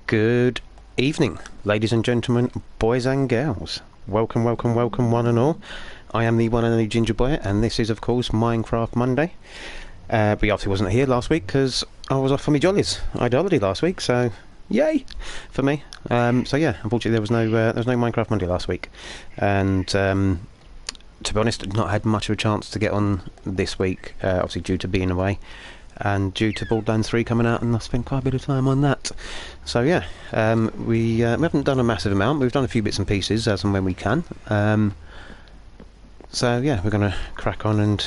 Good evening, ladies and gentlemen, boys and girls. Welcome, welcome, welcome, one and all. I am the one and only Ginger Boy, and this is, of course, Minecraft Monday. But obviously wasn't here last week because I was off for me jollies. I had holiday last week, so yay for me. So yeah, unfortunately there was no Minecraft Monday last week, and to be honest, not had much of a chance to get on this week. Obviously due to being away. And due to Borderlands 3 coming out, and I spent quite a bit of time on that. So yeah, we haven't done a massive amount. We've done a few bits and pieces as and when we can. So yeah, we're going to crack on and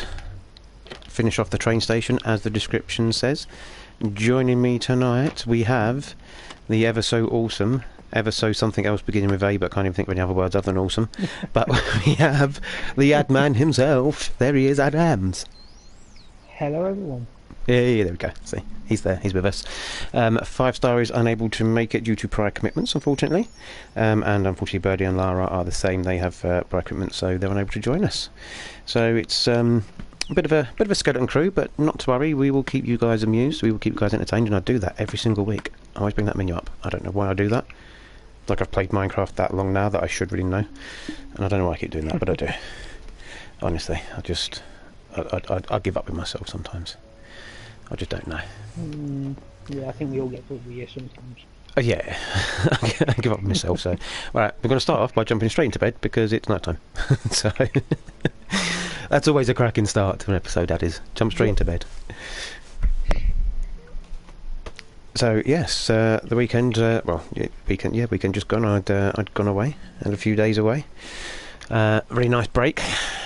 finish off the train station as the description says. Joining me tonight we have the ever so awesome, ever so something else beginning with A, but can't even think of any other words other than awesome. But we have the Adman himself. There he is, Adams. Hello everyone. Yeah, there we go. See, he's there, he's with us. 5-star is unable to make it due to prior commitments, unfortunately. And unfortunately, Birdie and Lara are the same. They have prior commitments, so they're unable to join us. So it's a bit of a skeleton crew, but not to worry. We will keep you guys amused. We will keep you guys entertained, and I do that every single week. I always bring that menu up. I don't know why I do that. Like I've played Minecraft that long now that I should really know, and I don't know why I keep doing that, but I do. Honestly, I give up with myself sometimes. I just don't know. Yeah, I think we all get to the year sometimes. Yeah, I give up on myself. So, right, we're going to start off by jumping straight into bed because it's night time. So that's always a cracking start to an episode. That is, jump straight into bed. So yes, the weekend. Weekend just gone. I'd gone away, had a few days away. Really nice break.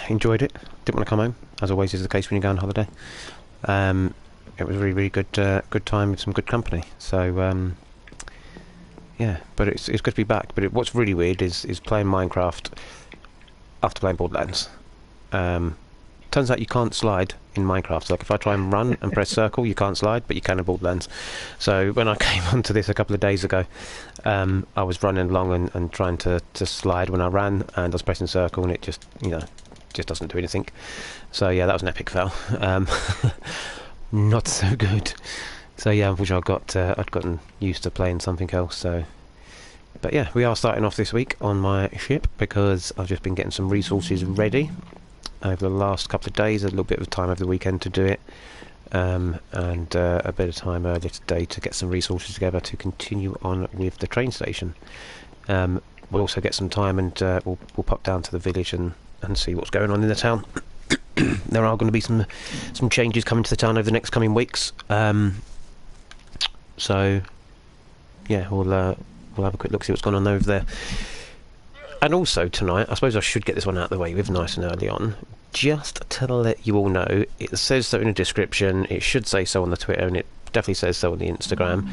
Enjoyed it. Didn't want to come home, as always is the case when you go on holiday. It was really, really good time with some good company. So yeah, but it's good to be back. But what's really weird is playing Minecraft after playing Borderlands. Turns out you can't slide in Minecraft. So like if I try and run and press circle, you can't slide, but you can in Borderlands. So when I came onto this a couple of days ago, I was running along and trying to slide when I ran, and I was pressing circle, and it just doesn't do anything. So yeah, that was an epic fail. Not so good. So yeah, unfortunately I'd gotten used to playing something else. So, but yeah, we are starting off this week on my ship because I've just been getting some resources ready over the last couple of days. A little bit of time over the weekend to do it, and a bit of time earlier today to get some resources together to continue on with the train station. We'll also get some time and we'll pop down to the village and see what's going on in the town. There are going to be some changes coming to the town over the next coming weeks. So yeah, we'll have a quick look, see what's going on over there. And also tonight, I suppose I should get this one out of the way with nice and early on, just to let you all know, it says so in the description, it should say so on the Twitter, and it definitely says so on the Instagram.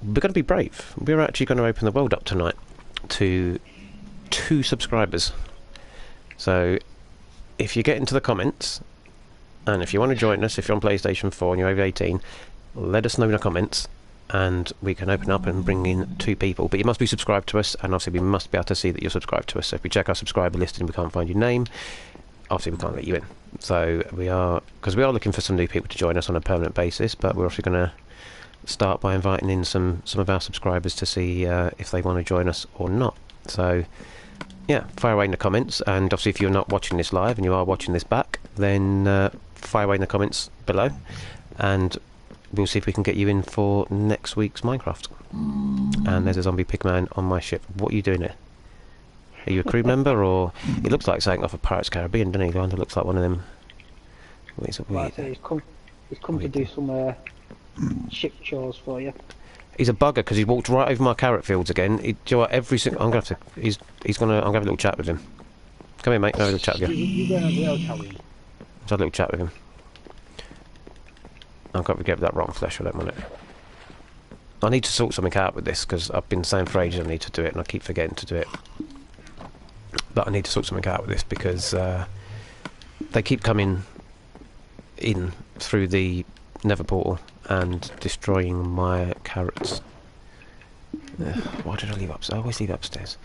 We're going to be brave. We're actually going to open the world up tonight to 2 subscribers. So if you get into the comments, and if you want to join us, if you're on PlayStation 4 and you're over 18, let us know in the comments, and we can open up and bring in 2 people. But you must be subscribed to us, and obviously we must be able to see that you're subscribed to us. So if we check our subscriber list and we can't find your name, obviously we can't let you in. So we are looking for some new people to join us on a permanent basis, but we're also going to start by inviting in some of our subscribers to see if they want to join us or not. So yeah, fire away in the comments, and obviously if you're not watching this live and you are watching this back, then fire away in the comments below, and we'll see if we can get you in for next week's Minecraft. And there's a zombie pigman on my ship. What are you doing here? Are you a crew member, or it looks like something off of Pirates Caribbean, doesn't he? Kind of looks like one of them. Right, so he's come to do some ship chores for you. He's a bugger because he walked right over my carrot fields again. Do you know what, every single... I'm going to have to... I'm going to have a little chat with him. Come here, mate. Have a little chat with you. You're going to have a chat with him. Let's have a little chat with him. I've got to get that rotten flesh. I don't want it. I need to sort something out with this because I've been saying for ages I need to do it, and I keep forgetting to do it. But I need to sort something out with this because they keep coming in through the Nether portal and destroying my carrots. Why did I leave upstairs? I always leave upstairs.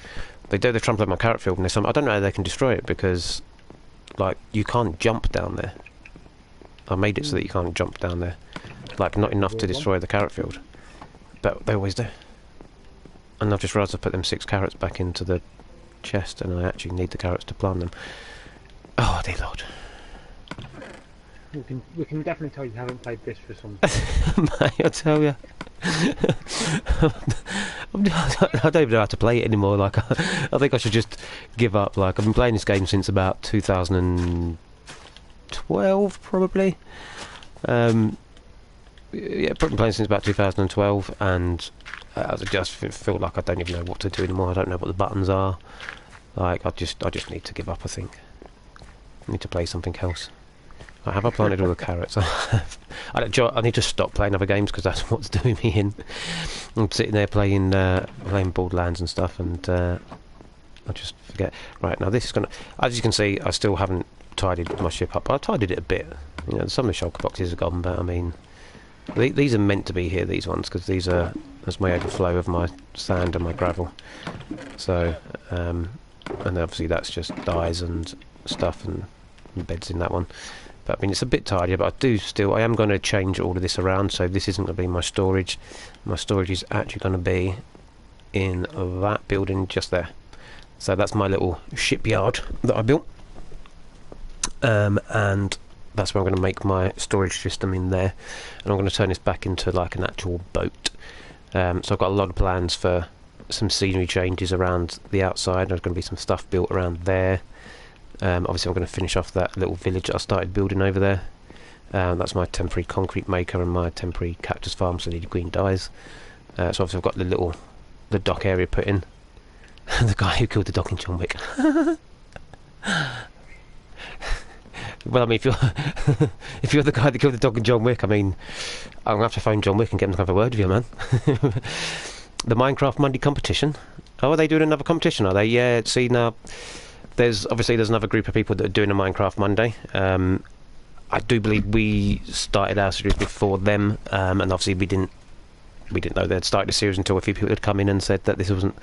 They've trampled up my carrot field, and I don't know how they can destroy it because, like, you can't jump down there. I made it so that you can't jump down there. Like, not enough to destroy the carrot field. But they always do. And I've just realised I've put them 6 carrots back into the chest, and I actually need the carrots to plant them. Oh, dear Lord. We can definitely tell you haven't played this for some Mate, I tell you. I don't even know how to play it anymore. Like, I think I should just give up. Like, I've been playing this game since about 2012, probably. Yeah, probably playing since about 2012, and I just feel like I don't even know what to do anymore. I don't know what the buttons are. Like, I just need to give up. I think I need to play something else. Have I planted all the carrots? I need to stop playing other games because that's what's doing me in. I'm sitting there playing Borderlands and stuff, and I just forget. Right, now this is gonna. As you can see, I still haven't tidied my ship up. I tidied it a bit. You know, some of the shulker boxes are gone, but I mean, these are meant to be here. These ones, because these are that's my overflow of my sand and my gravel. So, and obviously that's just dyes and stuff and beds in that one. But I mean, it's a bit tidier, but I am going to change all of this around, so this isn't going to be my storage. My storage is actually going to be in that building just there. So that's my little shipyard that I built. And that's where I'm going to make my storage system in there. And I'm going to turn this back into like an actual boat. So I've got a lot of plans for some scenery changes around the outside. There's going to be some stuff built around there. Obviously I'm going to finish off that little village that I started building over there. That's my temporary concrete maker and my temporary cactus farm, so I need green dyes. So obviously I've got the dock area put in. The guy who killed the dog in John Wick. Well, I mean, if you're the guy that killed the dog in John Wick, I mean, I'm going to have to phone John Wick and get him to have a word with you, man. The Minecraft Monday competition. Oh, are they doing another competition, are they? Yeah, see, now there's another group of people that are doing a Minecraft Monday. I do believe we started our series before them, and obviously we didn't know they'd started the series until a few people had come in and said that this wasn't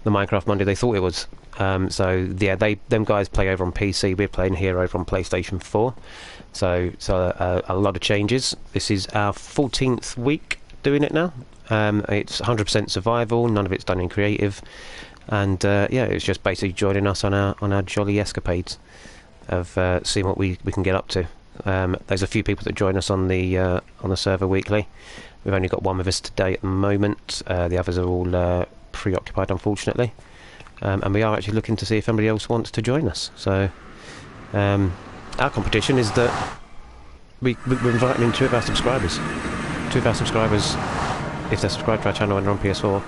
the Minecraft Monday they thought it was. So yeah, them guys play over on PC. We're playing here over on PlayStation 4. So a lot of changes. This is our 14th week doing it now. It's 100% survival. None of it's done in creative. And yeah, it's just basically joining us on our jolly escapades of seeing what we can get up to. There's a few people that join us on the server weekly. We've only got one with us today at the moment. The others are all preoccupied, unfortunately. And we are actually looking to see if anybody else wants to join us. So our competition is that we're inviting in 2 of our subscribers. 2 of our subscribers, if they're subscribed to our channel and are on PS4,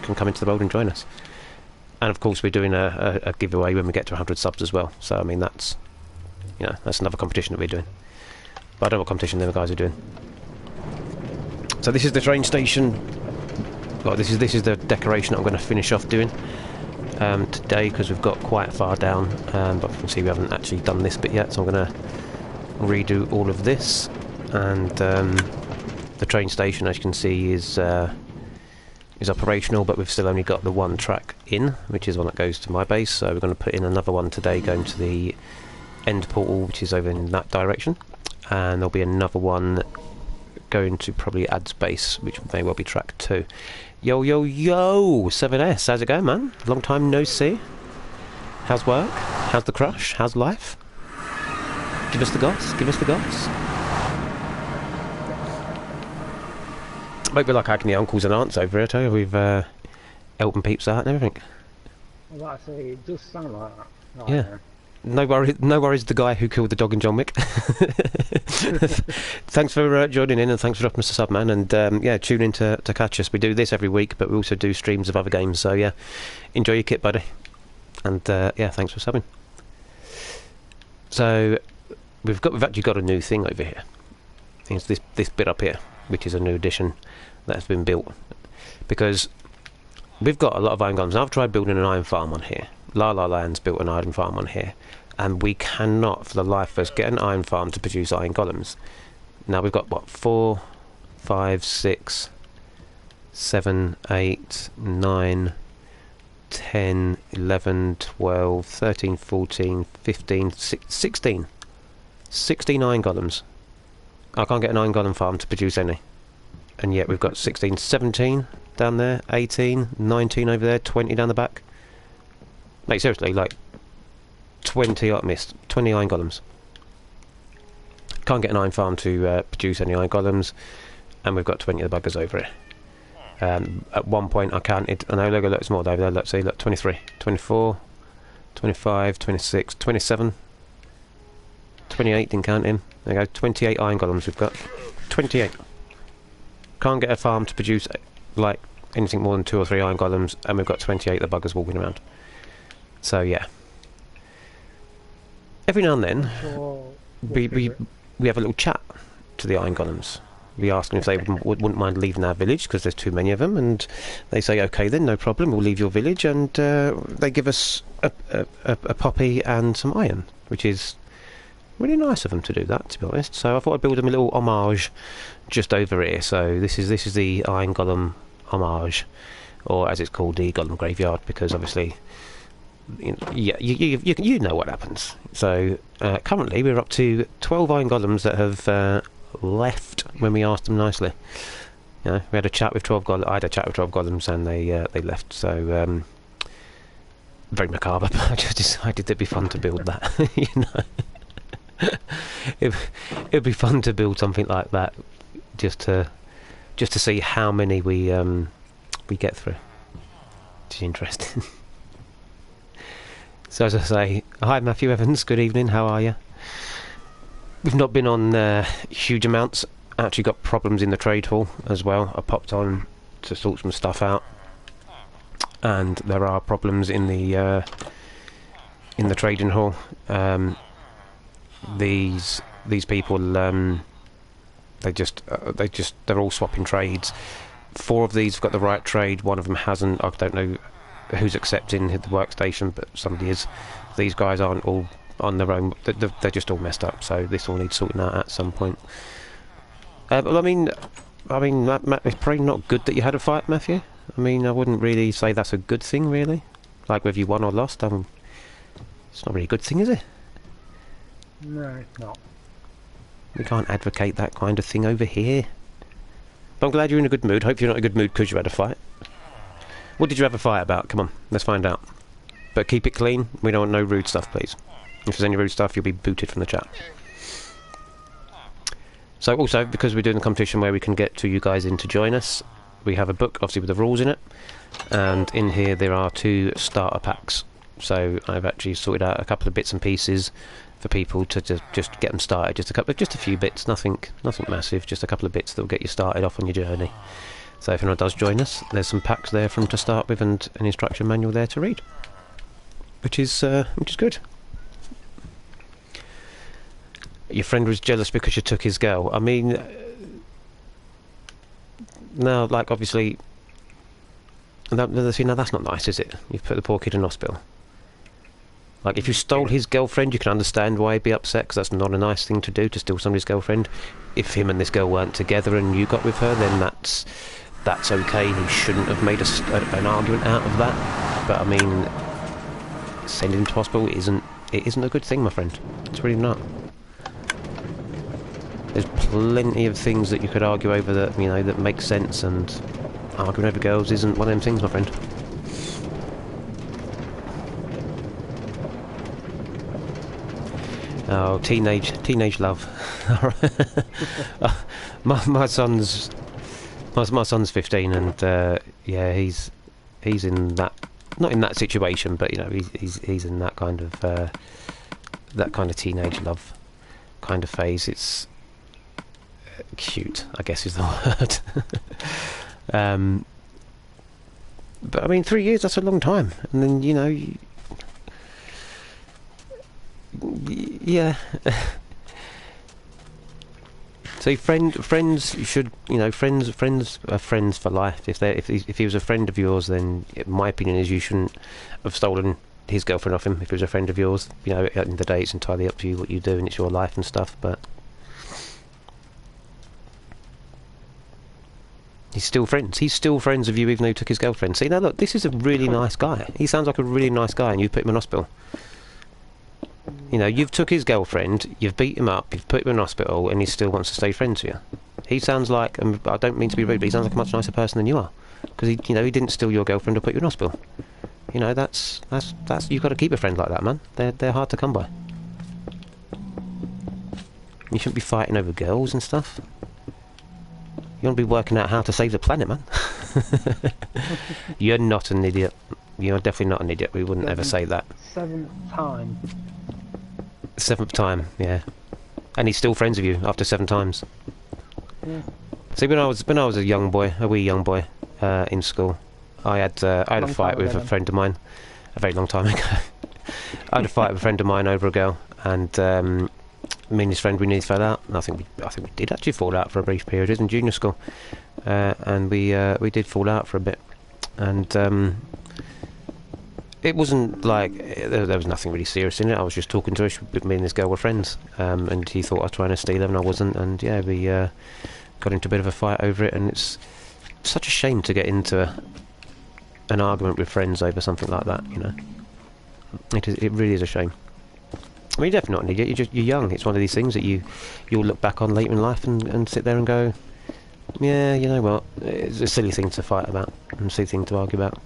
can come into the world and join us. And of course we're doing a giveaway when we get to 100 subs as well. So I mean, that's another competition that we're doing. But I don't know what competition the other guys are doing. So this is the train station. Well, this is the decoration I'm going to finish off doing today, because we've got quite far down. But you can see we haven't actually done this bit yet, so I'm going to redo all of this. And the train station, as you can see, is operational, but we've still only got the one track in, which is one that goes to my base. So we're going to put in another one today, going to the end portal, which is over in that direction, and there'll be another one going to probably Ad's base, which may well be track 2. Yo 7S, how's it going, man? Long time no see. How's work? How's the crush? How's life? Give us the goss. Might be like Agony uncles and aunts over here, I tell you. We've helping peeps out and everything. Well, like I say, it does sound like that. Like, yeah. No worries, the guy who killed the dog in John Wick. Thanks for joining in, and thanks for dropping us a sub, man. And yeah, tune in to catch us. We do this every week, but we also do streams of other games. So yeah, enjoy your kit, buddy. And yeah, thanks for subbing. So we've actually got a new thing over here. It's this bit up here, which is a new addition that has been built, because we've got a lot of iron golems. I've tried building an iron farm on here. La La Land's built an iron farm on here, and we cannot for the life of us get an iron farm to produce iron golems. Now we've got what, 4, 5, 6, 7, 8, 9, 10, 11, 12, 13, 14, 15, 16 iron golems. I can't get an iron golem farm to produce any, and yet we've got 16, 17, down there, 18, 19 over there, 20 down the back. Mate, seriously, like 20 missed, 20 iron golems. Can't get an iron farm to produce any iron golems, and we've got 20 of the buggers over here. At one point I counted, I know look, it's more over there, let's see, look, 23, 24, 25, 26, 27, 28, didn't count him. There you go, 28 iron golems we've got. 28. Can't get a farm to produce like anything more than 2 or 3 iron golems, and we've got 28 of the buggers walking around. So yeah. Every now and then we have a little chat to the iron golems. We ask them if they wouldn't mind leaving our village because there's too many of them, and they say okay then, no problem, we'll leave your village, and they give us a poppy and some iron, which is really nice of them to do that, to be honest. So I thought I'd build them a little homage just over here. So this is the iron golem homage, or as it's called, the golem graveyard, because obviously you know what happens. So currently we're up to 12 iron golems that have left when we asked them nicely. You know, we had a chat with 12 golems. I had a chat with 12 golems, and they left. So very macabre, but I just decided it'd be fun to build that. You know, it'd be fun to build something like that, just to see how many we get through. It's interesting. So as I say, hi Matthew Evans, good evening, how are you? We've not been on huge amounts. Actually got problems in the trade hall as well. I popped on to sort some stuff out, and there are problems in the trading hall. These people, they're all swapping trades. 4 of these have got the right trade, 1 of them hasn't. I don't know who's accepting the workstation, but somebody is. These guys aren't all on their own. They're just all messed up, so this all needs sorting out at some point. But I mean, Matt, it's probably not good that you had a fight, Matthew. I mean, I wouldn't really say that's a good thing, really. Like whether you won or lost, it's not really a good thing, is it? No, it's not. We can't advocate that kind of thing over here. But I'm glad you're in a good mood. Hope you're not in a good mood because you had a fight. What did you have a fight about? Come on, let's find out. But keep it clean. We don't want no rude stuff, please. If there's any rude stuff, you'll be booted from the chat. So also, because we're doing a competition where we can get you guys in to join us, we have a book, obviously, with the rules in it. And in here there are 2 starter packs. So I've actually sorted out a couple of bits and pieces for people to just get them started. Just a few bits, nothing massive, just a couple of bits that will get you started off on your journey. So if anyone does join us, there's some packs there for them to start with, and an instruction manual there to read, which is good. Your friend was jealous because you took his girl. I mean, no, like obviously, that's not nice, is it? You've put the poor kid in hospital. Like, if you stole his girlfriend, you can understand why he'd be upset, because that's not a nice thing to do, to steal somebody's girlfriend. If him and this girl weren't together and you got with her, then that's okay. He shouldn't have made an argument out of that. But I mean, sending him to hospital isn't a good thing, my friend. It's really not. There's plenty of things that you could argue over that, you know, that make sense, and arguing over girls isn't one of them things, my friend. Oh, teenage love. my son's 15, and yeah, he's in that, not in that situation, but you know, he's in that kind of teenage love kind of phase. It's cute, I guess is the word. But I mean, 3 years, that's a long time, and then you know. Yeah. So friends should, you know, friends are friends for life. If he was a friend of yours, then my opinion is you shouldn't have stolen his girlfriend off him. If he was a friend of yours, you know, at the end of the day, it's entirely up to you what you do, and it's your life and stuff. But he's still friends. He's still friends with you, even though he took his girlfriend. See, now look, this is a really nice guy. He sounds like a really nice guy, and you put him in hospital. You know, you've took his girlfriend, you've beat him up, you've put him in hospital, and he still wants to stay friends with you. He sounds like, I don't mean to be rude, but he sounds like a much nicer person than you are. because he, you know, he didn't steal your girlfriend or put you in hospital. You know, that's you've got to keep a friend like that, man. They're hard to come by. You shouldn't be fighting over girls and stuff. You want to be working out how to save the planet, man. You're not an idiot. You're definitely not an idiot. We wouldn't ever say that. 7th time. 7th time, yeah. And he's still friends with you after 7 times. Yeah. See, when I was a young boy, a wee young boy, in school, I had a fight with a friend of mine, a very long time ago. I had a fight with a friend of mine over a girl, and me and his friend, we nearly fell out. And I think we did actually fall out for a brief period. It was in junior school, and we did fall out for a bit, and it wasn't like there was nothing really serious in it. I was just talking to her. Me and this girl were friends, and he thought I was trying to steal her, and I wasn't. And yeah, we got into a bit of a fight over it, and it's such a shame to get into an argument with friends over something like that. You know, it really is a shame. I mean, you're definitely not an idiot. You're young. It's one of these things that you'll look back on later in life and sit there and go, yeah, you know what? It's a silly thing to fight about and a silly thing to argue about.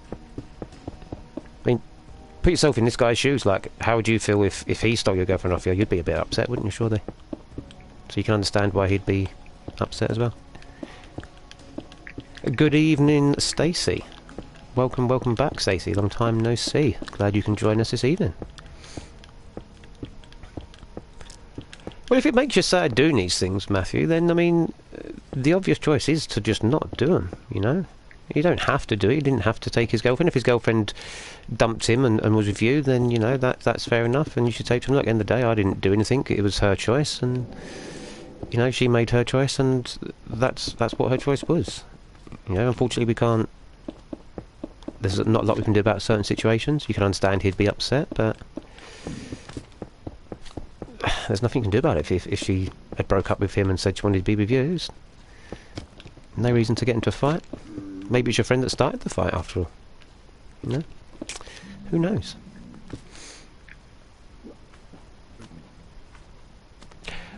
I mean, put yourself in this guy's shoes. Like, how would you feel if he stole your girlfriend off you? You'd be a bit upset, wouldn't you, surely? So you can understand why he'd be upset as well. Good evening, Stacey. Welcome back, Stacey. Long time no see. Glad you can join us this evening. Well, if it makes you sad doing these things, Matthew, then, I mean, the obvious choice is to just not do them, you know? You don't have to do it. You didn't have to take his girlfriend. If his girlfriend dumped him and was with you, then, you know, that's fair enough, and you should take to him. Look, at the end of the day, I didn't do anything. It was her choice, and, you know, she made her choice, and that's what her choice was. You know, unfortunately, we can't... There's not a lot we can do about certain situations. You can understand he'd be upset, but... There's nothing you can do about it. If she had broke up with him and said she wanted to be with you, there's no reason to get into a fight. Maybe it's your friend that started the fight after all. You know? Who knows?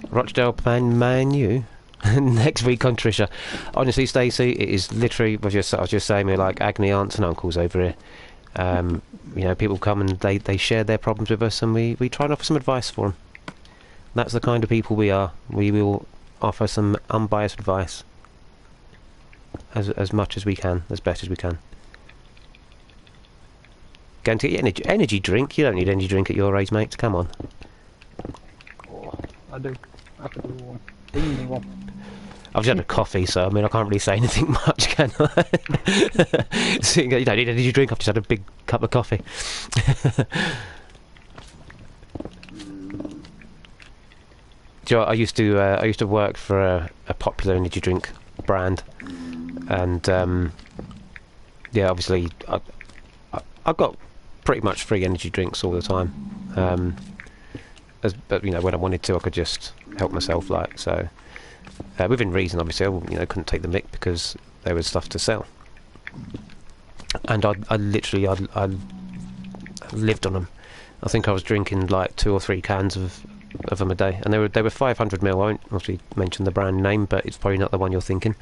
Rochdale playing Man U next week on Trisha. Honestly, Stacey, it is literally. I was just saying, we're like agony aunts and uncles over here. You know, people come and they share their problems with us, and we try and offer some advice for them. That's the kind of people we are. We will offer some unbiased advice as much as we can, as best as we can. Going to get your energy drink? You don't need energy drink at your age, mate. Come on. Oh, I do. I could do one. Bring me one. I've just had a coffee, so I mean I can't really say anything much, can I? So, you don't need energy drink. I've just had a big cup of coffee. Do you know, I used to work for a popular energy drink brand, and yeah, obviously I got pretty much free energy drinks all the time. But you know, when I wanted to, I could just help myself, like so. Within reason, obviously, I couldn't take the mick because there was stuff to sell, and I literally lived on them. I think I was drinking like 2 or 3 cans of them a day, and they were 500 ml. I won't obviously mention the brand name, but it's probably not the one you're thinking.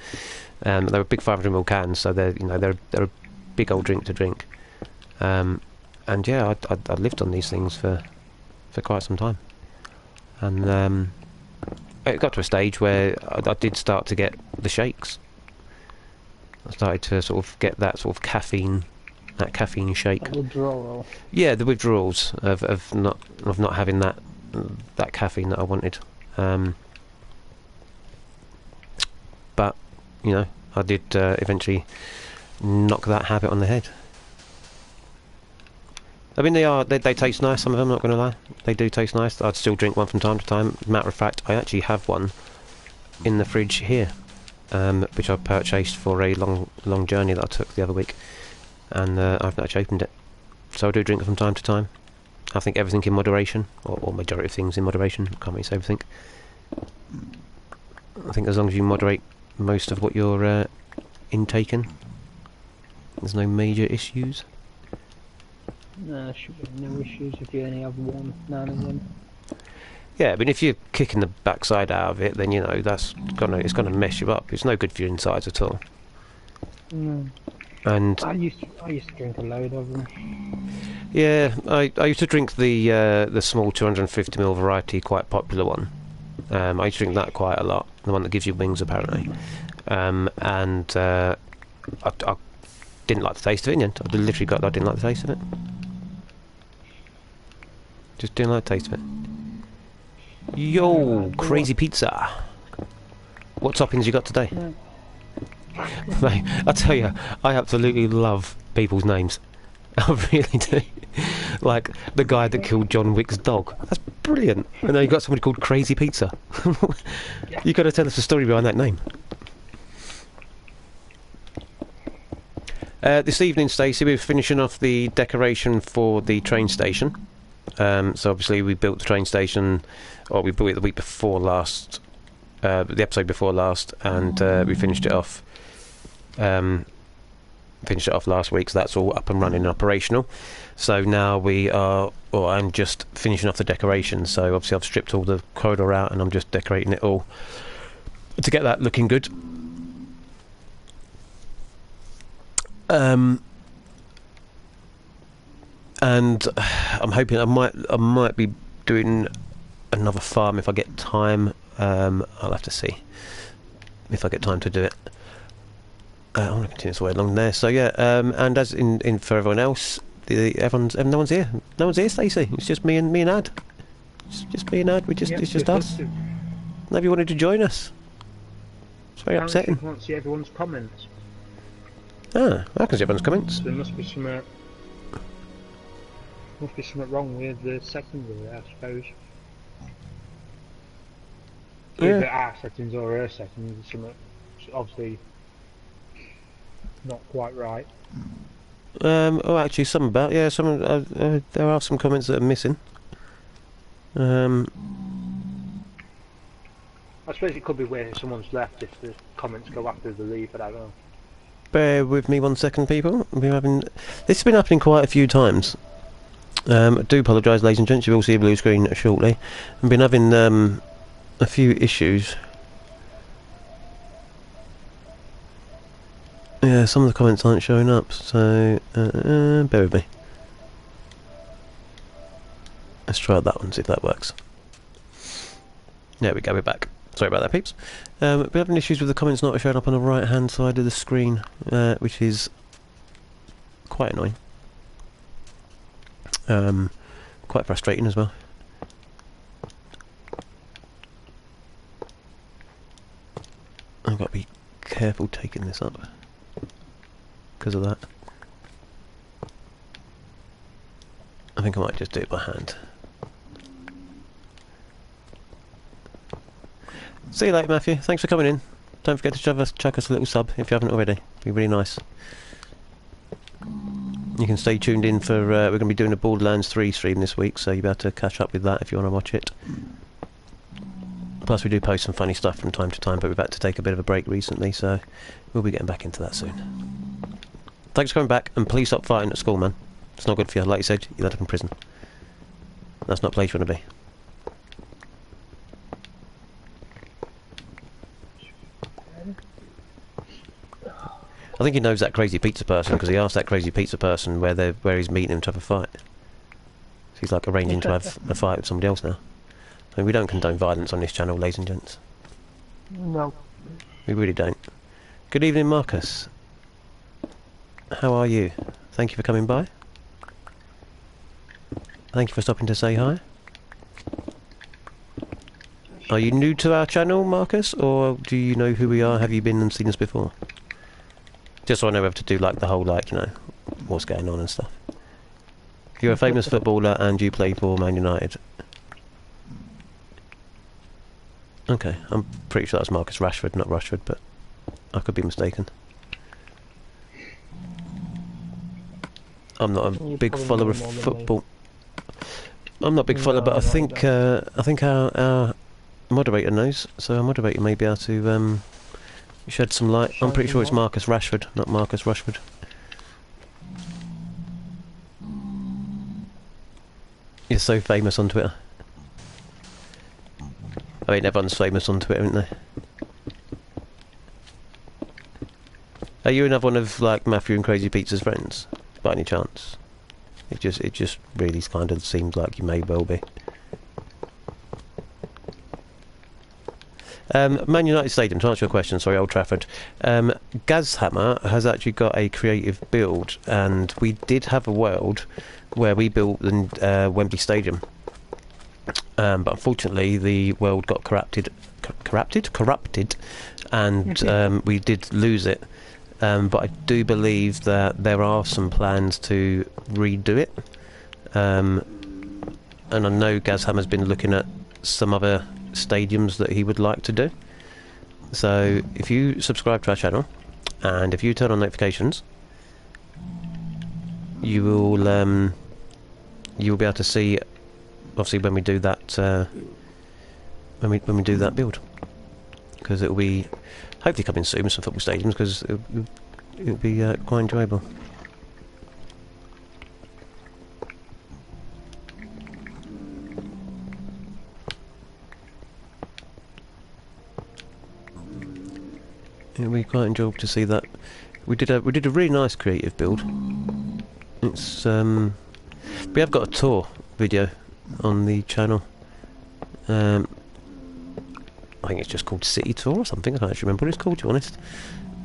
They were big 500 ml cans, so they're a big old drink to drink. And yeah, I lived on these things for quite some time, and it got to a stage where I did start to get the shakes. I started to sort of get that sort of caffeine shake. A withdrawal. Yeah, the withdrawals of not having that caffeine that I wanted. But you know, I did eventually knock that habit on the head. I mean, they taste nice. Some of them, I'm not going to lie, they do taste nice. I'd still drink one from time to time. Matter of fact, I actually have one in the fridge here, which I purchased for a long journey that I took the other week, and I've not actually opened it. So I do drink it from time to time. I think everything in moderation, or majority of things in moderation. Can't really say everything. I think as long as you moderate most of what you're intaking, there's no major issues. No, there should be no issues if you only have one now and then. Yeah, I mean, if you're kicking the backside out of it, then you know it's gonna mess you up. It's no good for your insides at all. No. And I used to drink a load of them. yeah, I used to drink the small 250ml variety, quite popular one. I used to drink that quite a lot, the one that gives you wings apparently. And I didn't like the taste of it in the end. I didn't like the taste of it. Just didn't like the taste of it. Yo, crazy pizza. What toppings you got today? No. Mate, I tell you, I absolutely love people's names. I really do. Like the guy that killed John Wick's dog. That's brilliant. And now you've got somebody called Crazy Pizza. You've got to tell us the story behind that name. This evening, Stacey, we're finishing off the decoration for the train station. So obviously we built the train station, or we built it the week before last, the episode before last, and we finished it off. Finished it off last week, so that's all up and running and operational. So now I'm just finishing off the decoration. So obviously I've stripped all the corridor out, and I'm just decorating it all to get that looking good. And I'm hoping I might be doing another farm if I get time. I'll have to see if I get time to do it. I want to continue this way along there. So yeah, and as in for everyone else, no one's here. No one's here, Stacey. It's just me and Ad. It's just me and Ad. It's just us. Nobody wanted to join us. It's very upsetting. I can't see everyone's comments. Ah, I can see everyone's comments. There must be something wrong with the settings of it, I suppose. Yeah. Either our settings or her settings, something obviously not quite right. Oh, actually, some there are some comments that are missing. I suppose it could be where someone's left if the comments go after the leave, but I don't know. Bear with me 1 second, people. This has been happening quite a few times. I do apologise, ladies and gents. You will see a blue screen shortly. I've been having a few issues. Yeah, some of the comments aren't showing up, so bear with me. Let's try that one, see if that works. There we go, we're back. Sorry about that, peeps. We're having issues with the comments not showing up on the right hand side of the screen, which is quite annoying. Quite frustrating as well. I've got to be careful taking this up because of that. I think I might just do it by hand. See you later, Matthew. Thanks for coming in. Don't forget to chuck us a little sub if you haven't already. It'd be really nice. You can stay tuned in for... we're going to be doing a Borderlands 3 stream this week, so you'll be able to catch up with that if you want to watch it. Plus we do post some funny stuff from time to time, but we've had to take a bit of a break recently, so we'll be getting back into that soon. Thanks for coming back, and please stop fighting at school, man. It's not good for you. Like you said, you'll end up in prison. That's not a place you want to be. I think he knows that crazy pizza person because he asked that crazy pizza person where he's meeting him to have a fight. So he's like arranging to have a fight with somebody else now. I mean, we don't condone violence on this channel, ladies and gents. No. We really don't. Good evening, Marcus. How are you? Thank you for coming by. Thank you for stopping to say hi. Are you new to our channel, Marcus, or do you know who we are? Have you been and seen us before? Just so I know whether to do like the whole, like, you know, what's going on and stuff. If you're a famous footballer and you play for Man United. Okay, I'm pretty sure that's Marcus Rashford, not Rashford, but I could be mistaken. I'm not a big follower of football. I'm not a big follower, but I think our moderator knows, so our moderator may be able to shed some light. I'm pretty sure it's Marcus Rashford, not Marcus Rashford. You're so famous on Twitter. I mean, everyone's famous on Twitter, isn't they? Are you another one of like Matthew and Crazy Pizza's friends, by any chance? It just really kind of seemed like you may well be. Man United Stadium, to answer your question, sorry, Old Trafford. Gazhammer has actually got a creative build, and we did have a world where we built the Wembley Stadium. But unfortunately, the world got corrupted, and we did lose it. But I do believe that there are some plans to redo it. And I know Gazhammer's been looking at some other stadiums that he would like to do. So if you subscribe to our channel and if you turn on notifications, you will be able to see, obviously, when we do that when we do that build, because it will be hopefully coming soon with some football stadiums, because it'll be quite enjoyable. It'll be quite enjoyable to see that. We did a really nice creative build. It's we have got a tour video on the channel. I think it's just called City Tour or something. I can't actually remember what it's called, to be honest.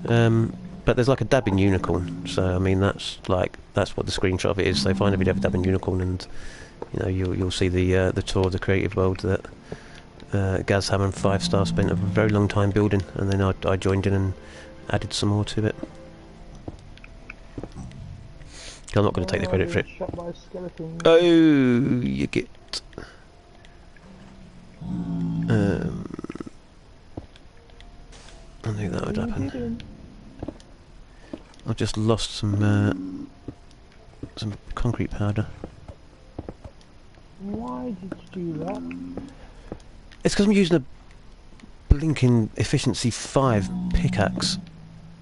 But there's like a dabbing unicorn, so I mean that's what the screenshot of it is. So find a video of a dabbing unicorn, and you know you'll see the tour of the creative world that Gazham and 5 Star spent a very long time building, and then I joined in and added some more to it. I'm not going to take the credit for it. Shot by a skeleton. Oh, you get. I knew that would happen. I've just lost some concrete powder. Why did you do that? It's because I'm using a blinking efficiency 5 pickaxe,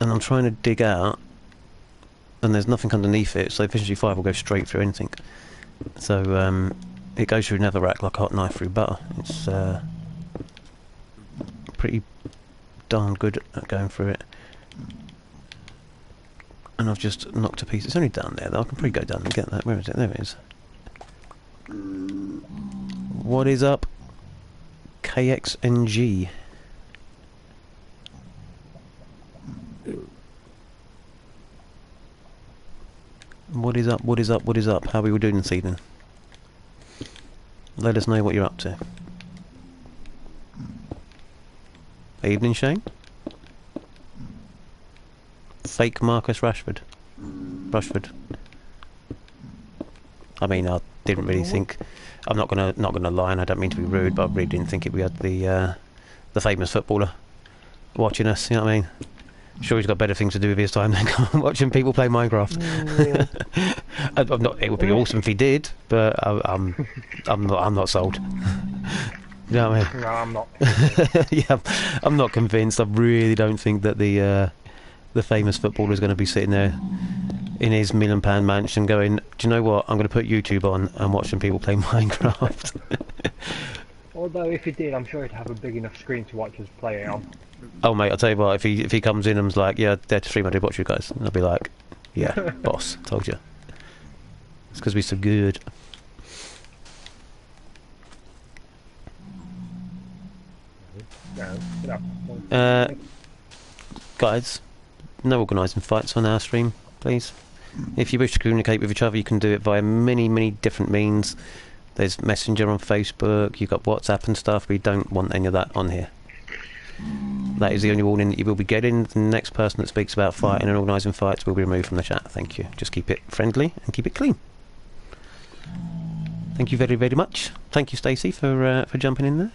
and I'm trying to dig out, and there's nothing underneath it, so efficiency 5 will go straight through anything. So it goes through netherrack like a hot knife through butter. It's pretty darn good at going through it. And I've just knocked a piece. It's only down there though. I can probably go down and get that. Where is it? There it is. What is up? KXNG. What is up? What is up? What is up? How are we all doing this evening? Let us know what you're up to. Evening, Shane? Fake Marcus Rashford. I mean, I didn't really think. I'm not gonna lie, and I don't mean to be rude, but I really didn't think we had the famous footballer watching us. You know what I mean? I'm sure he's got better things to do with his time than watching people play Minecraft. Yeah. I'm not. It would be awesome if he did, but I'm not sold. You know what I mean? No, I'm not. Yeah, I'm not convinced. I really don't think that the famous footballer is going to be sitting there in his £1 million mansion going, do you know what, I'm going to put YouTube on and watch some people play Minecraft. Although if he did, I'm sure he'd have a big enough screen to watch us play it on. Oh mate, I'll tell you what, if he comes in and's like, yeah, dare to stream, I did watch you guys, and I'll be like, yeah, boss, told you. It's because we're so good. Guys, no organising fights on our stream, please. If you wish to communicate with each other, you can do it via many different means. There's Messenger on Facebook, you've got WhatsApp and stuff. We don't want any of that on here. That is the only warning that you will be getting. The next person that speaks about fighting and organising fights will be removed from the chat. Thank you. Just keep it friendly and keep it clean. Thank you very much. Thank you, Stacey, for jumping in there.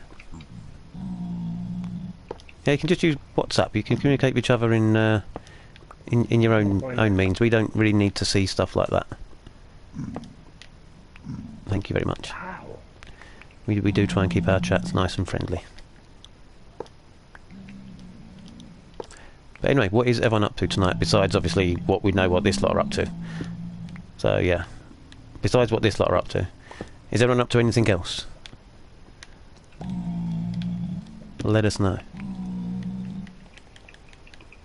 Yeah, you can just use WhatsApp. You can communicate with each other in your own means. We don't really need to see stuff like that. Thank you very much. We do try and keep our chats nice and friendly. But anyway, what is everyone up to tonight, besides obviously what we know what this lot are up to? So yeah, besides what this lot are up to, is everyone up to anything else? Let us know.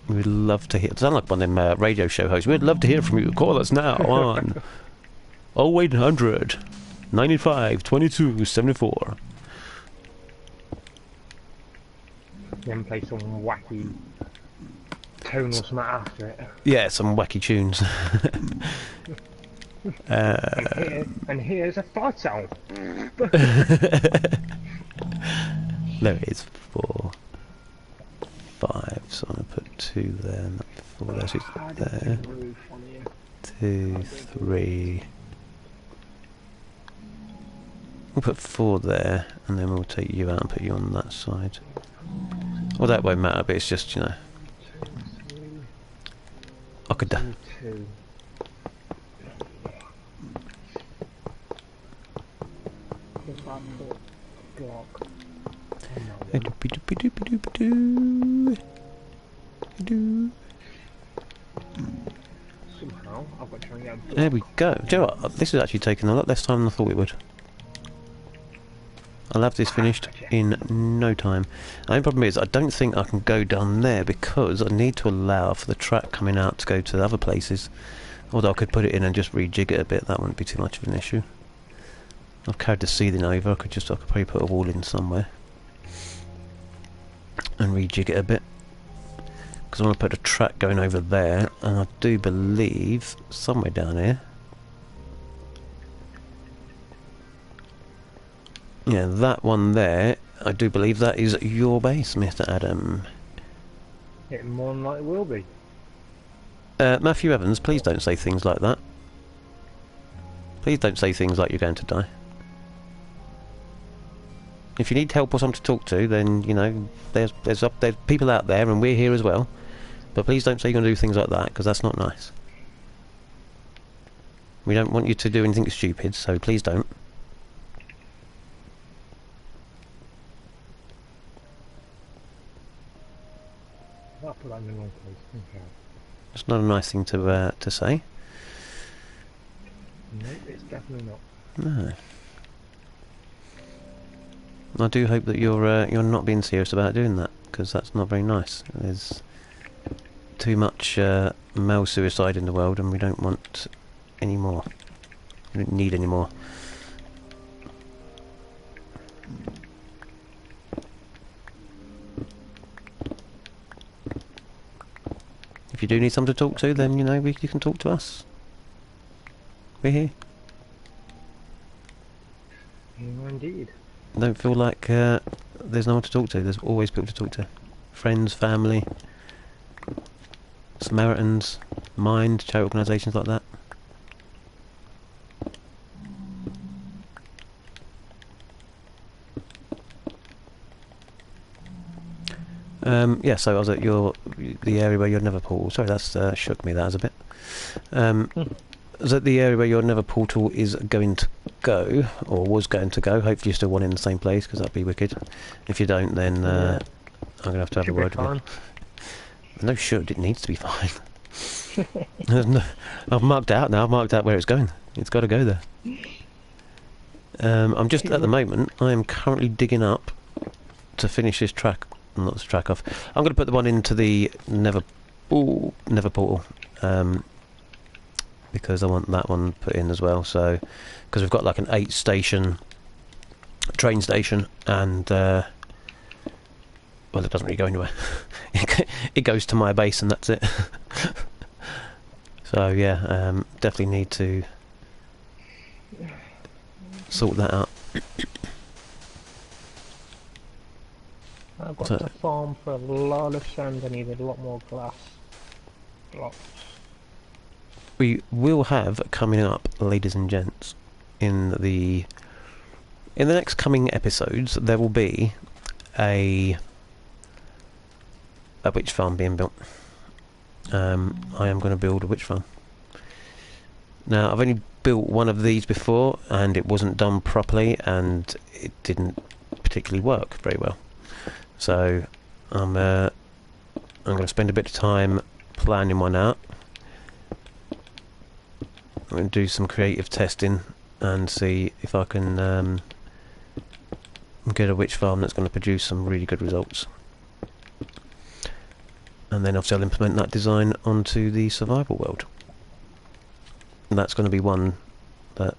We'd love to hear. Sound like one of them radio show hosts. We'd love to hear from you. Call us now on 0800 95 22 74. Then play some wacky tone or something after it. Yeah, some wacky tunes. And here's a fart sound. There it is. 4, 5. So I'm going to put 2 there. Not 4 there. So it's there. 2, 3. We'll put 4 there, and then we'll take you out and put you on that side. Well, that won't matter, but it's just, you know. I could. Somehow, I've got to try and get There we go. Do you know what? This is actually taking a lot less time than I thought it would. I'll have this finished in no time. The only problem is I don't think I can go down there because I need to allow for the track coming out to go to the other places. Although I could put it in and just rejig it a bit, that wouldn't be too much of an issue. I've carried the ceiling over, I could probably put a wall in somewhere and rejig it a bit. Because I want to put a track going over there, and I do believe somewhere down here. Yeah, that one there, I do believe that is your base, Mr. Adam. it more than likely will be. Matthew Evans, please don't say things like that. Please don't say things like you're going to die. If you need help or someone to talk to, then, you know, there's people out there, and we're here as well. But please don't say you're going to do things like that, because that's not nice. We don't want you to do anything stupid, so please don't. I'll put that in the wrong place. Okay. It's not a nice thing to say. No, it's definitely not. No. I do hope that you're not being serious about doing that, because that's not very nice. There's too much male suicide in the world, and we don't want any more. We don't need any more. If you do need someone to talk to, then, you know, you can talk to us. We're here. Indeed. Don't feel like there's no one to talk to. There's always people to talk to. Friends, family, Samaritans, Mind, charity organisations like that. Yeah, so I was at the area where your nether portal. Sorry, that's shook me. That was a bit. I was at the area where your nether portal is going to go, or was going to go. Hopefully, you still want it in the same place, because that'd be wicked. If you don't, then I'm gonna have to have a word with you. No, should. It needs to be fine. I've marked out now. I've marked out where it's going. It's got to go there. I'm just at the moment. I am currently digging up to finish this track. Not this track off. I'm going to put the one into the nether portal, because I want that one put in as well. So, because we've got like an 8-station train station, and well, it doesn't really go anywhere. It goes to my base, and that's it. So yeah, definitely need to sort that out. I've got to farm for a lot of sand. I needed a lot more glass blocks. We will have coming up, ladies and gents, in the next coming episodes, there will be a witch farm being built. I am going to build a witch farm. Now, I've only built one of these before, and it wasn't done properly, and it didn't particularly work very well. So I'm going to spend a bit of time planning one out. I'm going to do some creative testing and see if I can get a witch farm that's going to produce some really good results. And then obviously I'll implement that design onto the survival world. And that's going to be one that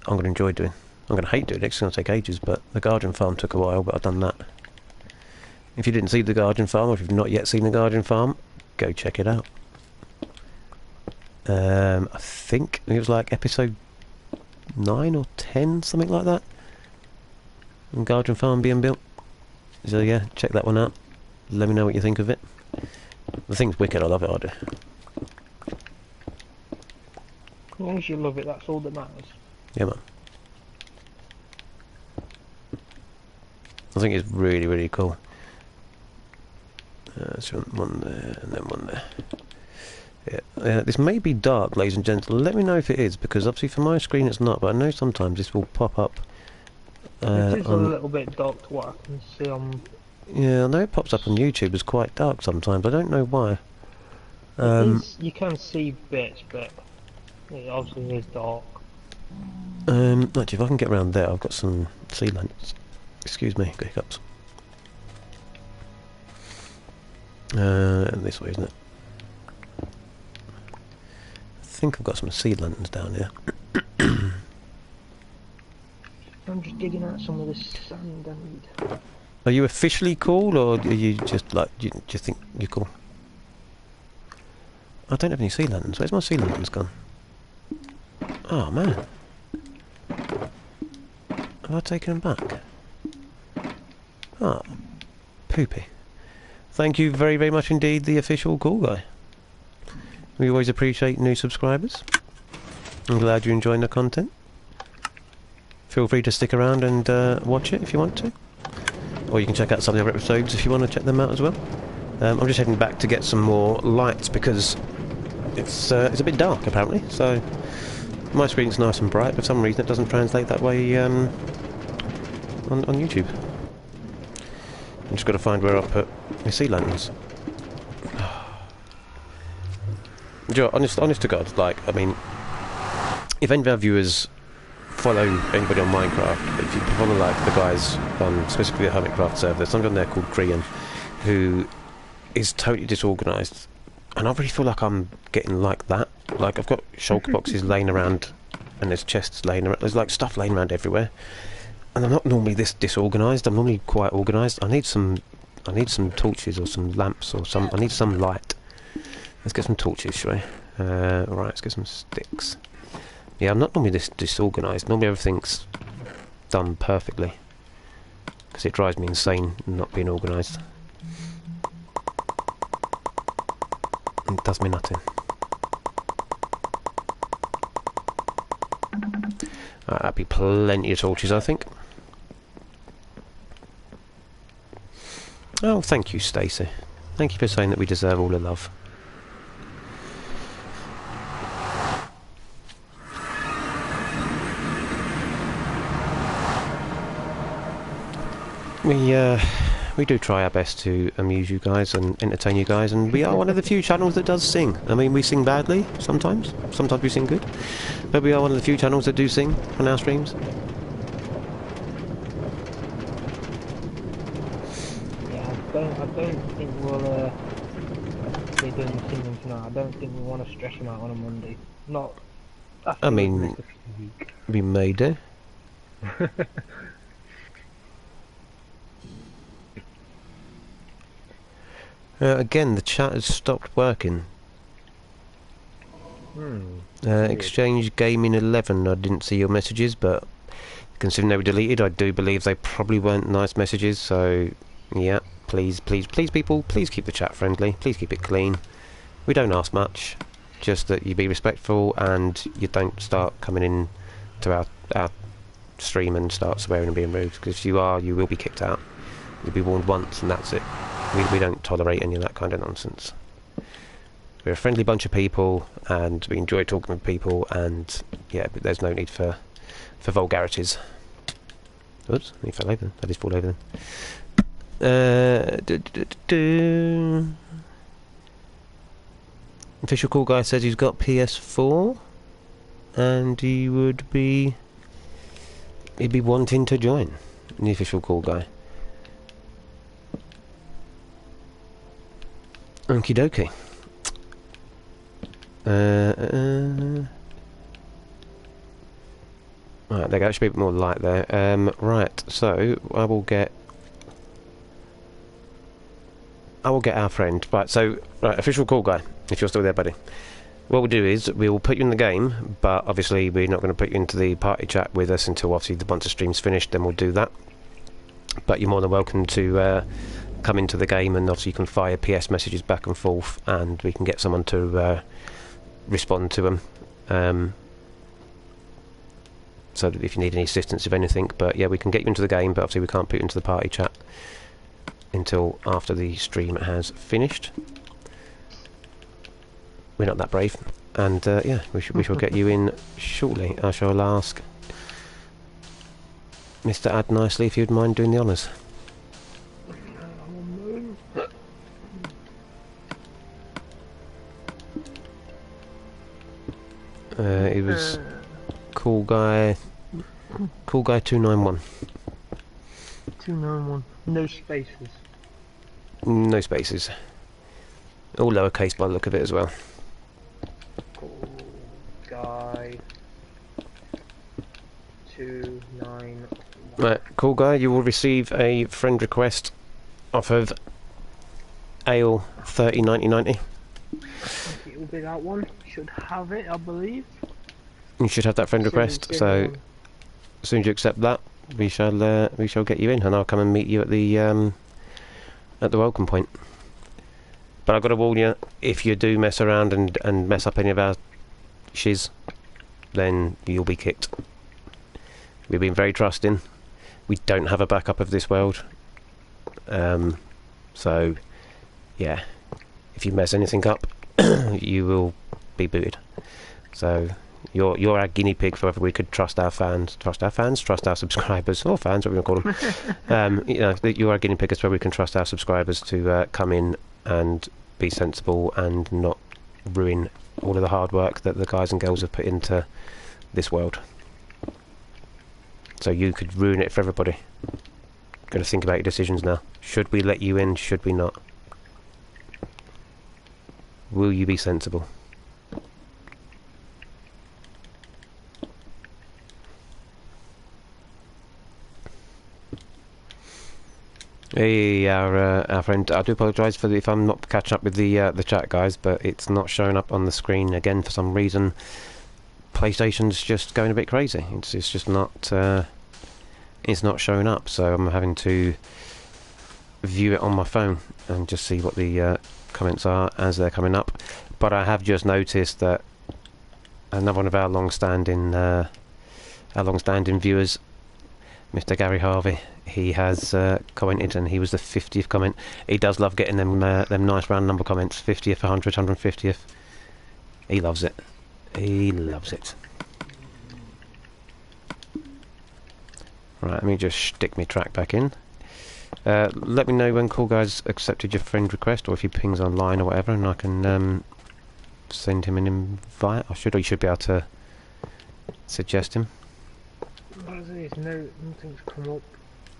I'm going to enjoy doing. I'm going to hate doing it, it's going to take ages, but the Guardian Farm took a while, but I've done that. If you didn't see the Guardian Farm, or if you've not yet seen the Guardian Farm, go check it out. I think it was like episode 9 or 10, something like that. And Guardian Farm being built. So yeah, check that one out. Let me know what you think of it. The thing's wicked, I love it, I do. As long as you love it, that's all that matters. Yeah, man. I think it's really, really cool. So one there, and then one there. Yeah, this may be dark, ladies and gentlemen. Let me know if it is, because obviously for my screen it's not, but I know sometimes this will pop up. It is a little bit dark to what I can see on... Yeah, I know it pops up on YouTube as quite dark sometimes. I don't know why. You can see bits, but it obviously is dark. Actually, if I can get around there, I've got some sea lanterns. Excuse me, hiccups. This way, isn't it? I think I've got some sea lanterns down here. I'm just digging out some of this sand I need. Are you officially cool, or are you just like, do you think you're cool? I don't have any sea lanterns. Where's my sea lanterns gone? Oh man. Have I taken them back? Ah, poopy. Thank you very, very much indeed, the official cool guy. We always appreciate new subscribers. I'm glad you're enjoying the content. Feel free to stick around and watch it if you want to. Or you can check out some of the other episodes if you want to check them out as well. I'm just heading back to get some more lights because it's a bit dark apparently. So my screen's nice and bright, but for some reason it doesn't translate that way on YouTube. I've just got to find where I put my sea lanterns. Joe, honest to God, like, I mean, if any of our viewers follow anybody on Minecraft, if you follow like the guys on specifically the Hermitcraft server, there's somebody on there called Krian who is totally disorganised, and I really feel like I'm getting like that. Like, I've got shulker boxes laying around, and there's chests laying around, there's like stuff laying around everywhere, and I'm not normally this disorganised. I'm normally quite organised. I need some torches or some lamps or I need some light. Let's get some torches, shall we? Right, let's get some sticks. Yeah, I'm not normally this disorganised. Normally everything's done perfectly. Because it drives me insane not being organised. It does me nothing. Right, that'd be plenty of torches, I think. Oh, thank you, Stacey. Thank you for saying that we deserve all the love. We do try our best to amuse you guys and entertain you guys, and we are one of the few channels that does sing. I mean, we sing badly sometimes we sing good, but we are one of the few channels that do sing on our streams. Yeah, I don't think we'll be doing the singing tonight. I don't think we want to stretch them out on a Monday. Not. I mean, we may do. Again, the chat has stopped working. Exchange Gaming 11, I didn't see your messages, but considering they were deleted, I do believe they probably weren't nice messages, so yeah, please people, please keep the chat friendly, please keep it clean. We don't ask much, just that you be respectful and you don't start coming in to our stream and start swearing and being rude, because if you are, you will be kicked out. You'll be warned once and that's it. We don't tolerate any of that kind of nonsense. We're a friendly bunch of people, and we enjoy talking with people, and yeah, but there's no need for vulgarities. Oops, he fell over. I did fall over then. Official Cool Guy says he's got PS4, and he'd be wanting to join. The Official Cool Guy. Okie dokie. Right, there should be a bit more light there. Right, so I will get our friend. Right, so right, official call guy, if you're still there, buddy. What we'll do is we will put you in the game, but obviously we're not going to put you into the party chat with us until obviously once the stream's finished. Then we'll do that. But you're more than welcome to come into the game, and obviously you can fire PS messages back and forth, and we can get someone to respond to them. So that if you need any assistance with anything, but yeah, we can get you into the game, but obviously we can't put you into the party chat until after the stream has finished. We're not that brave, and yeah, we shall get you in shortly. I shall ask Mr. Ad nicely if you'd mind doing the honours. It was Cool Guy 291. 291. No spaces. No spaces. All lowercase by the look of it as well. Cool Guy 291. Right, Cool Guy, you will receive a friend request off of Ale 309090. It will be that one. Should have it, I believe. You should have that friend request. So as soon as you accept that, we shall get you in, and I'll come and meet you at the welcome point. But I've got to warn you, if you do mess around and mess up any of our shiz, then you'll be kicked. We've been very trusting. We don't have a backup of this world. So, yeah, if you mess anything up, you will be booted. So, you're our guinea pig for whether we could trust our subscribers, or fans, whatever you want to call them. You know, you're our guinea pig as well. We can trust our subscribers to come in and be sensible and not ruin all of the hard work that the guys and girls have put into this world. So you could ruin it for everybody. Got to think about your decisions now. Should we let you in? Should we not? Will you be sensible? Hey, our friend. I do apologise for if I'm not catching up with the chat, guys, but it's not showing up on the screen again for some reason. PlayStation's just going a bit crazy. It's just not. It's not showing up, so I'm having to view it on my phone and just see what the comments are as they're coming up. But I have just noticed that another one of our long-standing viewers, Mr. Gary Harvey, he has commented, and he was the 50th comment. He does love getting them nice round number comments, 50th, 100th, 150th. He loves it. He loves it. Right, let me just stick my track back in. Let me know when Cool Guy's accepted your friend request, or if he pings online or whatever, and I can send him an invite. You should be able to suggest him. Nothing's come up.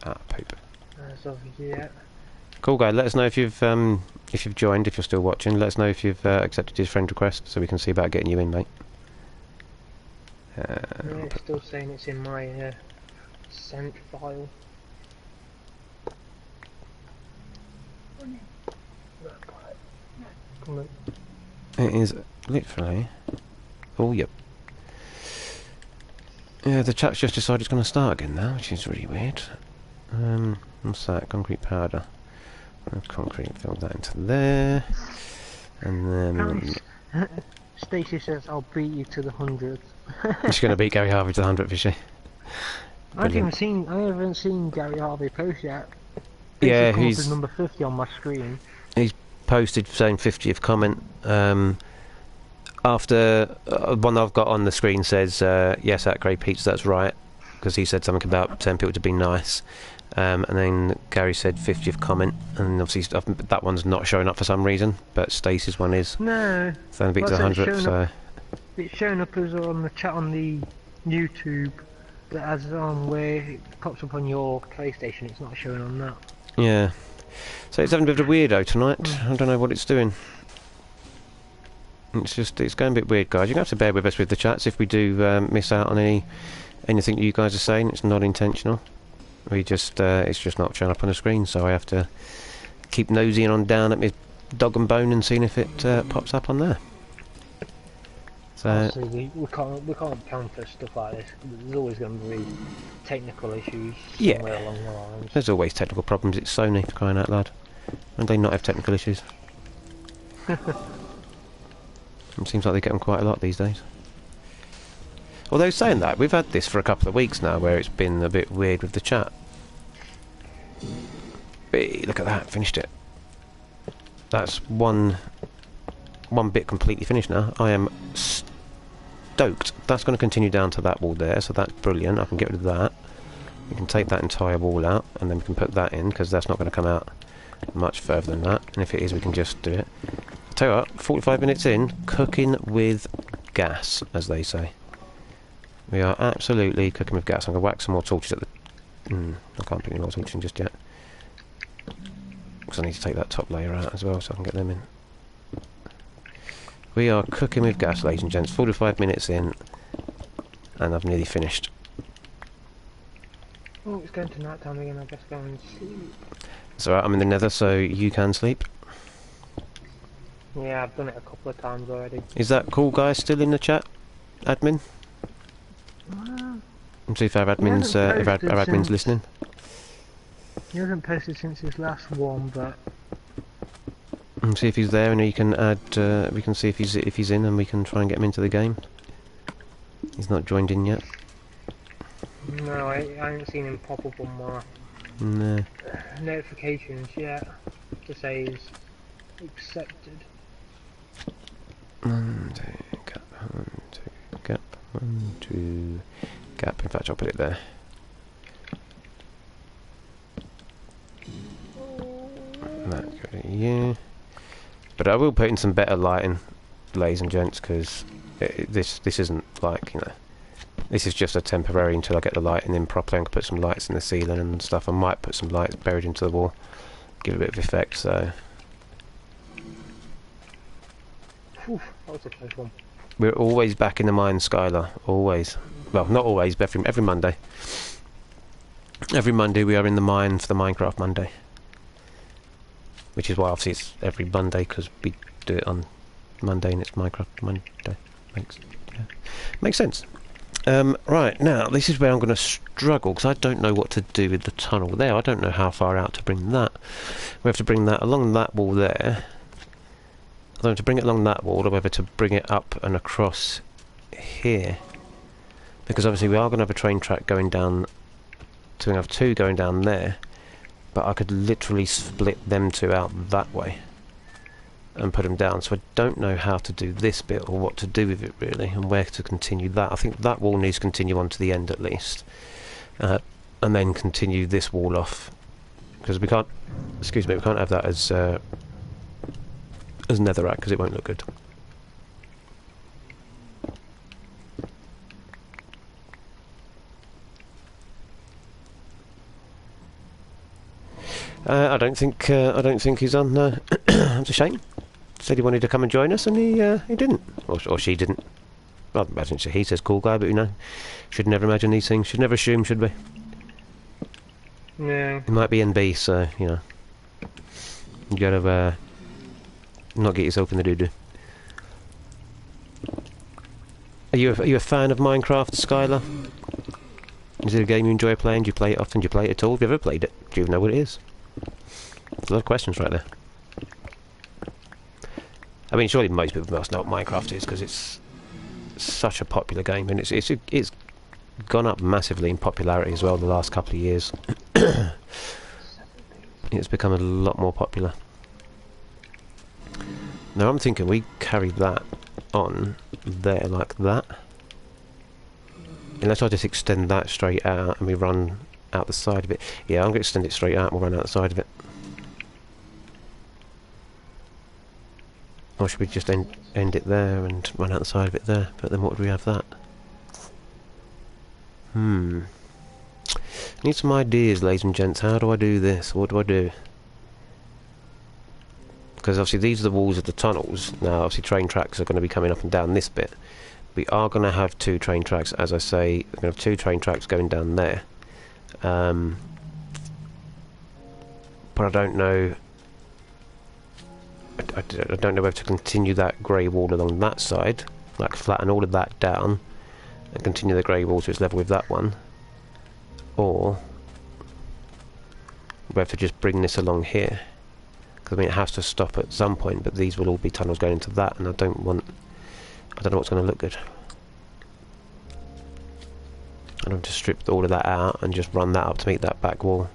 Ah, poop. As of yet. Cool Guy, let us know if you've joined, if you're still watching. Let us know if you've accepted his friend request, so we can see about getting you in, mate. It's still saying it's in my sent file. It is literally. Oh, yep. Yeah, the chat's just decided it's going to start again now, which is really weird. What's that? Concrete powder. Concrete, fill that into there. And then... Stacey says, I'll beat you to the 100th. She's going to beat Gary Harvey to the 100th, is she? I haven't seen Gary Harvey post yet. Yeah, he's... number 50 on my screen. He's posted saying 50th comment. After one I've got on the screen says, yes, at Grey Peach, that's right, because he said something about telling people to be nice. And then Gary said 50th comment, and obviously that one's not showing up for some reason, but Stacey's one is. No. So beat to 100th, so... It's showing up as on the chat on the YouTube, but as on where it pops up on your PlayStation, it's not showing on that. Yeah. So it's having a bit of a weirdo tonight. I don't know what it's doing. It's going a bit weird, guys. You're going to have to bear with us with the chats if we do miss out on anything you guys are saying. It's not intentional. It's just not showing up on the screen, so I have to keep nosying on down at my dog and bone and seeing if it pops up on there. So obviously, we can't counter stuff like this. There's always going to be technical issues somewhere along the lines. There's always technical problems. It's Sony, for crying out loud. And they not have technical issues. It seems like they get them quite a lot these days. Although saying that, we've had this for a couple of weeks now where it's been a bit weird with the chat. Hey, look at that, finished it. That's one bit completely finished now. I am stoked. That's going to continue down to that wall there, so that's brilliant. I can get rid of that. We can take that entire wall out, and then we can put that in, because that's not going to come out much further than that. And if it is, we can just do it. I'll tell you what, 45 minutes in, cooking with gas, as they say. We are absolutely cooking with gas. I'm going to whack some more torches at the... I can't put any more torches in just yet. Because I need to take that top layer out as well, so I can get them in. We are cooking with gas, ladies and gents. 45 minutes in, and I've nearly finished. Oh, it's going to night time again. I guess go and sleep. It's alright, I'm in the nether, so you can sleep. Yeah, I've done it a couple of times already. Is that cool guy still in the chat, admin? Let's see if our admin's listening. He hasn't posted since his last one, but And see if he's there, and he can add. We can see if he's in, and we can try and get him into the game. He's not joined in yet. no, I haven't seen him pop up on my notifications yet to say he's accepted. 1, 2, gap, 1, 2, gap, 1, 2, gap. In fact, I'll put it there. That go to you. But I will put in some better lighting, ladies and gents, because this isn't like, you know, this is just a temporary until I get the lighting in properly. I can put some lights in the ceiling and stuff. I might put some lights buried into the wall, give it a bit of effect. So Whew, that was a close one. we're always back in the mine, Skylar. Always. Well, not always, but every Monday. Every Monday we are in the mine for the Minecraft Monday. Which is why obviously it's every Monday, because we do it on Monday and it's Minecraft Monday. Makes sense. Right, now this is where I'm going to struggle, because I don't know what to do with the tunnel there. I don't know how far out to bring that. We have to bring that along that wall there. I don't know to bring it along that wall, or whether to bring it up and across here. Because obviously we are going to have a train track going down, so we have two going down there. But I could literally split them two out that way and put them down. So I don't know how to do this bit or what to do with it really, and where to continue that. I think that wall needs to continue on to the end at least, and then continue this wall off, because we can't. Excuse me, we can't have that as netherrack, because it won't look good. I don't think he's on. It's a shame. Said he wanted to come and join us, and he didn't, or she didn't. Well, I imagine he says cool guy, but you know, should never imagine these things. Should never assume, should we? Yeah. He might be NB, so you know, you gotta not get yourself in the doo-doo. Are you a fan of Minecraft, Skylar? Is it a game you enjoy playing? Do you play it often? Do you play it at all? Have you ever played it? Do you even know what it is? There's a lot of questions right there. I mean, surely most people must know what Minecraft is, because it's such a popular game, and it's gone up massively in popularity as well in the last couple of years. It's become a lot more popular. Now I'm thinking we carry that on there like that. Unless I just extend that straight out and we run out the side of it. Yeah, I'm going to extend it straight out and we'll run out the side of it. Or should we just end it there and run out the side of it there? But then what would we have that? Need some ideas, ladies and gents. How do I do this? What do I do? because obviously these are the walls of the tunnels. Now obviously train tracks are going to be coming up and down this bit. We are going to have 2 train tracks, as I say. We're going to have 2 train tracks going down there. But I don't know. I don't know whether to continue that grey wall along that side, like flatten all of that down, and continue the grey wall so it's level with that one, or whether to just bring this along here. Because I mean, it has to stop at some point, but these will all be tunnels going into that, and I don't know what's going to look good. I don't have to strip all of that out and just run that up to meet that back wall.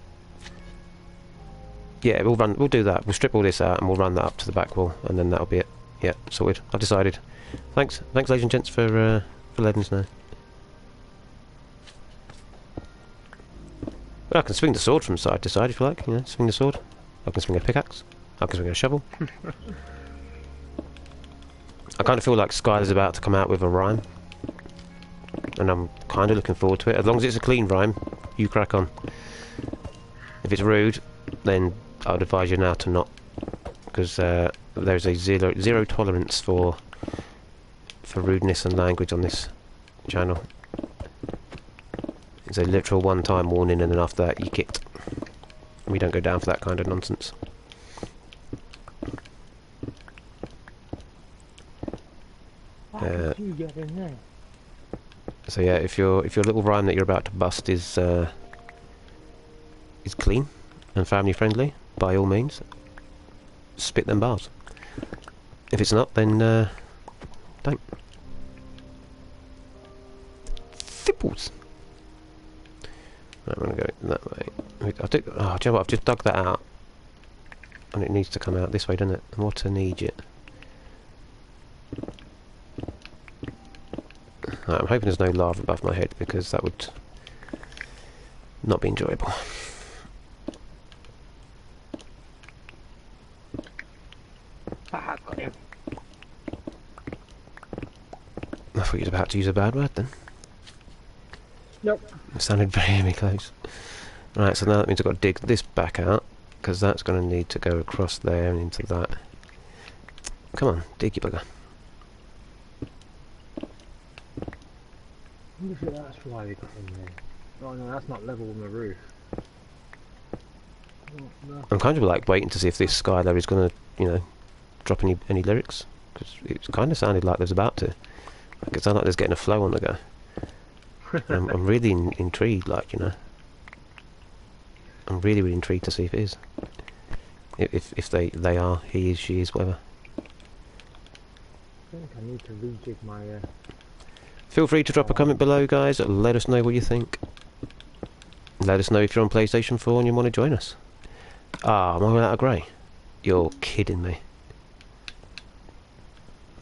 Yeah, we'll do that. We'll strip all this out and we'll run that up to the back wall, and then that'll be it. Yeah, sorted. I've decided. Thanks, ladies and gents, for letting us know. Well, I can swing the sword from side to side if you like. You know, swing the sword. I can swing a pickaxe. I can swing a shovel. I kind of feel like Skylar's about to come out with a rhyme, and I'm kind of looking forward to it. As long as it's a clean rhyme, you crack on. If it's rude, then I would advise you now to not, because there's a zero tolerance for rudeness and language on this channel. It's a literal one-time warning, and then after that, you kicked. We don't go down for that kind of nonsense. How did you get in there? So yeah, if your little rhyme that you're about to bust is clean and family friendly, by all means, spit them bars. If it's not, then don't. Thipples. Right, I'm gonna go that way. Do you know what? I've just dug that out, and it needs to come out this way, doesn't it? What an idiot. Right, I'm hoping there's no lava above my head, because that would not be enjoyable. Ah, got him. I thought you were about to use a bad word then. Nope. It sounded very close. Right, so now that means I've got to dig this back out, because that's going to need to go across there and into that. Come on, dig you bugger. I wonder if that's why they got in there. Oh no, that's not level with the roof. Oh, no. I'm kind of like waiting to see if this Skylar is going to, you know, drop any lyrics, because it kind of sounded like there's about to. Like it sounded like there's getting a flow on the go. I'm really intrigued, like, you know. I'm really intrigued to see if it is. If they are, he is, she is, whatever. I think I need to rejig my Feel free to drop a comment below, guys. Let us know what you think. Let us know if you're on PlayStation 4 and you want to join us. Ah, am I without a grey? You're kidding me.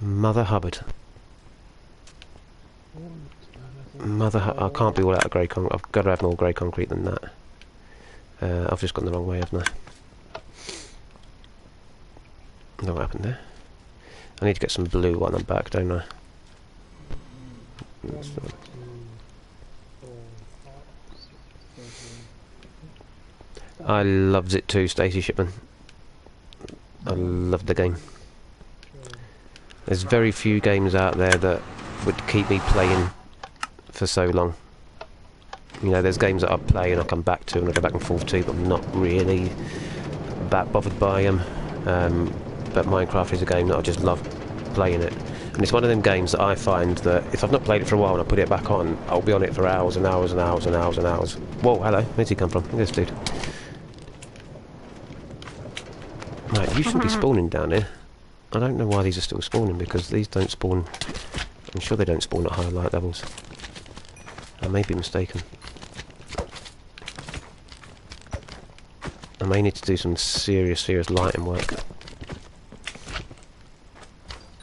Mother Hubbard. I can't be without a grey concrete. I've got to have more grey concrete than that. I've just gone the wrong way, haven't I? I don't know what happened there. I need to get some blue while I'm back, don't I? I loved it too, Stacey Shipman. I loved the game. There's very few games out there that would keep me playing for so long. You know, there's games that I play and I come back to and I go back and forth to, but I'm not really that bothered by them. But Minecraft is a game that I just love playing it. And it's one of them games that I find that if I've not played it for a while and I put it back on, I'll be on it for hours and hours and hours and hours and hours. Whoa, hello, where's he come from? Look at this dude. Right, you shouldn't be spawning down here. I don't know why these are still spawning, because these don't spawn... I'm sure they don't spawn at higher light levels. I may be mistaken. I may need to do some serious lighting work.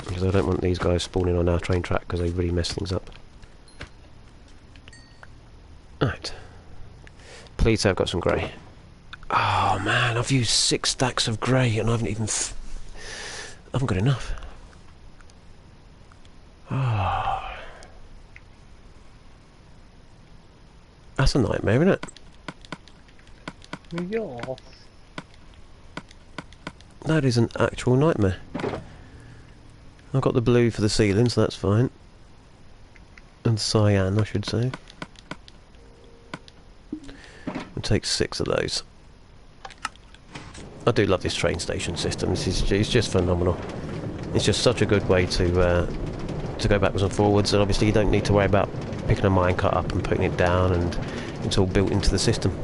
Because I don't want these guys spawning on our train track, because they really mess things up. Right. Please say I've got some grey. Oh man, I've used 6 stacks of grey and I haven't even... I haven't got enough. Oh. That's a nightmare, isn't it? Yes. That is an actual nightmare. I've got the blue for the ceiling, so that's fine. And cyan, I should say. We'll take 6 of those. I do love this train station system. It's just phenomenal. It's just such a good way to go backwards and forwards, and obviously you don't need to worry about picking a minecart up and putting it down, and it's all built into the system.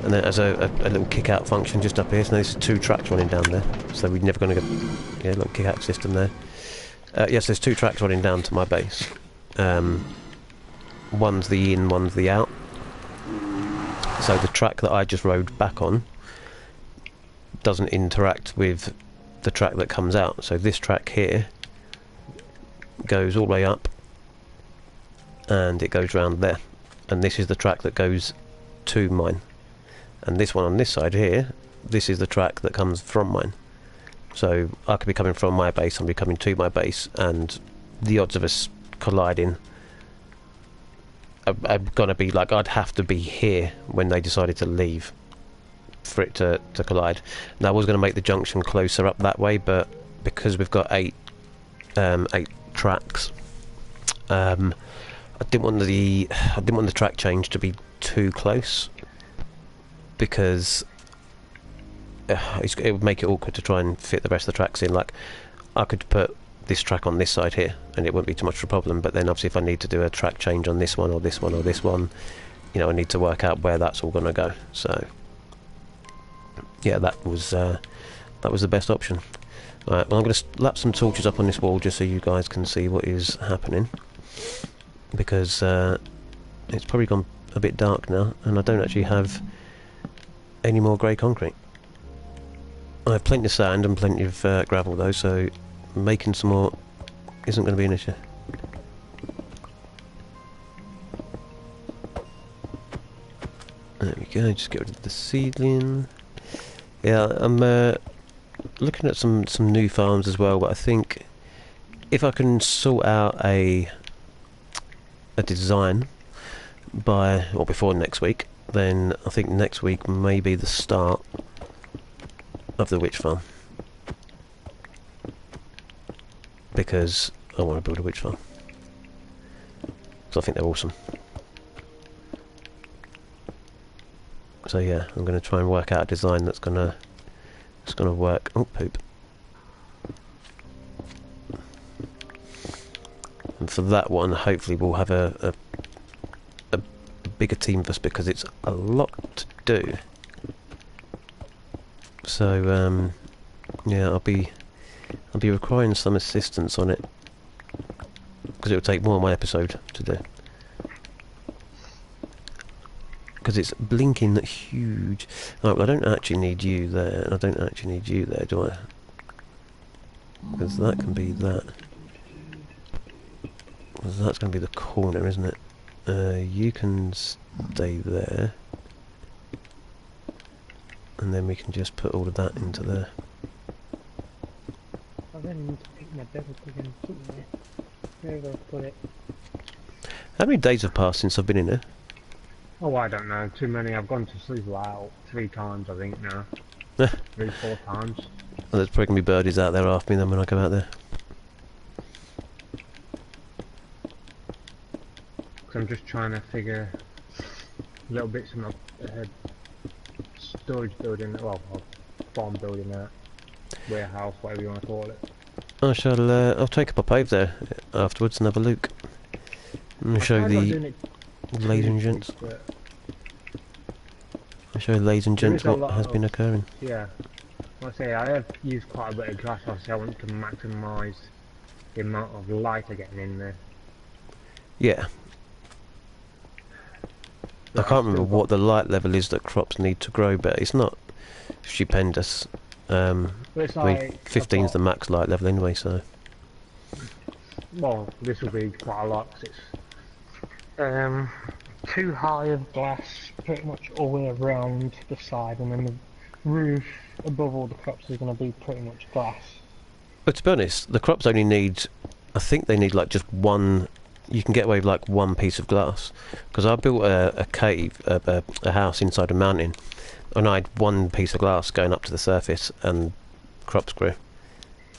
And then as a little kick-out function just up here, so there's 2 tracks running down there, so we're never going to get... Yeah, little kick-out system there. Yes, there's 2 tracks running down to my base. One's the in, one's the out. So the track that I just rode back on doesn't interact with the track that comes out. So this track here goes all the way up and it goes round there. And this is the track that goes to mine. And this one on this side here, this is the track that comes from mine. So I could be coming from my base, I'll be coming to my base, and the odds of us colliding are going to be like, I'd have to be here when they decided to leave for it to collide. Now I was going to make the junction closer up that way, but because we've got 8 tracks, I didn't want the track change to be too close, because it would make it awkward to try and fit the rest of the tracks in. Like, I could put this track on this side here and it wouldn't be too much of a problem, but then obviously if I need to do a track change on this one or this one or this one, you know, I need to work out where that's all going to go. So yeah, that was the best option. Alright, well I'm going to slap some torches up on this wall just so you guys can see what is happening, because it's probably gone a bit dark now and I don't actually have any more grey concrete. I have plenty of sand and plenty of gravel though, so making some more isn't going to be an issue. There we go, just get rid of the seedling. Yeah, I'm looking at some new farms as well, but I think if I can sort out a design by, or before next week, then I think next week may be the start of the witch farm, because I want to build a witch farm, so I think they're awesome. So yeah, I'm going to try and work out a design that's gonna work. Oh, poop. And for that one, hopefully we'll have a bigger team of us, because it's a lot to do. So yeah, I'll be requiring some assistance on it, because it will take more of my episode to do, because it's blinking huge. Right, well I don't actually need you there, and I don't actually need you there, do I? Because that can be that. Because that's going to be the corner, isn't it? You can stay there. And then we can just put all of that into there. I then need to pick my devil again. Where do I put it? How many days have passed since I've been in here? Oh, I don't know. Too many. I've gone to sleep about 3 times, I think, now. 3, 4 times. Well, there's probably going to be birdies out there after me then when I go out there. Because I'm just trying to figure little bits of my storage building, well, farm building, warehouse, whatever you want to call it. I'll take a pop over there afterwards and have a look. And show the ladies and gents. I'll show ladies and gents what has been occurring. Yeah. Like I say, I have used quite a bit of glass, obviously I want to maximise the amount of light I'm getting in there. Yeah. I can't remember what the light level is that crops need to grow, but it's not stupendous. It's I mean, 15 is the max light level anyway, so... Well, this will be quite a lot, 'cause it's 2 high of glass pretty much all the way around the side, and then the roof above all the crops is going to be pretty much glass. But to be honest, the crops only need... I think they need like just one... You can get away with like one piece of glass, because I built a cave, a house inside a mountain, and I had one piece of glass going up to the surface, and crops grow.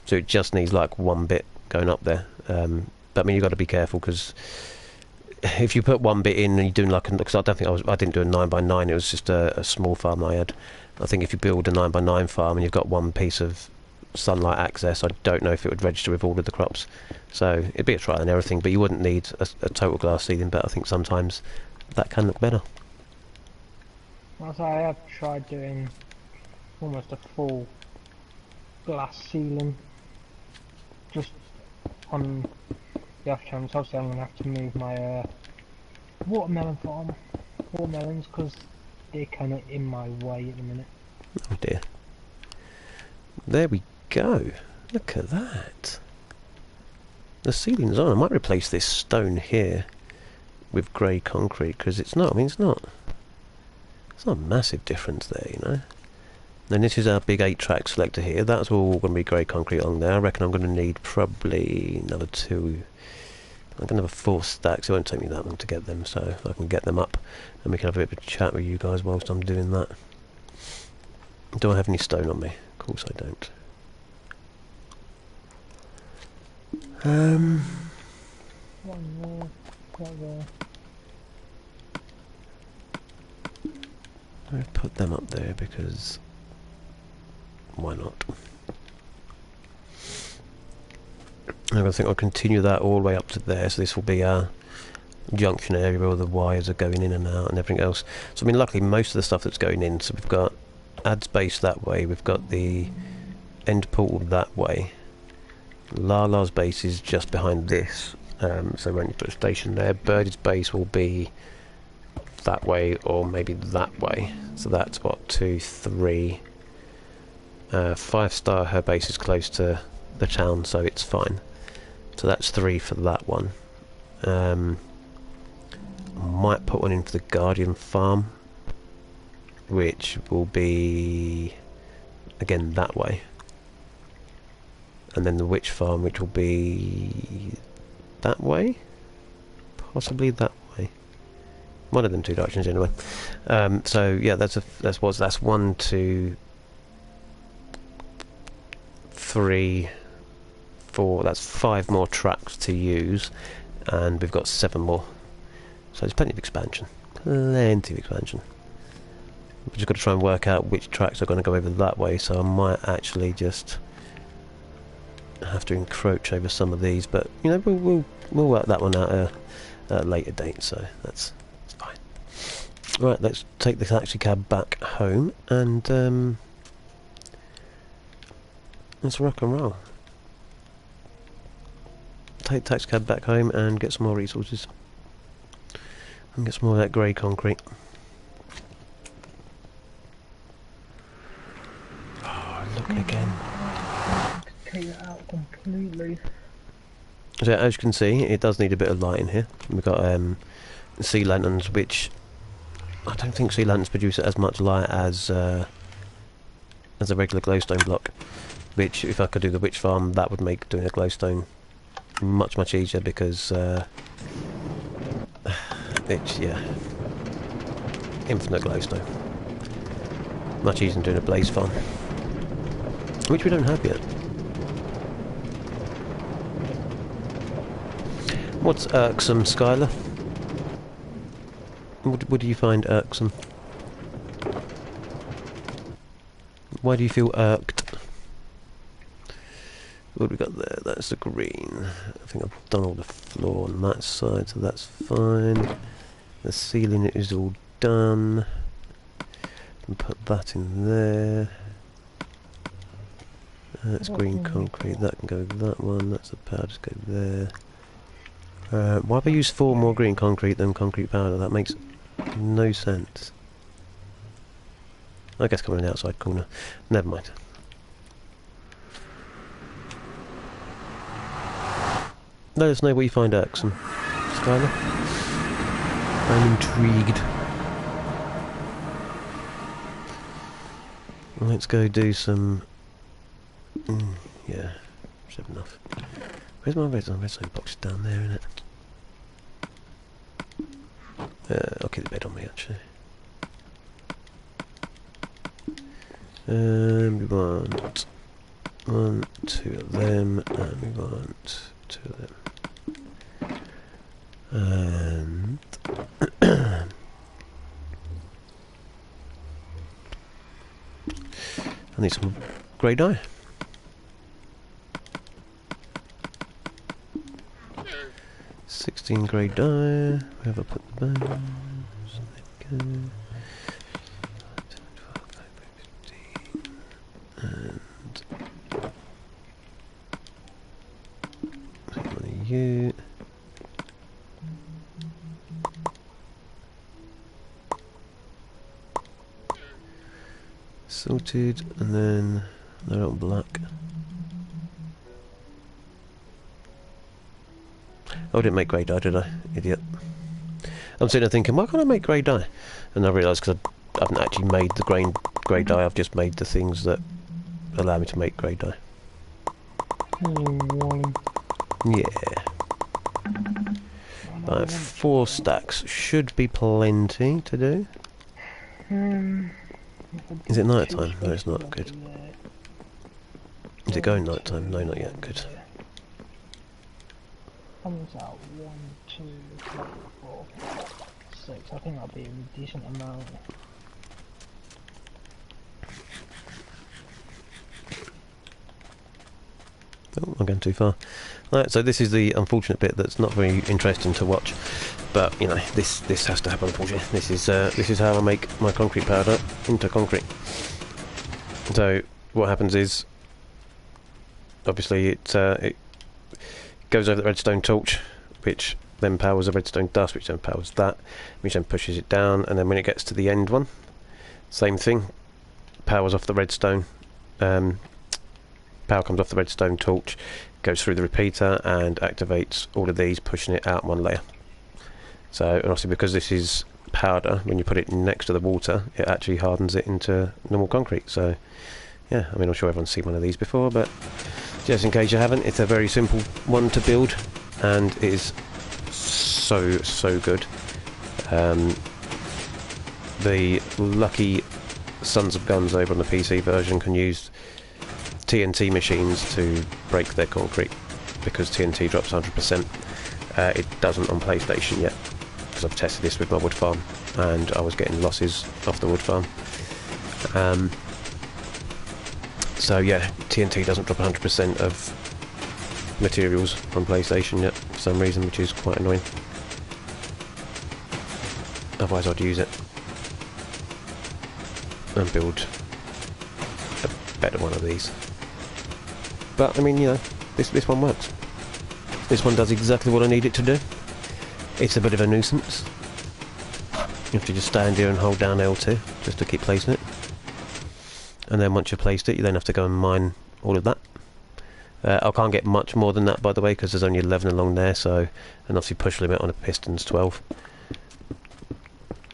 So it just needs like one bit going up there. But I mean, you've got to be careful, because if you put one bit in and you're doing like, because I don't think I didn't do a 9x9, it was just a small farm I had. I think if you build a 9x9 farm and you've got one piece of sunlight access, I don't know if it would register with all of the crops. So it'd be a trial and everything, but you wouldn't need a total glass ceiling, but I think sometimes that can look better. As I have tried doing almost a full glass ceiling, just on the off chance. Obviously I'm going to have to move my watermelons, because they're kind of in my way at the minute. Oh dear. There we go. Look at that. The ceiling's on. I might replace this stone here with grey concrete, because it's not, I mean, it's not a massive difference there, you know. Then this is our big 8-track selector here. That's all going to be grey concrete along there. I reckon I'm going to need probably another 2. I'm going to have a 4 stacks. It won't take me that long to get them, so I can get them up and we can have a bit of a chat with you guys whilst I'm doing that. Do I have any stone on me? Of course I don't. One more, right there. I've put them up there because why not? I think I'll continue that all the way up to there, so this will be our junction area where all the wires are going in and out and everything else. So I mean, luckily most of the stuff that's going in, so we've got ad space that way, we've got the end portal that way. Lala's base is just behind this, so when you put a station there, Birdie's base will be that way or maybe that way. So that's what, 2, 3. 5-star, her base is close to the town, so it's fine. So that's 3 for that one. Might put one in for the Guardian farm, which will be again that way. And then the Witch farm, which will be that way, possibly that way. One of them 2 directions anyway. So yeah, that's 1, 2, 3, 4. That's 5 more tracks to use, and we've got 7 more. So there's plenty of expansion. Plenty of expansion. We've just got to try and work out which tracks are going to go over that way. So I might actually just have to encroach over some of these, but you know, we'll work that one out at a later date. So that's fine. Right, let's take the taxi cab back home and let's rock and roll. Take the taxi cab back home and get some more resources and get some more of that grey concrete. Oh, look again. Take that out completely. So as you can see, it does need a bit of light in here. We've got sea lanterns, which I don't think sea lanterns produce as much light as a regular glowstone block. Which, if I could do the witch farm, that would make doing a glowstone much easier, because it's, yeah, infinite glowstone. Much easier than doing a blaze farm, which we don't have yet. What's irksome, Skylar? What do you find irksome? Why do you feel irked? What have we got there? That's the green. I think I've done all the floor on that side, so that's fine. The ceiling is all done. And put that in there. That's green concrete. That can go with that one. That's the powder. Just go there. Why have I used 4 more green concrete than concrete powder? That makes no sense. I guess coming in the outside corner. Never mind. Let us know what you find irksome, Skylar. I'm intrigued. Let's go do some... yeah, should have enough. Where's my redstone? Redstone box down there, isn't it? I'll keep the bed on me, actually. We want 1, 2 of them, and we want 2 of them. And I need some grey dye. 16 grey dye. Where have I put the bones? There we go. 10, 12, 15, and one of you. Sorted, and then they're all black. Oh, I didn't make grey dye, did I? Idiot. I'm sitting there thinking, why can't I make grey dye? And I realised because I haven't actually made the grey dye, I've just made the things that allow me to make grey dye. Yeah. Right, 4 stacks should be plenty to do. Is it night time? No, it's not. Good. Is it going night time? No, not yet. Good. Comes out 1, 2, 3, 4, 6. I think that'll be a decent amount. Oh, I'm going too far. Right, so this is the unfortunate bit that's not very interesting to watch, but you know this has to happen. Unfortunately, this is how I make my concrete powder into concrete. So what happens is, obviously it goes over the redstone torch, which then powers the redstone dust, which then powers that, which then pushes it down, and then when it gets to the end one, same thing, powers off the redstone. Power comes off the redstone torch, goes through the repeater and activates all of these, pushing it out one layer. So, and obviously because this is powder, when you put it next to the water, it actually hardens it into normal concrete. So, yeah, I mean, I'm sure everyone's seen one of these before, but just in case you haven't, it's a very simple one to build, and it is so good. The lucky sons of guns over on the PC version can use TNT machines to break their concrete, because TNT drops 100%. It doesn't on PlayStation yet, because I've tested this with my wood farm and I was getting losses off the wood farm. So yeah, TNT doesn't drop 100% of materials on PlayStation yet for some reason, which is quite annoying. Otherwise I'd use it and build a better one of these. But I mean, you know, this one works. This one does exactly what I need it to do. It's a bit of a nuisance. You have to just stand here and hold down L2 just to keep placing it. And then once you've placed it, you then have to go and mine all of that. I can't get much more than that, by the way, because there's only 11 along there, so, and obviously push limit on a piston's 12.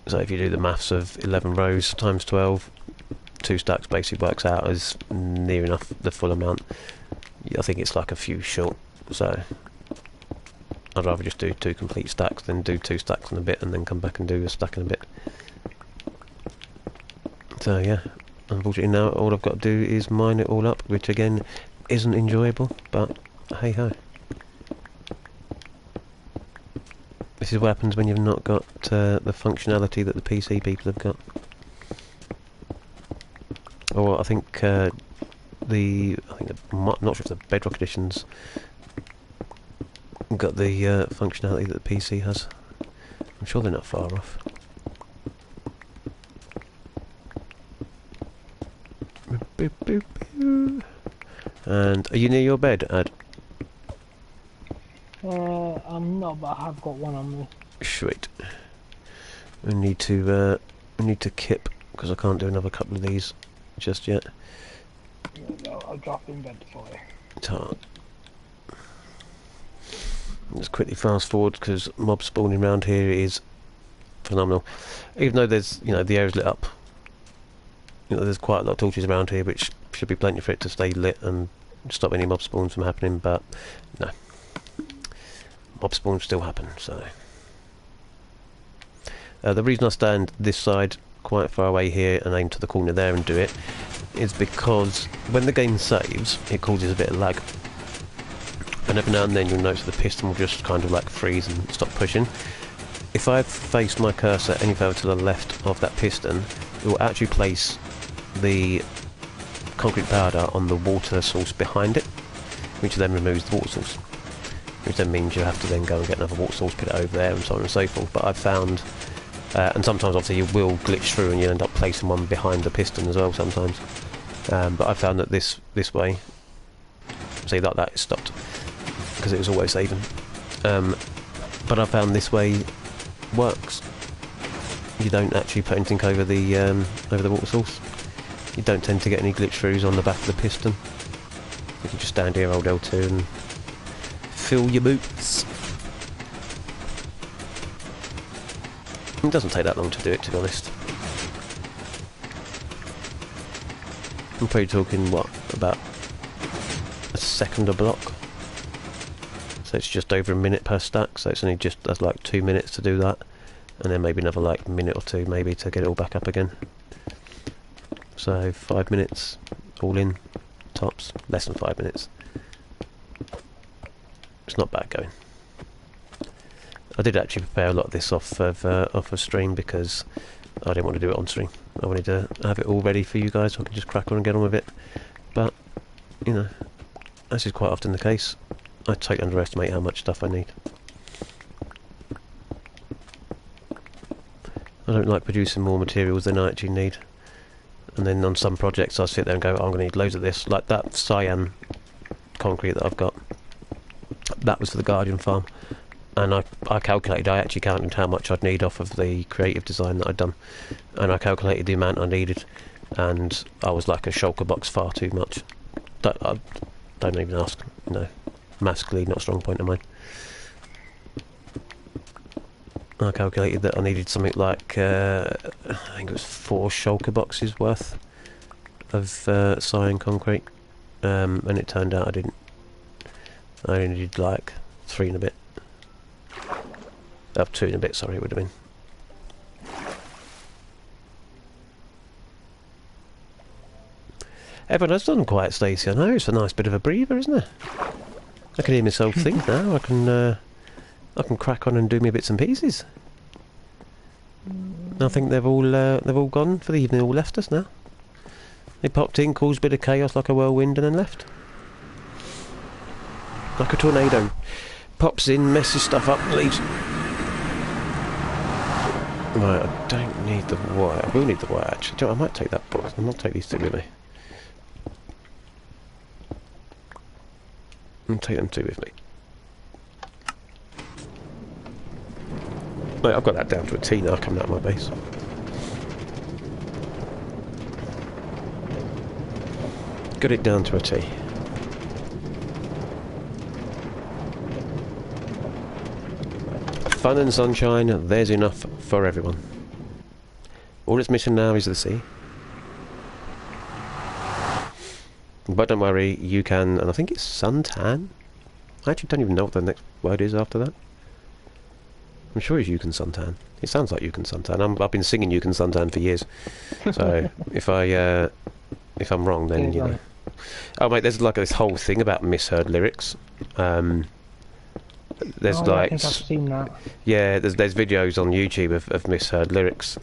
So if you do the maths of 11 rows times 12, 2 stacks basically works out as near enough the full amount. I think it's like a few short, so I'd rather just do 2 complete stacks than do 2 stacks and a bit and then come back and do a stack and a bit. So yeah, unfortunately now all I've got to do is mine it all up, which again isn't enjoyable, but hey ho. This is what happens when you've not got the functionality that the PC people have got. Or I think I'm not sure if the Bedrock editions got the functionality that the PC has. I'm sure they're not far off. And are you near your bed, Ad? I'm not, but I have got one on me. Sweet. We need to kip, because I can't do another couple of these just yet. I'll drop in bed for you. Tart. Let's quickly fast forward, because mob spawning around here is phenomenal. Even though there's, you know, the area's lit up, you know, there's quite a lot of torches around here, which should be plenty for it to stay lit and stop any mob spawns from happening, but no. Mob spawns still happen, so. The reason I stand this side quite far away here and aim to the corner there and do it is because when the game saves, it causes a bit of lag. And every now and then you'll notice the piston will just kind of like freeze and stop pushing. If I face my cursor any further to the left of that piston, it will actually place the concrete powder on the water source behind it, which then removes the water source. Which then means you have to then go and get another water source, put it over there, and so on and so forth. But I've found, and sometimes obviously you will glitch through and you'll end up placing one behind the piston as well sometimes. But I've found that this way, see that is stopped, because it was always saving. But I found this way works. You don't actually put anything over the water source. You don't tend to get any glitch throughs on the back of the piston. You can just stand here, hold L2 and fill your boots. It doesn't take that long to do it, to be honest. I'm probably talking, what, about a second a block? So it's just over a minute per stack, so it's only just, that's like 2 minutes to do that. And then maybe another like minute or two maybe to get it all back up again. So 5 minutes all in, tops, less than 5 minutes. It's not bad going. I did actually prepare a lot of this off of stream because I didn't want to do it on stream. I wanted to have it all ready for you guys so I could just crack on and get on with it. But, you know, as is quite often the case, I totally underestimate how much stuff I need. I don't like producing more materials than I actually need. And then on some projects I sit there and go, oh, I'm going to need loads of this. Like that cyan concrete that I've got. That was for the Guardian farm. And I calculated, I actually counted how much I'd need off of the creative design that I'd done. And I calculated the amount I needed. And I was like a shulker box far too much. Don't even ask. No. Mathematically not a strong point of mine. I calculated that I needed something like, I think it was 4 shulker boxes worth of cyan concrete. And it turned out I didn't. I only needed like 3 and a bit. 2 and a bit, sorry, it would have been. Everyone has done quiet, Stacey. I know, it's a nice bit of a breather, isn't it? I can hear myself think now. I can crack on and do my bits and pieces. I think they've all gone for the evening. All left us now. They popped in, caused a bit of chaos like a whirlwind, and then left. Like a tornado. Pops in, messes stuff up, leaves. Right, I don't need the wire. I will need the wire actually. Do you know, I might take that box. I might take these 2 with me. I'll take them 2 with me. Right, I've got that down to a T now coming out of my base. Got it down to a T. Fun and sunshine, there's enough for everyone. All it's missing now is the sea. But don't worry, you can, and I think it's suntan. I actually don't even know what the next word is after that. I'm sure it's you can suntan. It sounds like you can suntan. I've been singing you can suntan for years. So if I'm wrong, then you know. Oh mate, there's like this whole thing about misheard lyrics. There's like, I think I've seen that. Yeah, there's videos on YouTube of misheard lyrics.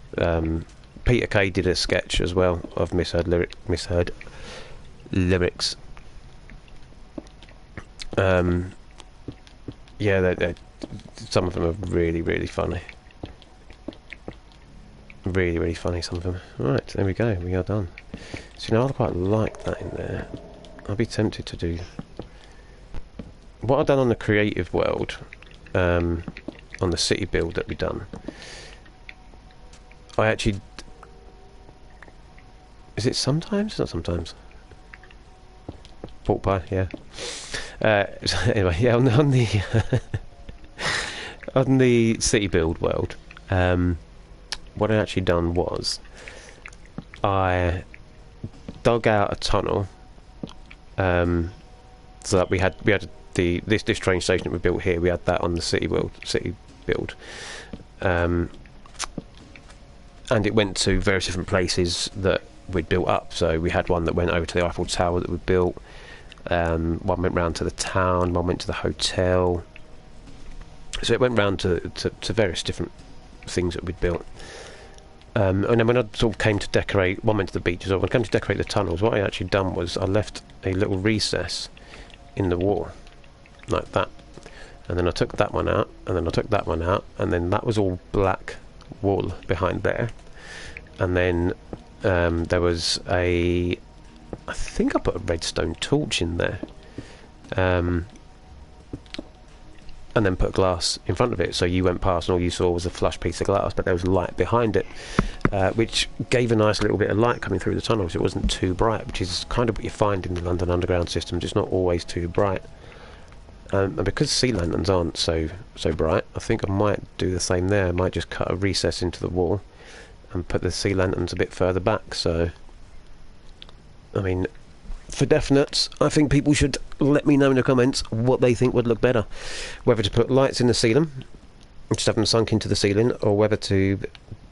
Peter Kay did a sketch as well of misheard lyrics. Yeah, some of them are really, really funny. Really, really funny, some of them. Right, there we go, we are done. So, you know, I quite like that in there. I'd be tempted to do... What I've done on the creative world, on the city build that we've done, I actually... Is it sometimes? Not sometimes. Pork pie, yeah. Anyway, yeah, on the on the city build world, what I actually done was I dug out a tunnel, so that we had this train station that we built here. We had that on the city build, and it went to various different places that we'd built up. So we had one that went over to the Eiffel Tower that we built. One went round to the town. One went to the hotel. So it went round to various different things that we'd built. And then when I sort of came to decorate, one went to the beach as well. When I came to decorate the tunnels, what I actually done was I left a little recess in the wall, like that. And then I took that one out, and then I took that one out, and then that was all black wall behind there. And then there was I think I put a redstone torch in there. And then put glass in front of it, so you went past and all you saw was a flush piece of glass, but there was light behind it, which gave a nice little bit of light coming through the tunnels. It wasn't too bright, which is kind of what you find in the London Underground systems. It's not always too bright. And because sea lanterns aren't so bright, I think I might do the same there. I might just cut a recess into the wall and put the sea lanterns a bit further back. So, I mean, for definite, I think people should let me know in the comments what they think would look better. Whether to put lights in the ceiling, just have them sunk into the ceiling, or whether to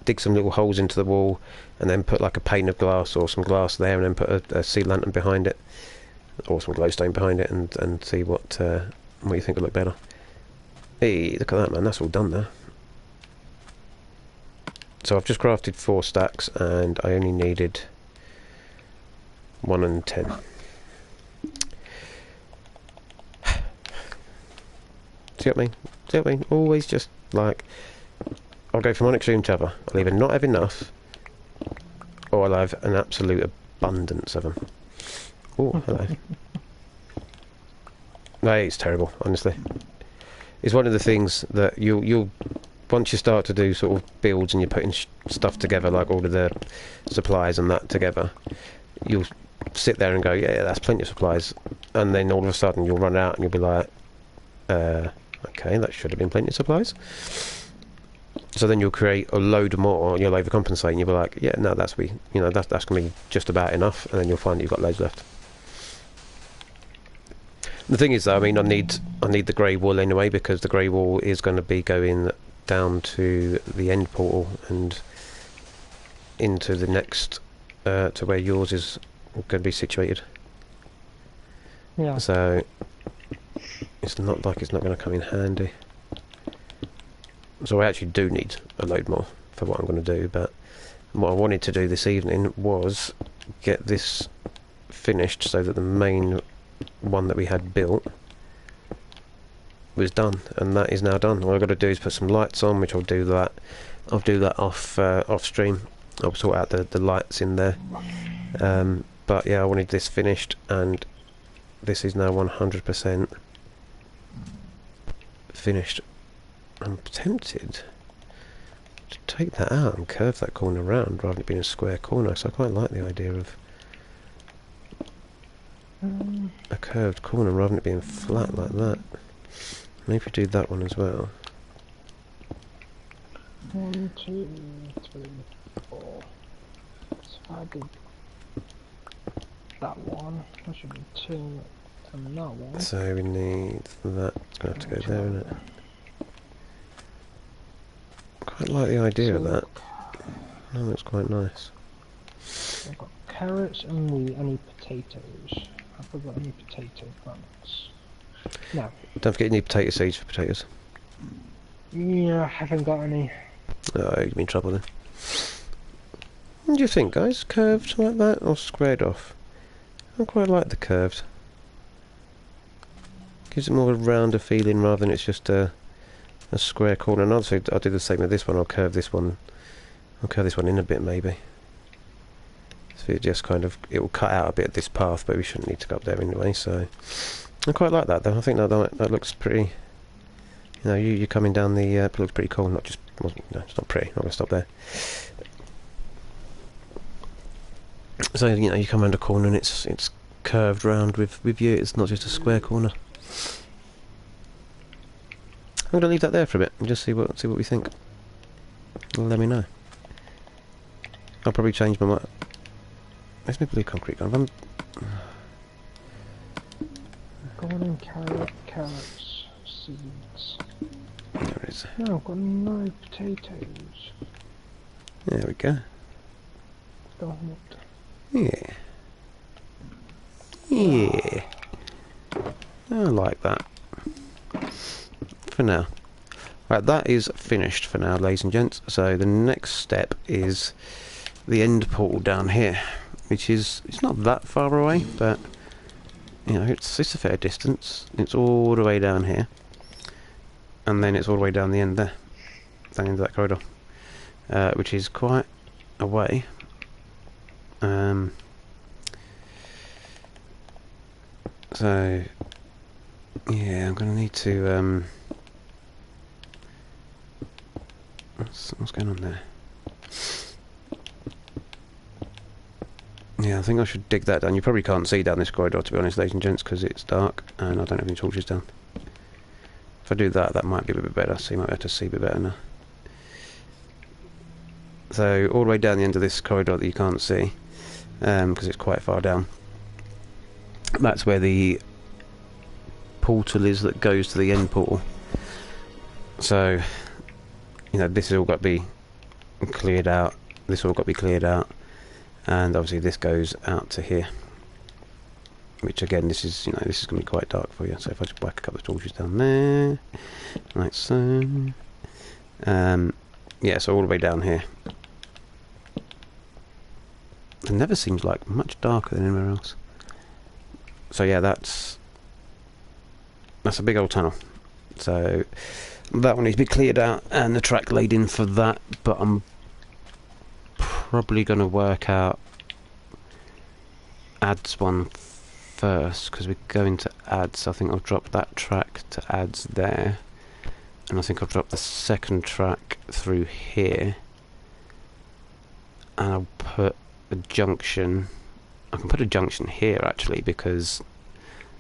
dig some little holes into the wall and then put like a pane of glass or some glass there and then put a sea lantern behind it, or some glowstone behind it, and see what you think would look better. Hey, look at that, man, that's all done there. So I've just crafted 4 stacks and I only needed 1 and 10. See what I mean? See what I mean? Always just like, I'll go from one extreme to the other. I'll either not have enough, or I'll have an absolute abundance of them. Oh, hello. No, it's terrible, honestly. It's one of the things that you'll once you start to do sort of builds and you're putting stuff together, like all of the supplies and that together, you'll sit there and go, yeah, that's plenty of supplies, and then all of a sudden you'll run out and you'll be like, okay, that should have been plenty of supplies. So then you'll create a load more and you'll overcompensate and you'll be like, yeah, no, that's going to be just about enough, and then you'll find that you've got loads left. The thing is though, I mean, I need the grey wall anyway, because the grey wall is going to be going down to the end portal and into the next to where yours is going to be situated. Yeah. So it's not like it's not going to come in handy. So I actually do need a load more for what I'm going to do, but what I wanted to do this evening was get this finished so that the main one that we had built was done, and that is now done. All I've got to do is put some lights on, which I'll do that off stream. I'll sort out the lights in there, but yeah, I wanted this finished, and this is now 100% finished. I'm tempted to take that out and curve that corner around rather than it being a square corner, so I quite like the idea of a curved corner rather than it being flat like that. Maybe do that one as well. 1, 2, 3, 4. So I did that one. That should be 2 and that one. So we need that. It's going to have to go there, isn't it? Quite like the idea of that. That looks quite nice. I've got carrots and I need potatoes. I forgot any potato plants. No. Don't forget you need potato seeds for potatoes. Yeah, I haven't got any. Oh, you'd be in trouble then. What do you think, guys? Curved like that or squared off? I quite like the curved. Gives it more of a rounder feeling rather than it's just a square corner. And also I'll do the same with this one. I'll curve this one in a bit maybe. So it just kind of, it will cut out a bit of this path, but we shouldn't need to go up there anyway, so I quite like that though. I think that looks pretty, you know, you're coming down the, it looks pretty cool, not just, well, no, it's not pretty, not going to stop there. So, you know, you come around a corner and it's curved round with you, it's not just a square corner. I'm going to leave that there for a bit and just see what we think. Let me know. I'll probably change my mind. Where's my blue concrete gone? Golden carrots, seeds. There it is. No, I've got no potatoes. There we go. Darn it. Yeah. Yeah. I like that. For now. Right, that is finished for now, ladies and gents. So the next step is the end portal down here, which is, it's not that far away, but you know, it's a fair distance. It's all the way down here, and then it's all the way down the end there, down the end of that corridor, which is quite a way. So yeah, I'm gonna need to what's going on there? Yeah, I think I should dig that down. You probably can't see down this corridor, to be honest, ladies and gents, because it's dark and I don't have any torches down. If I do that, that might be a bit better, so you might be able to see a bit better now. So, all the way down the end of this corridor that you can't see, because it's quite far down, that's where the portal is that goes to the end portal. So, you know, this has all got to be cleared out, this all got to be cleared out, and obviously this goes out to here, which again, this is, you know, this is going to be quite dark for you. So if I just whack a couple of torches down there, like so, yeah, so all the way down here. It never seems like much darker than anywhere else. So yeah, that's a big old tunnel. So that one needs to be cleared out and the track laid in for that, but I'm probably going to work out ads one first, because we're going to ads. I think I'll drop that track to ads there, and I think I'll drop the second track through here, and I'll put a junction. I can put a junction here actually, because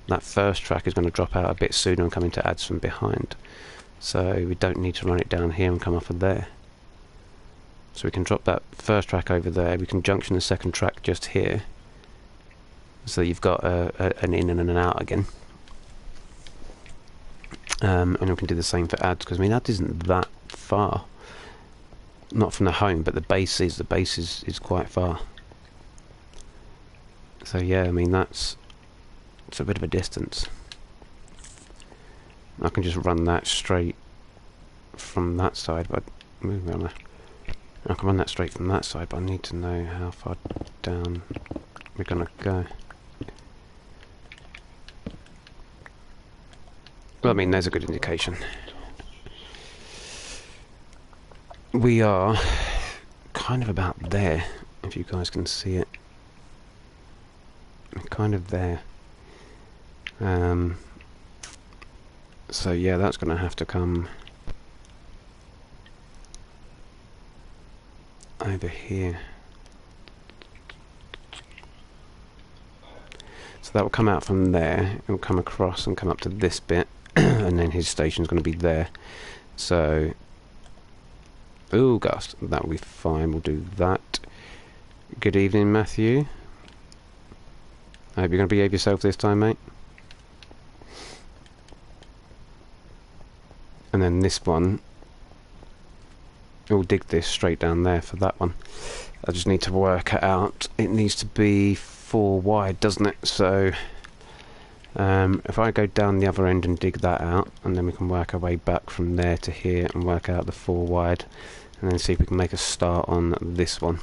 that first track is going to drop out a bit sooner and come into ads from behind, so we don't need to run it down here and come off of there. So we can drop that first track over there, we can junction the second track just here, so you've got an in and an out again. And we can do the same for ads, because I mean, ads isn't that far. Not from the home, but the base is quite far. So yeah, I mean, it's a bit of a distance. I can just run that straight from that side, but move around there. I can run that straight from that side, but I need to know how far down we're going to go. Well, I mean, there's a good indication. We are kind of about there, if you guys can see it. We're kind of there. So yeah, that's going to have to come over here. So that will come out from there, it will come across and come up to this bit, and then his station's going to be there. So, ooh, Gust, that will be fine, we'll do that. Good evening, Matthew. I hope you're going to behave yourself this time, mate. And then this one, we'll dig this straight down there for that one. I just need to work it out. It needs to be 4 wide, doesn't it? So if I go down the other end and dig that out, and then we can work our way back from there to here and work out the 4 wide, and then see if we can make a start on this one.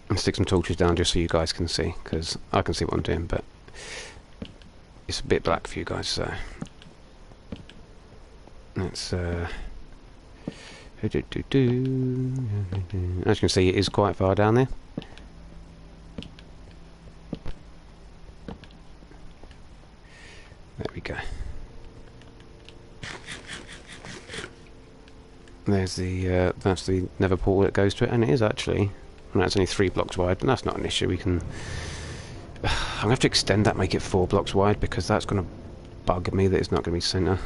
And stick some torches down just so you guys can see, because I can see what I'm doing, but it's a bit black for you guys, so let's as you can see, it is quite far down there. There we go. There's the that's the nether portal that goes to it, and it is actually, well, it's only 3 blocks wide, but that's not an issue. We can I'm gonna have to extend that, make it 4 blocks wide, because that's gonna bug me that it's not gonna be centre.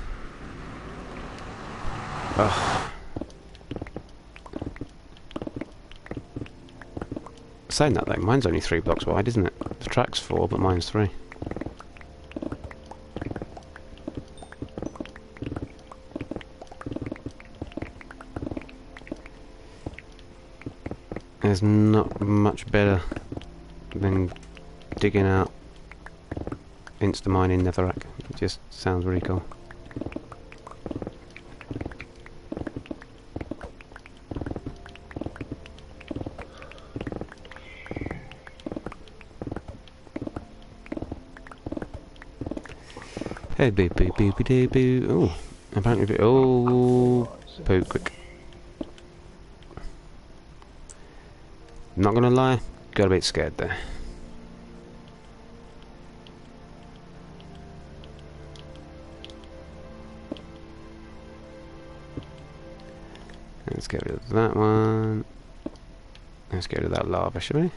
Saying that though, mine's only 3 blocks wide, isn't it? The track's 4, but mine's 3. There's not much better than digging out insta-mining netherrack. It just sounds really cool. Hey, boo, boo, boo, boo, boo, boo. Oh, apparently, oh, poo, quick. Not gonna lie, got a bit scared there. Let's get rid of that one. Let's get rid of that lava, shall we?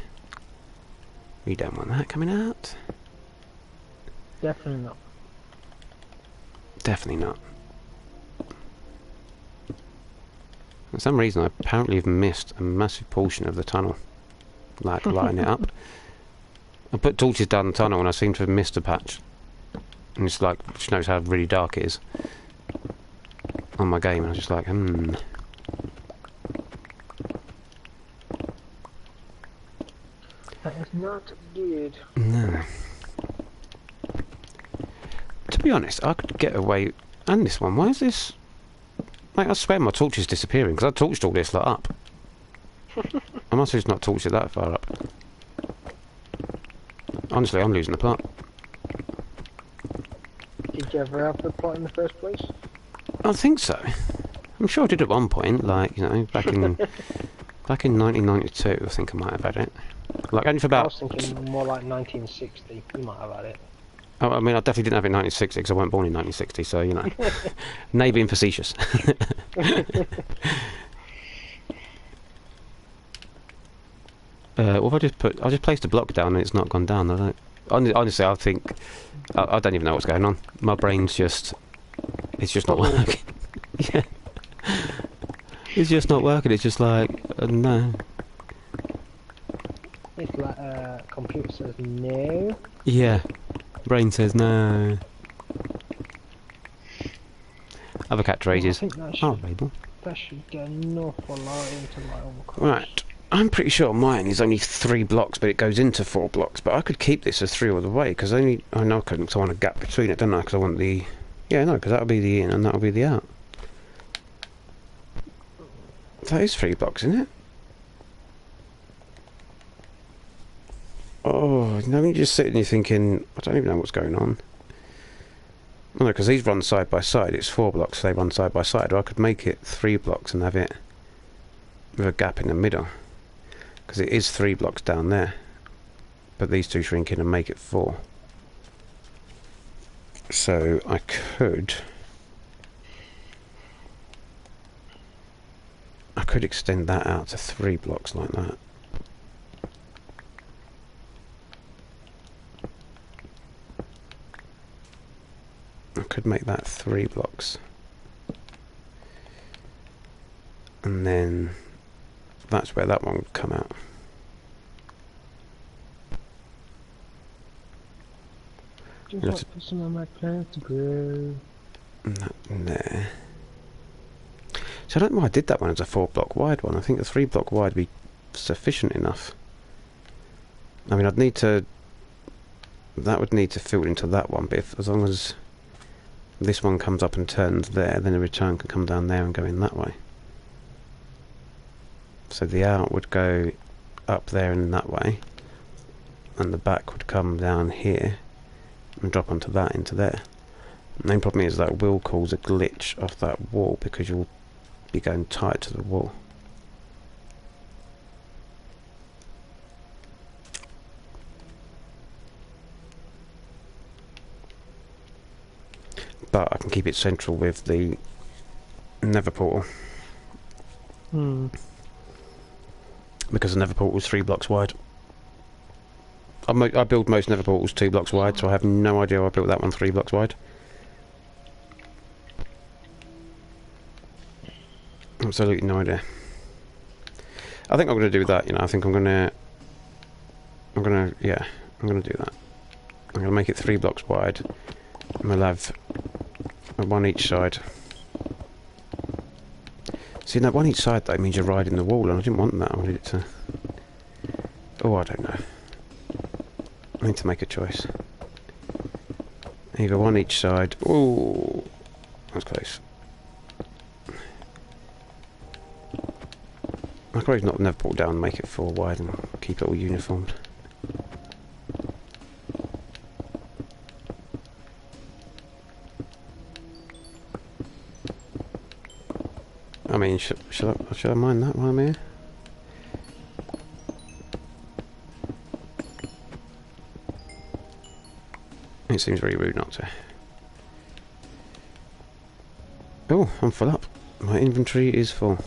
We don't want that coming out. Definitely not. Definitely not. For some reason, I apparently have missed a massive portion of the tunnel, like lighting it up. I put torches down the tunnel and I seem to have missed a patch. And it's like, which knows how really dark it is on my game, and I was just like, That is not good. No. To be honest, I could get away. And this one, why is this? Like, I swear my torch is disappearing because I torched all this lot up. I must have just not torched it that far up. Honestly, I'm losing the plot. Did you ever have the plot in the first place? I think so. I'm sure I did at one point, like, you know, back in 1992. I think I might have had it. Like only for I about. was thinking more like 1960. You might have had it. Oh, I mean, I definitely didn't have it in 1960 because I wasn't born in 1960. So you know, nay being facetious. What have I just put? I just placed a block down and it's not gone down. I don't. Honestly, I think I don't even know what's going on. My brain's just—it's just not working. Yeah, it's just not working. It's just like no. It's like computer says no. Yeah, brain says no. Other cat rages. I think that Oh, should, label. that should get an awful lot into like all the crops. Right. I'm pretty sure mine is only 3 blocks, but it goes into 4 blocks. But I could keep this as 3 all the way, because I know I couldn't, because I want a gap between it, don't I? Because I want the... Yeah, no, because that'll be the in and that'll be the out. That is 3 blocks, isn't it? Oh, you know, when you're just sitting there thinking, I don't even know what's going on. Oh, no, because these run side by side. It's 4 blocks, so they run side by side. Or I could make it 3 blocks and have it with a gap in the middle. Because it is 3 blocks down there. But these two shrink in and make it 4. So I could extend that out to 3 blocks like that. I could make that 3 blocks. And then that's where that one would come out. Just like put some of my plants to grow. And that in there. So I don't know why I did that one as a 4 block wide one. I think a 3 block wide would be sufficient enough. I mean, I'd need to... That would need to filter into that one, but as long as this one comes up and turns there, then the return can come down there and go in that way. So the out would go up there and that way, and the back would come down here and drop onto that into there. The main problem is that will cause a glitch off that wall because you'll be going tight to the wall. But I can keep it central with the nether portal. Because the nether portal is 3 blocks wide. I build most nether portals 2 blocks wide, so I have no idea why I built that one 3 blocks wide. Absolutely no idea. I think I'm going to do that, you know, I think I'm going to do that. I'm going to make it 3 blocks wide. And we'll have 1 each side. See, that 1 each side though means you're riding the wall, and I didn't want that. I wanted it to Oh, I don't know. I need to make a choice. Either one each side. Oh, that's close. I could probably not never pull it down and make it 4 wide and keep it all uniformed. I mean, should I mind that while I'm here? It seems very rude not to. Oh, I'm full up. My inventory is full.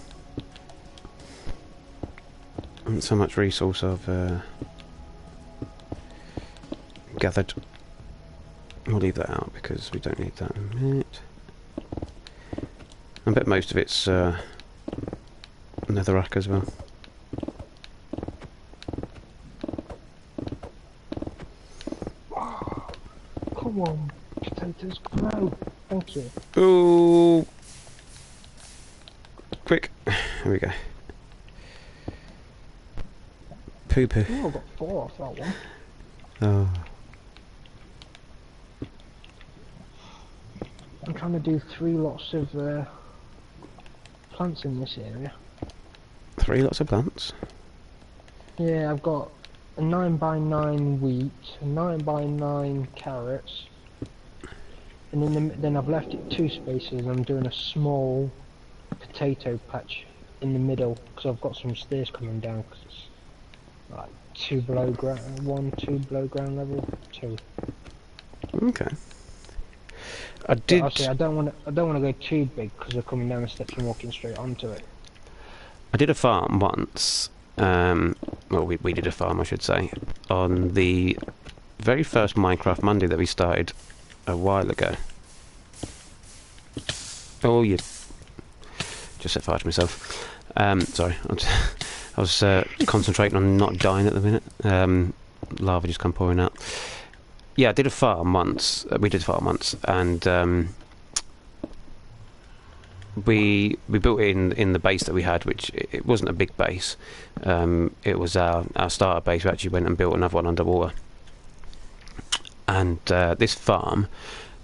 Not so much resource I've gathered. We'll leave that out because we don't need that in a minute. I bet most of it's netherrack as well. Come on, potatoes, grow. Thank you. Ooh! Quick. There we go. Poo poo. Oh, I got 4 off that one. Oh. I'm trying to do 3 lots of plants in this area. 3 lots of plants. Yeah, I've got a 9x9 wheat, a 9x9 carrots, and then I've left it 2 spaces. I'm doing a small potato patch in the middle because I've got some stairs coming down because it's like 2 below ground, 2 below ground level, 2. Okay. I did. Obviously, I don't want to go too big because they're coming down the steps and walking straight onto it. I did a farm once. Well, we did a farm, I should say, on the very first Minecraft Monday that we started a while ago. Oh, you just set fire to myself. Sorry, I was concentrating on not dying at the minute. Lava just come pouring out. Yeah, I did a farm once. We did a farm once, and we built it in the base that we had, which it wasn't a big base. It was our starter base. We actually went and built another one underwater. And this farm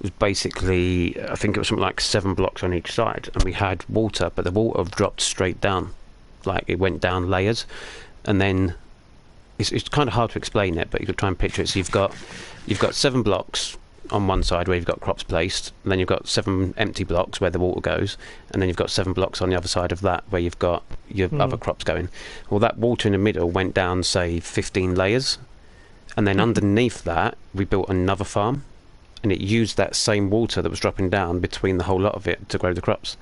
was basically, I think it was something like 7 blocks on each side, and we had water, but the water dropped straight down, like it went down layers, and then it's kind of hard to explain it, but you could try and picture it. So you've got 7 blocks on one side where you've got crops placed, and then you've got 7 empty blocks where the water goes, and then you've got 7 blocks on the other side of that where you've got your other crops going. Well, that water in the middle went down, say, 15 layers, and then underneath that we built another farm, and it used that same water that was dropping down between the whole lot of it to grow the crops.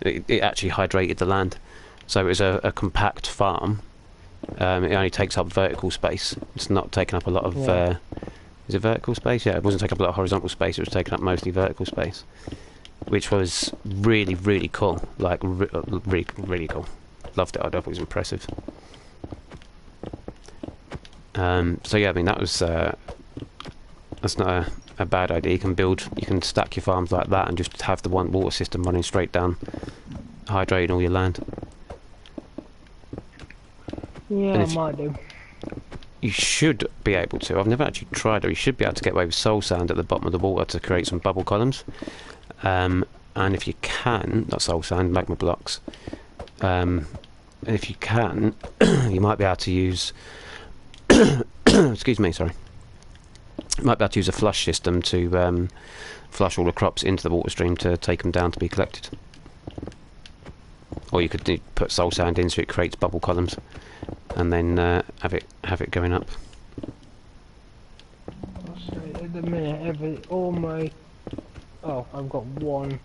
It actually hydrated the land, so it was a compact farm. It only takes up vertical space. It's not taking up a lot of is it vertical space? Yeah, it wasn't taking up a lot of horizontal space. It was taking up mostly vertical space, which was really, really cool. Like, really, really cool. Loved it. I thought it was impressive. So yeah, I mean, that's not a bad idea. You can stack your farms like that and just have the one water system running straight down, hydrating all your land. Yeah, I might do. You should be able to. I've never actually tried it. You should be able to get away with soul sand at the bottom of the water to create some bubble columns. And if you can, not soul sand, magma blocks. If you can, you might be able to use. Excuse me, sorry. You might be able to use a flush system to flush all the crops into the water stream to take them down to be collected. Or you could put soul sand in so it creates bubble columns, and then have it going up. At the minute, all my I've got 1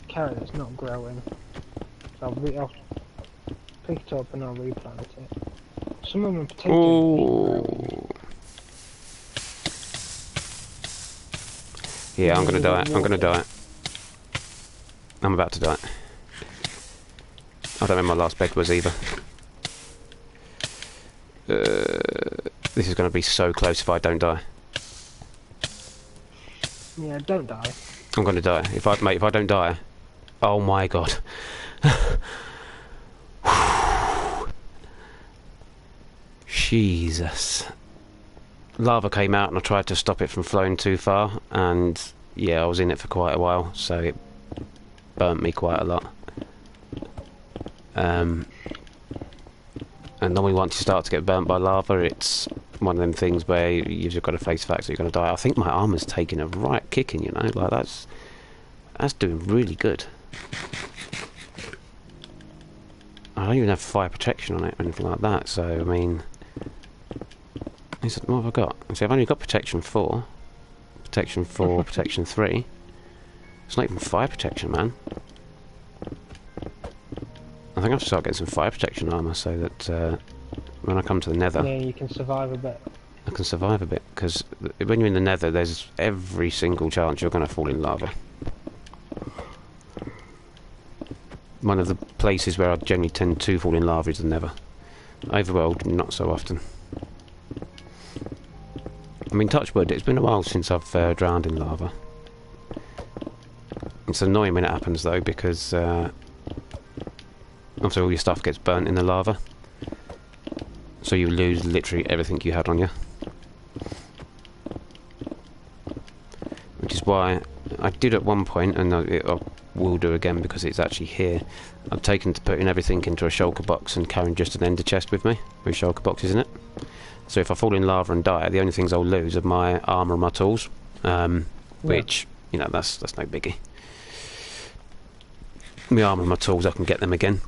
carrot that's not growing. So I'll pick it up and I'll replant it. Some of my potatoes are growing. Yeah, I'm gonna die. I'm gonna die. I'm about to die. I don't know where my last bed was either. This is going to be so close if I don't die. Yeah, don't die. I'm going to die. If I don't die, oh my god. Jesus. Lava came out and I tried to stop it from flowing too far, and yeah, I was in it for quite a while, so it burnt me quite a lot. And normally once you start to get burnt by lava, it's one of them things where you've just got to face the fact that you're going to die. I think my armour's taking a right kicking, you know, like that's doing really good. I don't even have fire protection on it or anything like that, so I mean, what have I got? See, I've only got protection 4, protection 4, protection 3. It's not even fire protection, man. I think I have to start getting some fire protection armour so that when I come to the nether... Yeah, you can survive a bit. I can survive a bit, because when you're in the nether, there's every single chance you're going to fall in lava. One of the places where I generally tend to fall in lava is the nether. Overworld, not so often. I mean, touch wood, it's been a while since I've drowned in lava. It's annoying when it happens though, because obviously all your stuff gets burnt in the lava. So you lose literally everything you had on you. Which is why I did at one point, and I will do again because it's actually here. I've taken to putting everything into a shulker box and carrying just an ender chest with me, with shulker boxes in it. So if I fall in lava and die, the only things I'll lose are my armour and my tools. Which, you know, that's no biggie. My armour and my tools, I can get them again.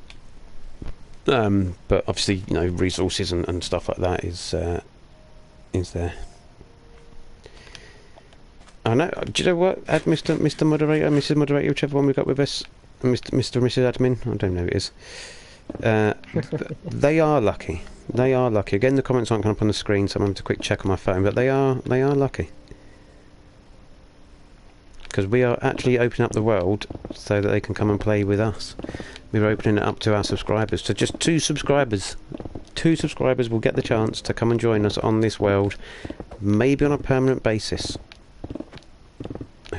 But obviously, you know, resources and stuff like that is there. I know. Do you know what? Add Mr. Moderator, Mrs. Moderator, whichever one we got with us, Mr. and Mrs. Admin. I don't know who it is. They are lucky. They are lucky. Again, the comments aren't coming up on the screen, so I'm going to quick check on my phone. But they are lucky, because we are actually opening up the world so that they can come and play with us. We're opening it up to our subscribers. So just 2 subscribers. 2 subscribers will get the chance to come and join us on this world, maybe on a permanent basis.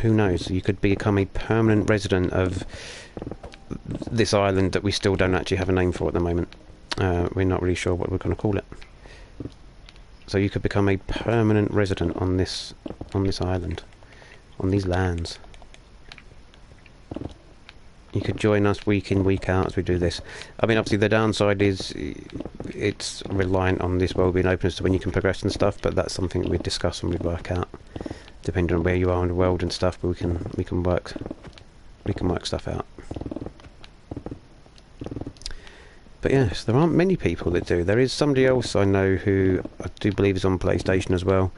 Who knows? You could become a permanent resident of this island that we still don't actually have a name for at the moment. We're not really sure what we're going to call it. So you could become a permanent resident on this island, on these lands. You could join us week in, week out as we do this. I mean, obviously the downside is it's reliant on this world being open as to when you can progress and stuff, but that's something that we discuss and we work out, depending on where you are in the world and stuff. But we can work stuff out. But yes, there aren't many people that do. There is somebody else I know who I do believe is on PlayStation as well,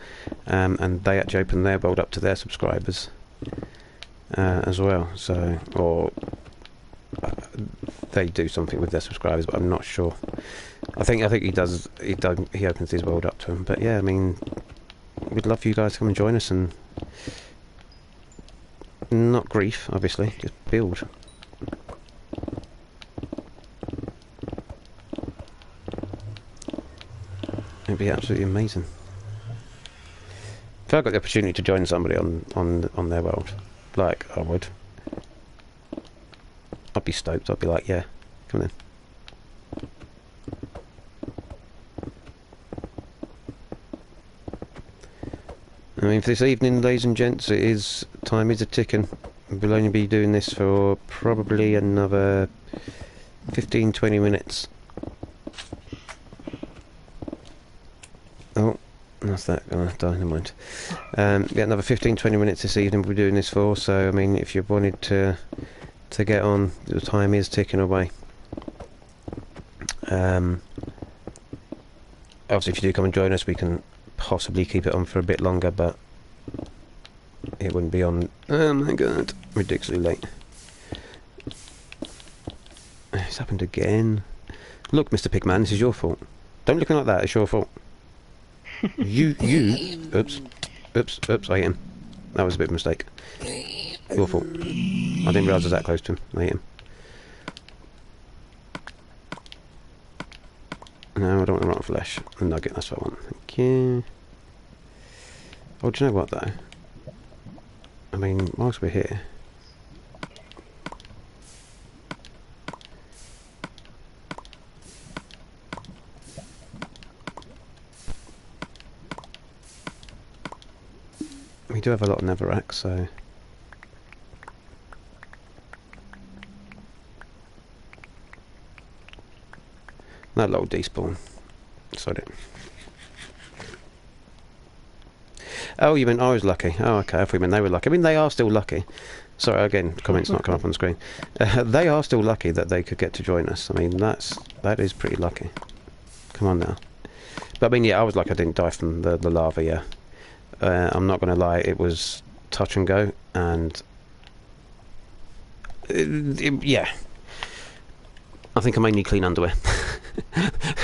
and they actually open their world up to their subscribers as well. So, or they do something with their subscribers, but I'm not sure. I think he does. He opens his world up to them. But yeah, I mean, we'd love for you guys to come and join us and not grief, obviously, just build. It'd be absolutely amazing. If I got the opportunity to join somebody on their world, like I would, I'd be stoked. I'd be like, yeah, come in. I mean, for this evening, ladies and gents, time is a ticking. We'll only be doing this for probably another 15-20 minutes. Oh, that's that gonna die, never mind. Yeah, another 15-20 minutes this evening we'll be doing this for, so I mean, if you wanted to get on, the time is ticking away. Obviously if you do come and join us, we can possibly keep it on for a bit longer, but it wouldn't be on, oh my god, ridiculously late. It's happened again. Look, Mr. Pigman, this is your fault. Don't look like that, it's your fault. You, oops, I hit him. That was a bit of a mistake. Your fault. I didn't realise I was that close to him. I hit him. No, I don't want the rotten flesh. A nugget, that's what I want. Thank you. Oh, do you know what though? I mean, whilst we're here, do have a lot of netherrack, so... That little despawn. Sod it. Oh, you meant I was lucky. Oh, okay, I thought you meant they were lucky. I mean, they are still lucky. Sorry, again, comments not come up on the screen. They are still lucky that they could get to join us. I mean, that is pretty lucky. Come on now. But I mean, yeah, I was lucky I didn't die from the lava, yeah. I'm not going to lie, it was touch and go, and... yeah. I think I may need clean underwear.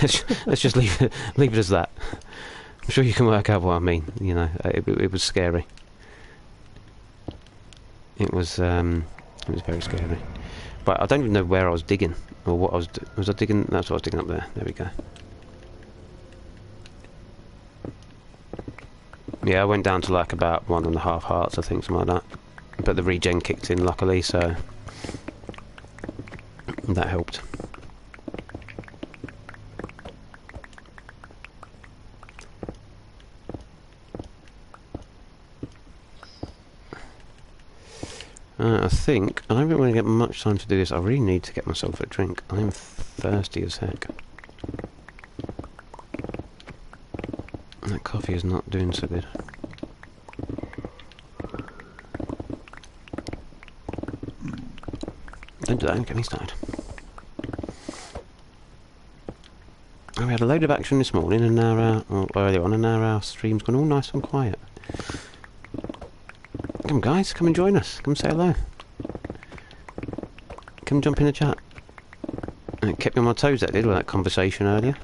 let's just leave it as that. I'm sure you can work out what I mean. You know, it was scary. It was very scary. But I don't even know where I was digging or what I was I digging. That's what I was digging up there. There we go. Yeah, I went down to like about 1.5 hearts, I think, something like that. But the regen kicked in, luckily, so that helped. I think I don't really want to get much time to do this. I really need to get myself a drink. I'm thirsty as heck. That coffee is not doing so good. Don't do that, don't get me started. Oh, we had a load of action this morning, and now, or earlier on, and now our stream's gone all nice and quiet. Come guys, come and join us. Come say hello. Come jump in the chat. It kept me on my toes, that did, with that conversation earlier.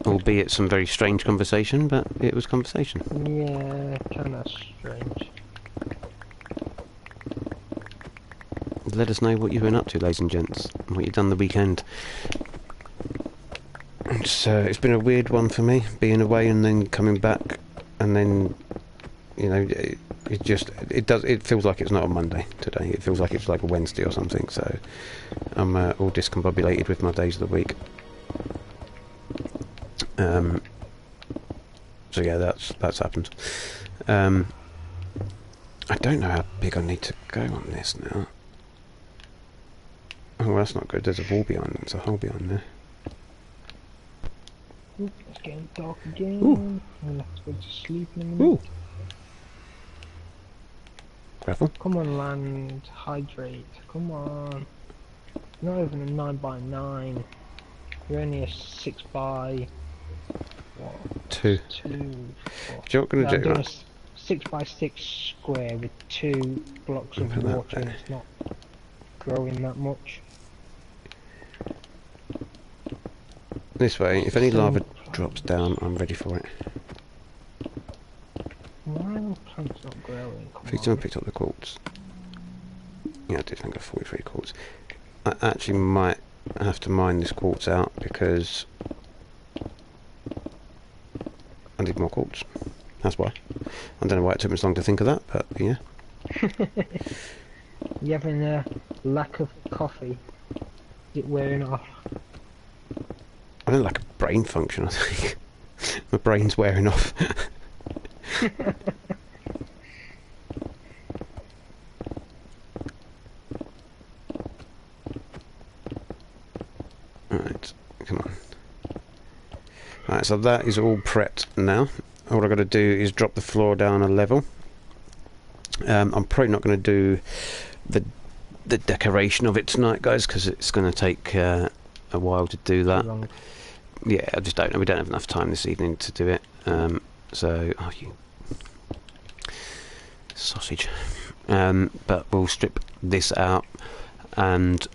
Albeit some very strange conversation, but it was conversation. Yeah, kinda strange. Let us know what you've been up to, ladies and gents, and what you've done the weekend. It's been a weird one for me, being away and then coming back, and then, you know, it feels like it's not a Monday today. It feels like it's like a Wednesday or something. So I'm all discombobulated with my days of the week. So yeah, that's happened. I don't know how big I need to go on this now. Oh, well, that's not good. There's a wall behind them. There's a hole behind there. Ooh, it's getting dark again. Ooh. I'll have to go to sleep in a minute. Ooh. Gravel. Come on, land. Hydrate. Come on. Not even a 9x9. You're only a 6x... What? 2. 2. Do you know what I'm going to I'm do? doing a 6x6 square with 2 blocks of Put that water and there. it's not growing that much. This way, if any lava drops down, I'm ready for it. Why are the plants not growing? I think someone picked up the quartz. Yeah, I did think of 43 quartz. I actually might have to mine this quartz out because I need more quartz. That's why. I don't know why it took me so long to think of that, but yeah. You having a lack of coffee? Is it wearing off? I don't like a brain function, I think. My brain's wearing off. Right, come on. Right, so that is all prepped now. All I've got to do is drop the floor down a level. I'm probably not going to do the decoration of it tonight, guys, because it's going to take a while to do that. Yeah, I just don't know. We don't have enough time this evening to do it. So, oh, you sausage. But we'll strip this out, and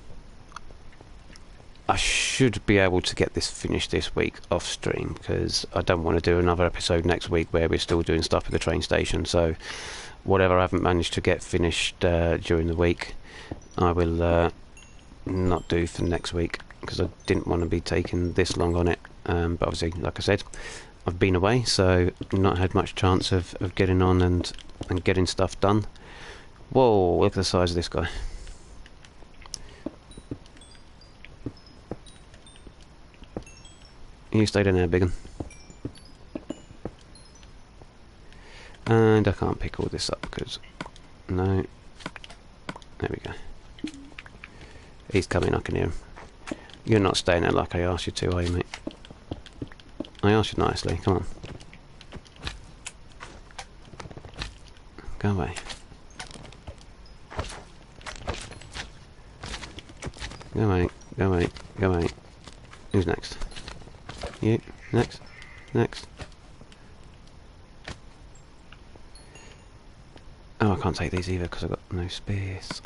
I should be able to get this finished this week off stream, because I don't want to do another episode next week where we're still doing stuff at the train station. So whatever I haven't managed to get finished during the week, I will not do for next week, because I didn't want to be taking this long on it. But obviously, like I said, I've been away, so not had much chance of getting on and getting stuff done. Whoa, look at the size of this guy. You stayed in there, biggin. And I can't pick all this up because... No. There we go. He's coming, I can hear him. You're not staying there like I asked you to, are you, mate? I asked you nicely, come on. Go away. Go mate, go mate, go mate. Who's next? You? Next? Next? Oh, I can't take these either because I've got no space.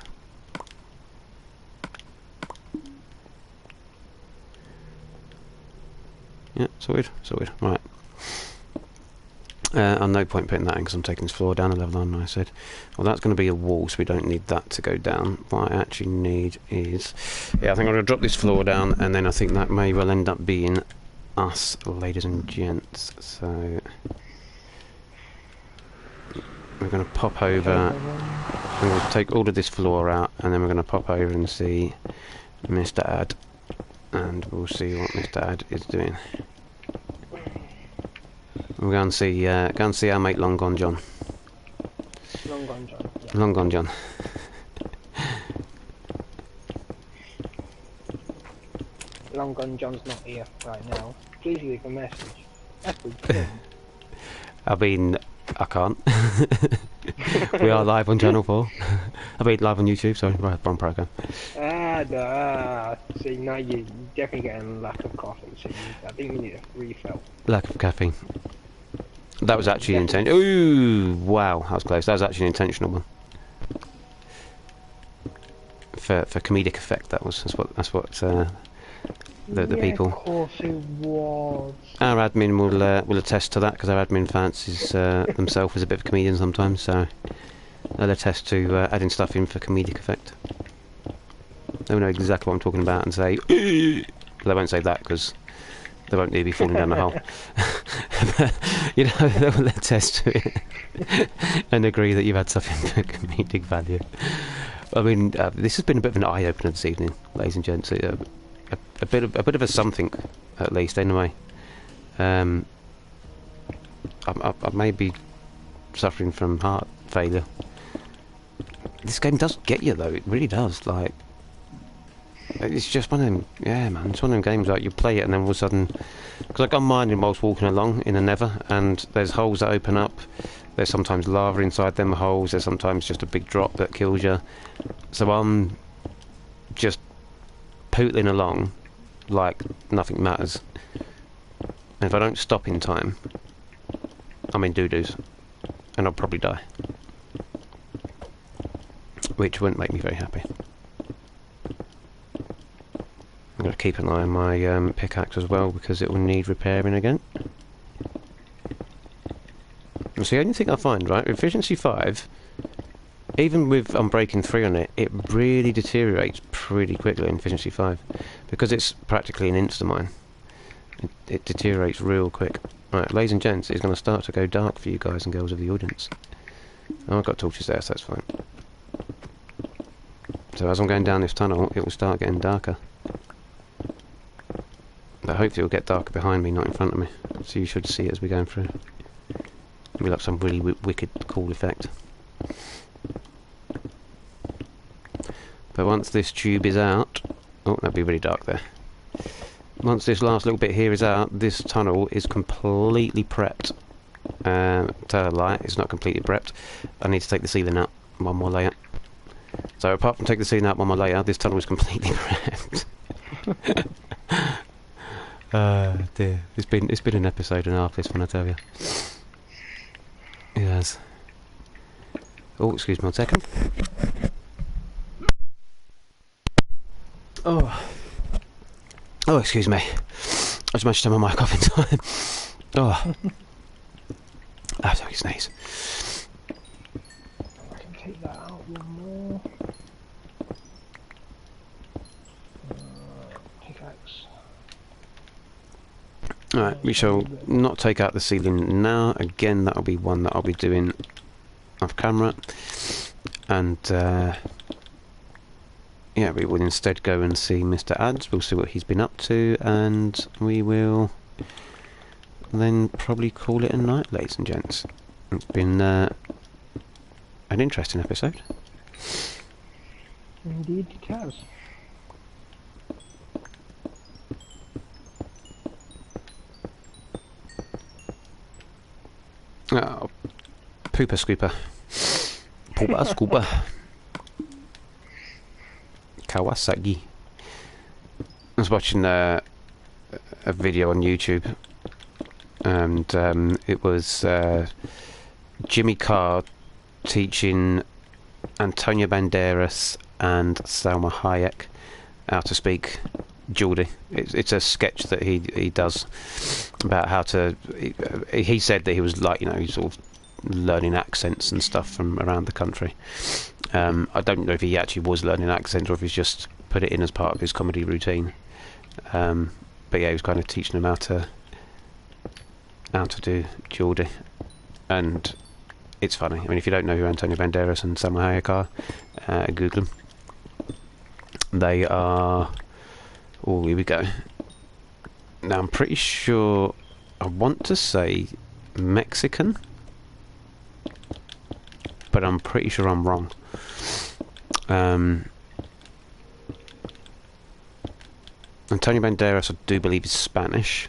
Yeah, sorted, sorted. Right. And no point putting that in because I'm taking this floor down a level on, I said. Well, that's going to be a wall, so we don't need that to go down. What I actually need is... Yeah, I think I'm going to drop this floor down, and then I think that may well end up being us, ladies and gents. So... We're going to pop over... I'm going to take all of this floor out, and then we're going to pop over and see Mr. Ad. And we'll see what Mr. Ad is doing. We'll go and see our mate Long Gone John. Long gone, John. Yeah. Long Gone John. Long gone, John's not here right now. Please leave a message. Message. I mean, I can't. We are live on Channel 4. I mean, live on YouTube, sorry, right, wrong program. See, now you're definitely getting a lack of coffee, so I think you need a refill. Lack of caffeine. That was actually intentional. Ooh, wow, that was close. That was actually an intentional one. For comedic effect, that's what the people. Of course it was. Our admin will attest to that because our admin fancies themselves as a bit of a comedian sometimes, so they'll attest to adding stuff in for comedic effect. They'll know exactly what I'm talking about and say, they won't say that because they won't need to be falling down the hole. But, you know, they'll attest to it and agree that you've had something for comedic value. I mean, this has been a bit of an eye-opener this evening, ladies and gents. A bit of a something, at least, anyway. I may be suffering from heart failure. This game does get you, though. It really does. Like, it's just one of them. Yeah, man. It's one of them games like you play it, and then all of a sudden, because I got minding whilst walking along in a Nether, and there's holes that open up. There's sometimes lava inside them holes. There's sometimes just a big drop that kills you. So I'm just pootling along like nothing matters. And if I don't stop in time, I'm in doo-doos. And I'll probably die. Which wouldn't make me very happy. I'm going to keep an eye on my pickaxe as well because it will need repairing again. And so the only thing I find, right, Efficiency 5, even with Unbreaking 3 on it, it really deteriorates pretty quickly in Efficiency 5. Because it's practically an insta-mine. It deteriorates real quick. Right, ladies and gents, it's going to start to go dark for you guys and girls of the audience. Oh, I've got torches there, so that's fine. So as I'm going down this tunnel, it will start getting darker. But hopefully it will get darker behind me, not in front of me. So you should see it as we're going through. It'll be like some really wicked, cool effect. But once this tube is out... Oh, that'd be really dark there. Once this last little bit here is out, this tunnel is completely prepped. Tell a lie, it's not completely prepped. I need to take the ceiling out one more layer. So apart from taking the ceiling out one more layer, this tunnel is completely prepped. Dear. It's been an episode and a half, this one, I tell you. Yes. Oh, excuse me 1 second. Oh, excuse me. I just managed to turn my mic off in time. Oh. I have to sneeze. I can take that out one more. Pickaxe. Alright, we shall not take out the ceiling now. Again, that'll be one that I'll be doing off camera. And, yeah, we will instead go and see Mr. Ads. We'll see what he's been up to, and we will then probably call it a night, ladies and gents. It's been an interesting episode. Indeed it has. Oh, pooper scooper. Pooper scooper. Kawasaki. I was watching a video on YouTube, and it was Jimmy Carr teaching Antonio Banderas and Salma Hayek how to speak Geordie. It's a sketch that he does about how to. He said that he was like, you know, he's sort of learning accents and stuff from around the country. I don't know if he actually was learning accents or if he's just put it in as part of his comedy routine. But yeah, he was kind of teaching them how to do Geordie, and it's funny. I mean, if you don't know who Antonio Banderas and Salma Hayek are, Google them. They are. Oh, here we go. Now, I'm pretty sure. I want to say Mexican, but I'm pretty sure I'm wrong. Antonio Banderas, I do believe, is Spanish.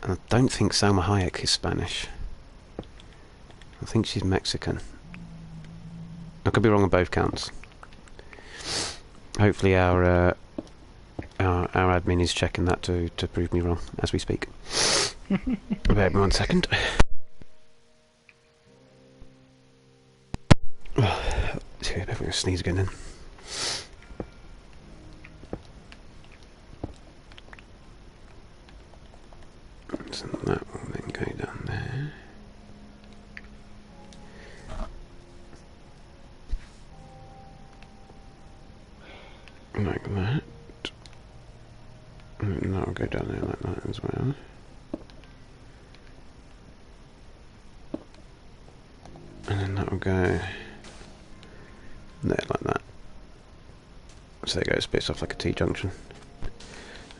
And I don't think Salma Hayek is Spanish. I think she's Mexican. I could be wrong on both counts. Hopefully our admin is checking that to prove me wrong as we speak. Bear with me 1 second. I'm going to sneeze again then. So that will then go down there. Like that. And that will go down there like that as well. And then that will go there like that. So there it goes, bits off like a T-junction.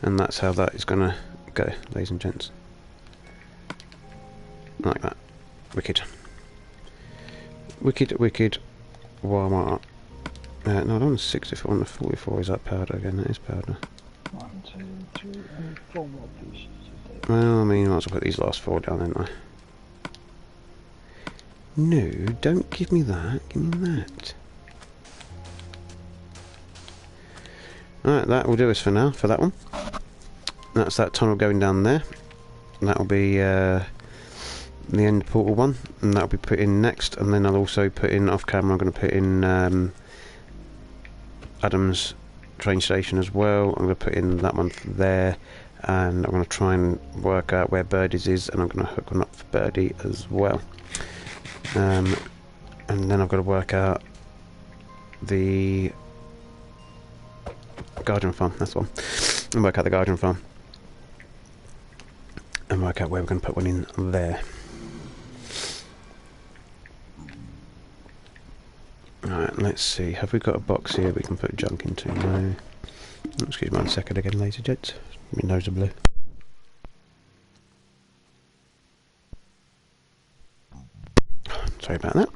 And that's how that is going to go, ladies and gents. Like that. Wicked. Wicked, wicked. Walmart. No, I don't want 64, I want the 44. Is that powder again? That is powder. 1, 2, 3, and 4 more pieces. Well, I mean, I might as well put these last 4 down, didn't I? No, don't give me that. Give me that. Alright, that will do us for now, for that one. That's that tunnel going down there. That will be the end portal one, and that will be put in next. And then I'll also put in, off camera, I'm going to put in Adam's train station as well. I'm going to put in that one there, and I'm going to try and work out where Birdie's is, and I'm going to hook one up for Birdie as well. And then I've got to work out the Guardian Farm, that's the one. And work out the Guardian Farm. And work out where we're going to put one in there. Alright, let's see. Have we got a box here we can put junk into? No. Excuse me 1 second again, ladies and gents. My nose are blue. Sorry about that.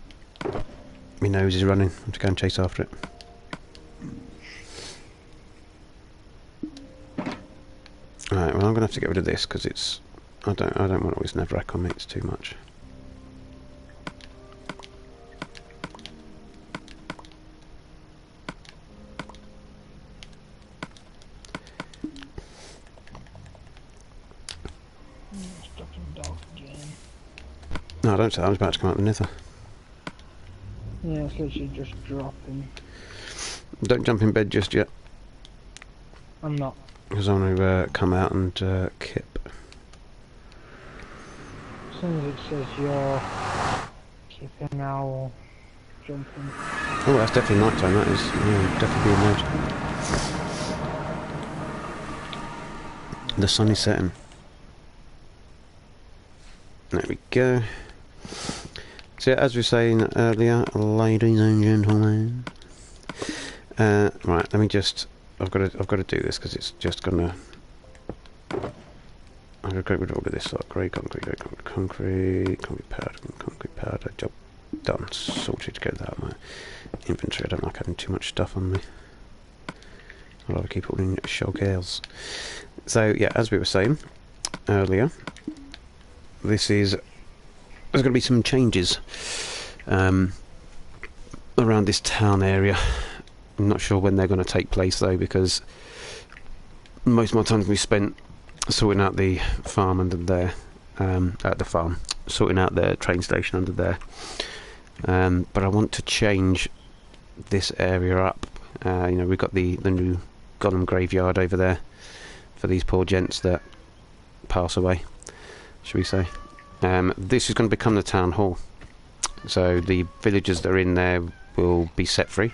My nose is running. I have to go and chase after it. Alright, well I'm gonna have to get rid of this because it's I don't want all this Nevrac on me, it's too much. No, don't say that, I was about to come out the nether. Yeah, it's literally just dropping. Don't jump in bed just yet. I'm not. Because I want to come out and kip. As soon as it says you're keeping now or jumping. Oh, that's definitely night time, that is. Yeah, definitely be night. The sun is setting. There we go. So, as we were saying earlier, ladies and gentlemen. Right, let me just. I've got to do this because it's just gonna. I I'm going to get rid of all of this, like grey concrete, concrete powder, job done, sorted, get that out of my inventory. I don't like having too much stuff on me. I'd rather keep it all in shogels. So, yeah, as we were saying earlier, there's going to be some changes around this town area. I'm not sure when they're going to take place though, because most of my time can be spent sorting out the farm under there, sorting out the train station under there. But I want to change this area up. You know, we've got the new Gollum graveyard over there for these poor gents that pass away, should we say. This is going to become the town hall, so the villagers that are in there will be set free.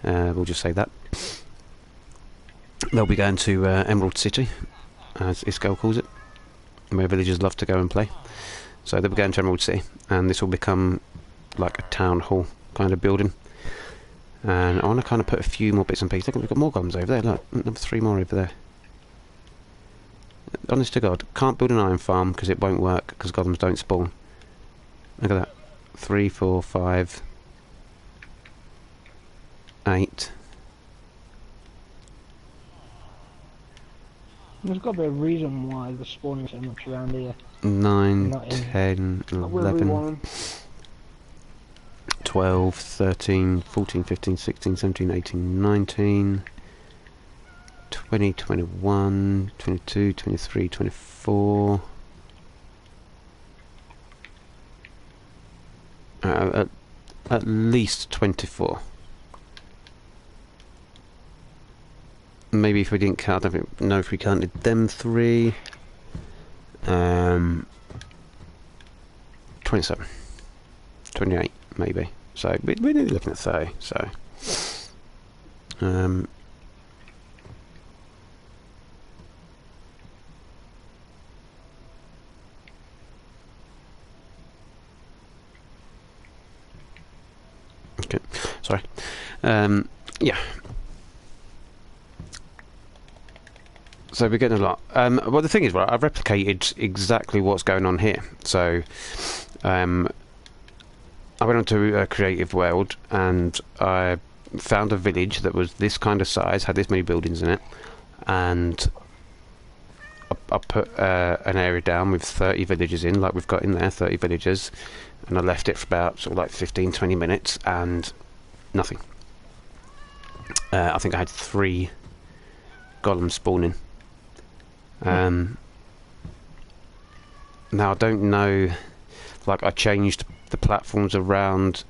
We'll just say that they'll be going to Emerald City, as Iskel calls it, where villagers love to go and play. So they'll be going to Emerald City, and this will become like a town hall kind of building. And I want to kind of put a few more bits and pieces. Look, we've got more golems over there. Look, another 3 more over there. Honest to God, can't build an iron farm because it won't work because golems don't spawn. Look at that. 3, 4, 5, 8. There's got to be a reason why they're spawning so much around here. 9, Not in- 10, Not where we 11, want 'em. 12, 13, 14, 15, 16, 17, 18, 19, 20, 21, 22, 23, 24. At least 24. Maybe if we didn't count, I don't know if we counted them 3. 27. 28, maybe. So we're nearly looking at 30. So, okay, sorry. Yeah. So we're getting a lot. Well, the thing is, right, I've replicated exactly what's going on here. So, I went onto a creative world and I found a village that was this kind of size, had this many buildings in it, and I put an area down with 30 villagers in, like we've got in there, 30 villagers, and I left it for about sort of like 15-20 minutes and nothing. I think I had 3 golems spawning. Now I don't know, like I changed the platforms around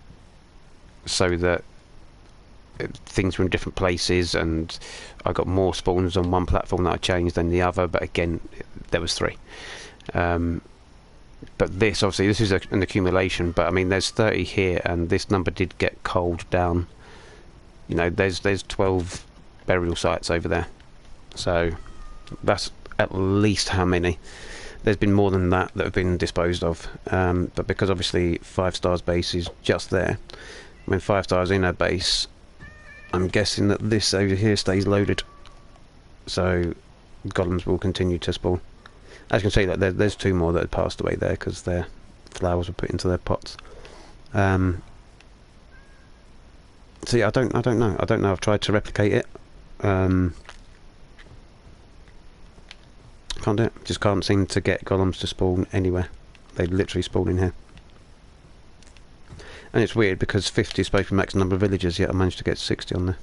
so that things were in different places, and I got more spawns on one platform that I changed than the other, but again there was 3. But this, obviously this is an accumulation, but I mean there's 30 here and this number did get culled down. You know, there's 12 burial sites over there, so that's at least how many. There's been more than that have been disposed of, but because obviously 5 stars base is just there, when 5 stars in a base, I'm guessing that this over here stays loaded, so golems will continue to spawn. As you can see, that there's 2 more that had passed away there because their flowers were put into their pots. So yeah, I don't know. I've tried to replicate it. Can't do it. Just can't seem to get golems to spawn anywhere. They literally spawn in here. And it's weird because 50 is supposed to be max number of villagers, yet I managed to get 60 on there.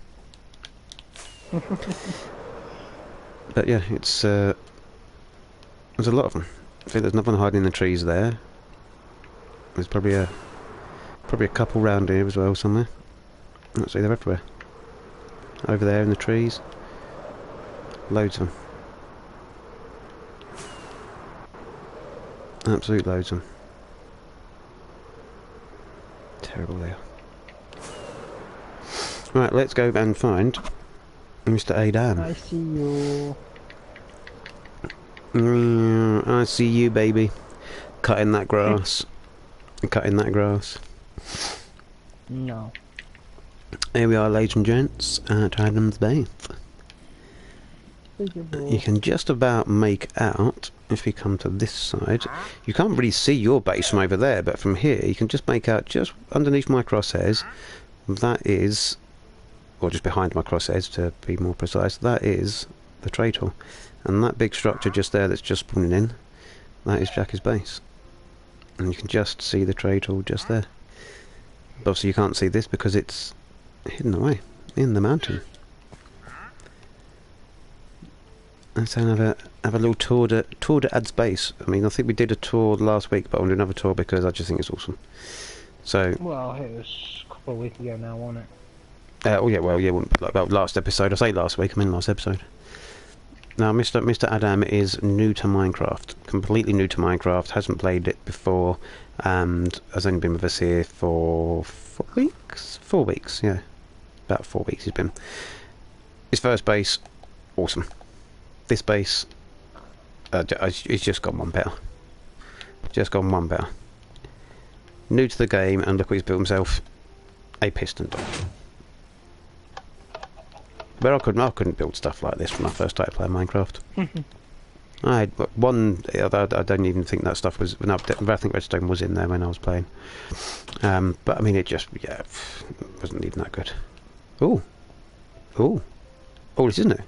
But yeah, it's there's a lot of them. I think there's nothing hiding in the trees there. There's probably a couple round here as well somewhere. Let's see, they're everywhere. Over there in the trees. Loads of them. Absolute loads of them. Terrible they are. Right, let's go and find Mr. Aidan. I see you. I see you, baby. Cutting that grass. Cutting that grass. No. Here we are, ladies and gents, at Adam's Base. You can just about make out if we come to this side, you can't really see your base from over there, but from here you can just make out, just underneath my crosshairs, that is, or just behind my crosshairs to be more precise, that is the trade hall. And that big structure just there that's just spawning in, that is Jackie's base. And you can just see the trade hall just there. But obviously you can't see this because it's hidden away in the mountain. Let's have a little tour to Ad's base. I mean, I think we did a tour last week, but I want to do another tour because I just think it's awesome. So. Well, it was a couple of weeks ago now, wasn't it? Oh yeah, well, yeah, well, last episode. I say last week. I mean last episode. Now, Mr. Adam is new to Minecraft, completely new to Minecraft. Hasn't played it before, and has only been with us here for 4 weeks. 4 weeks, yeah, about 4 weeks he's been. His first base, awesome. This base, he's just gone one better. Just gone one better. New to the game, and look what he's built himself: a piston dog. But I couldn't build stuff like this when I first started playing Minecraft. I had one. I don't even think that stuff was. No, I think redstone was in there when I was playing. But I mean, it just wasn't even that good. Oh, this isn't it?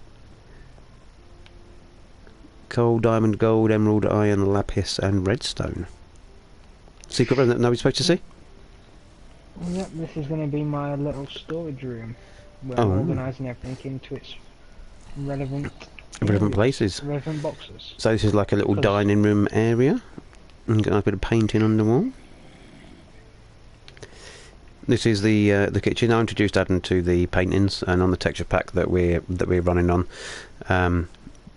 Coal, diamond, gold, emerald, iron, lapis, and redstone. Secret room that nobody's supposed to see? Yep, this is going to be my little storage room, where I'm organising everything into its relevant places. Relevant boxes. So this is like a little dining room area. And got a bit of painting on the wall. This is the kitchen. I introduced Adam to the paintings, and on the texture pack that we're running on,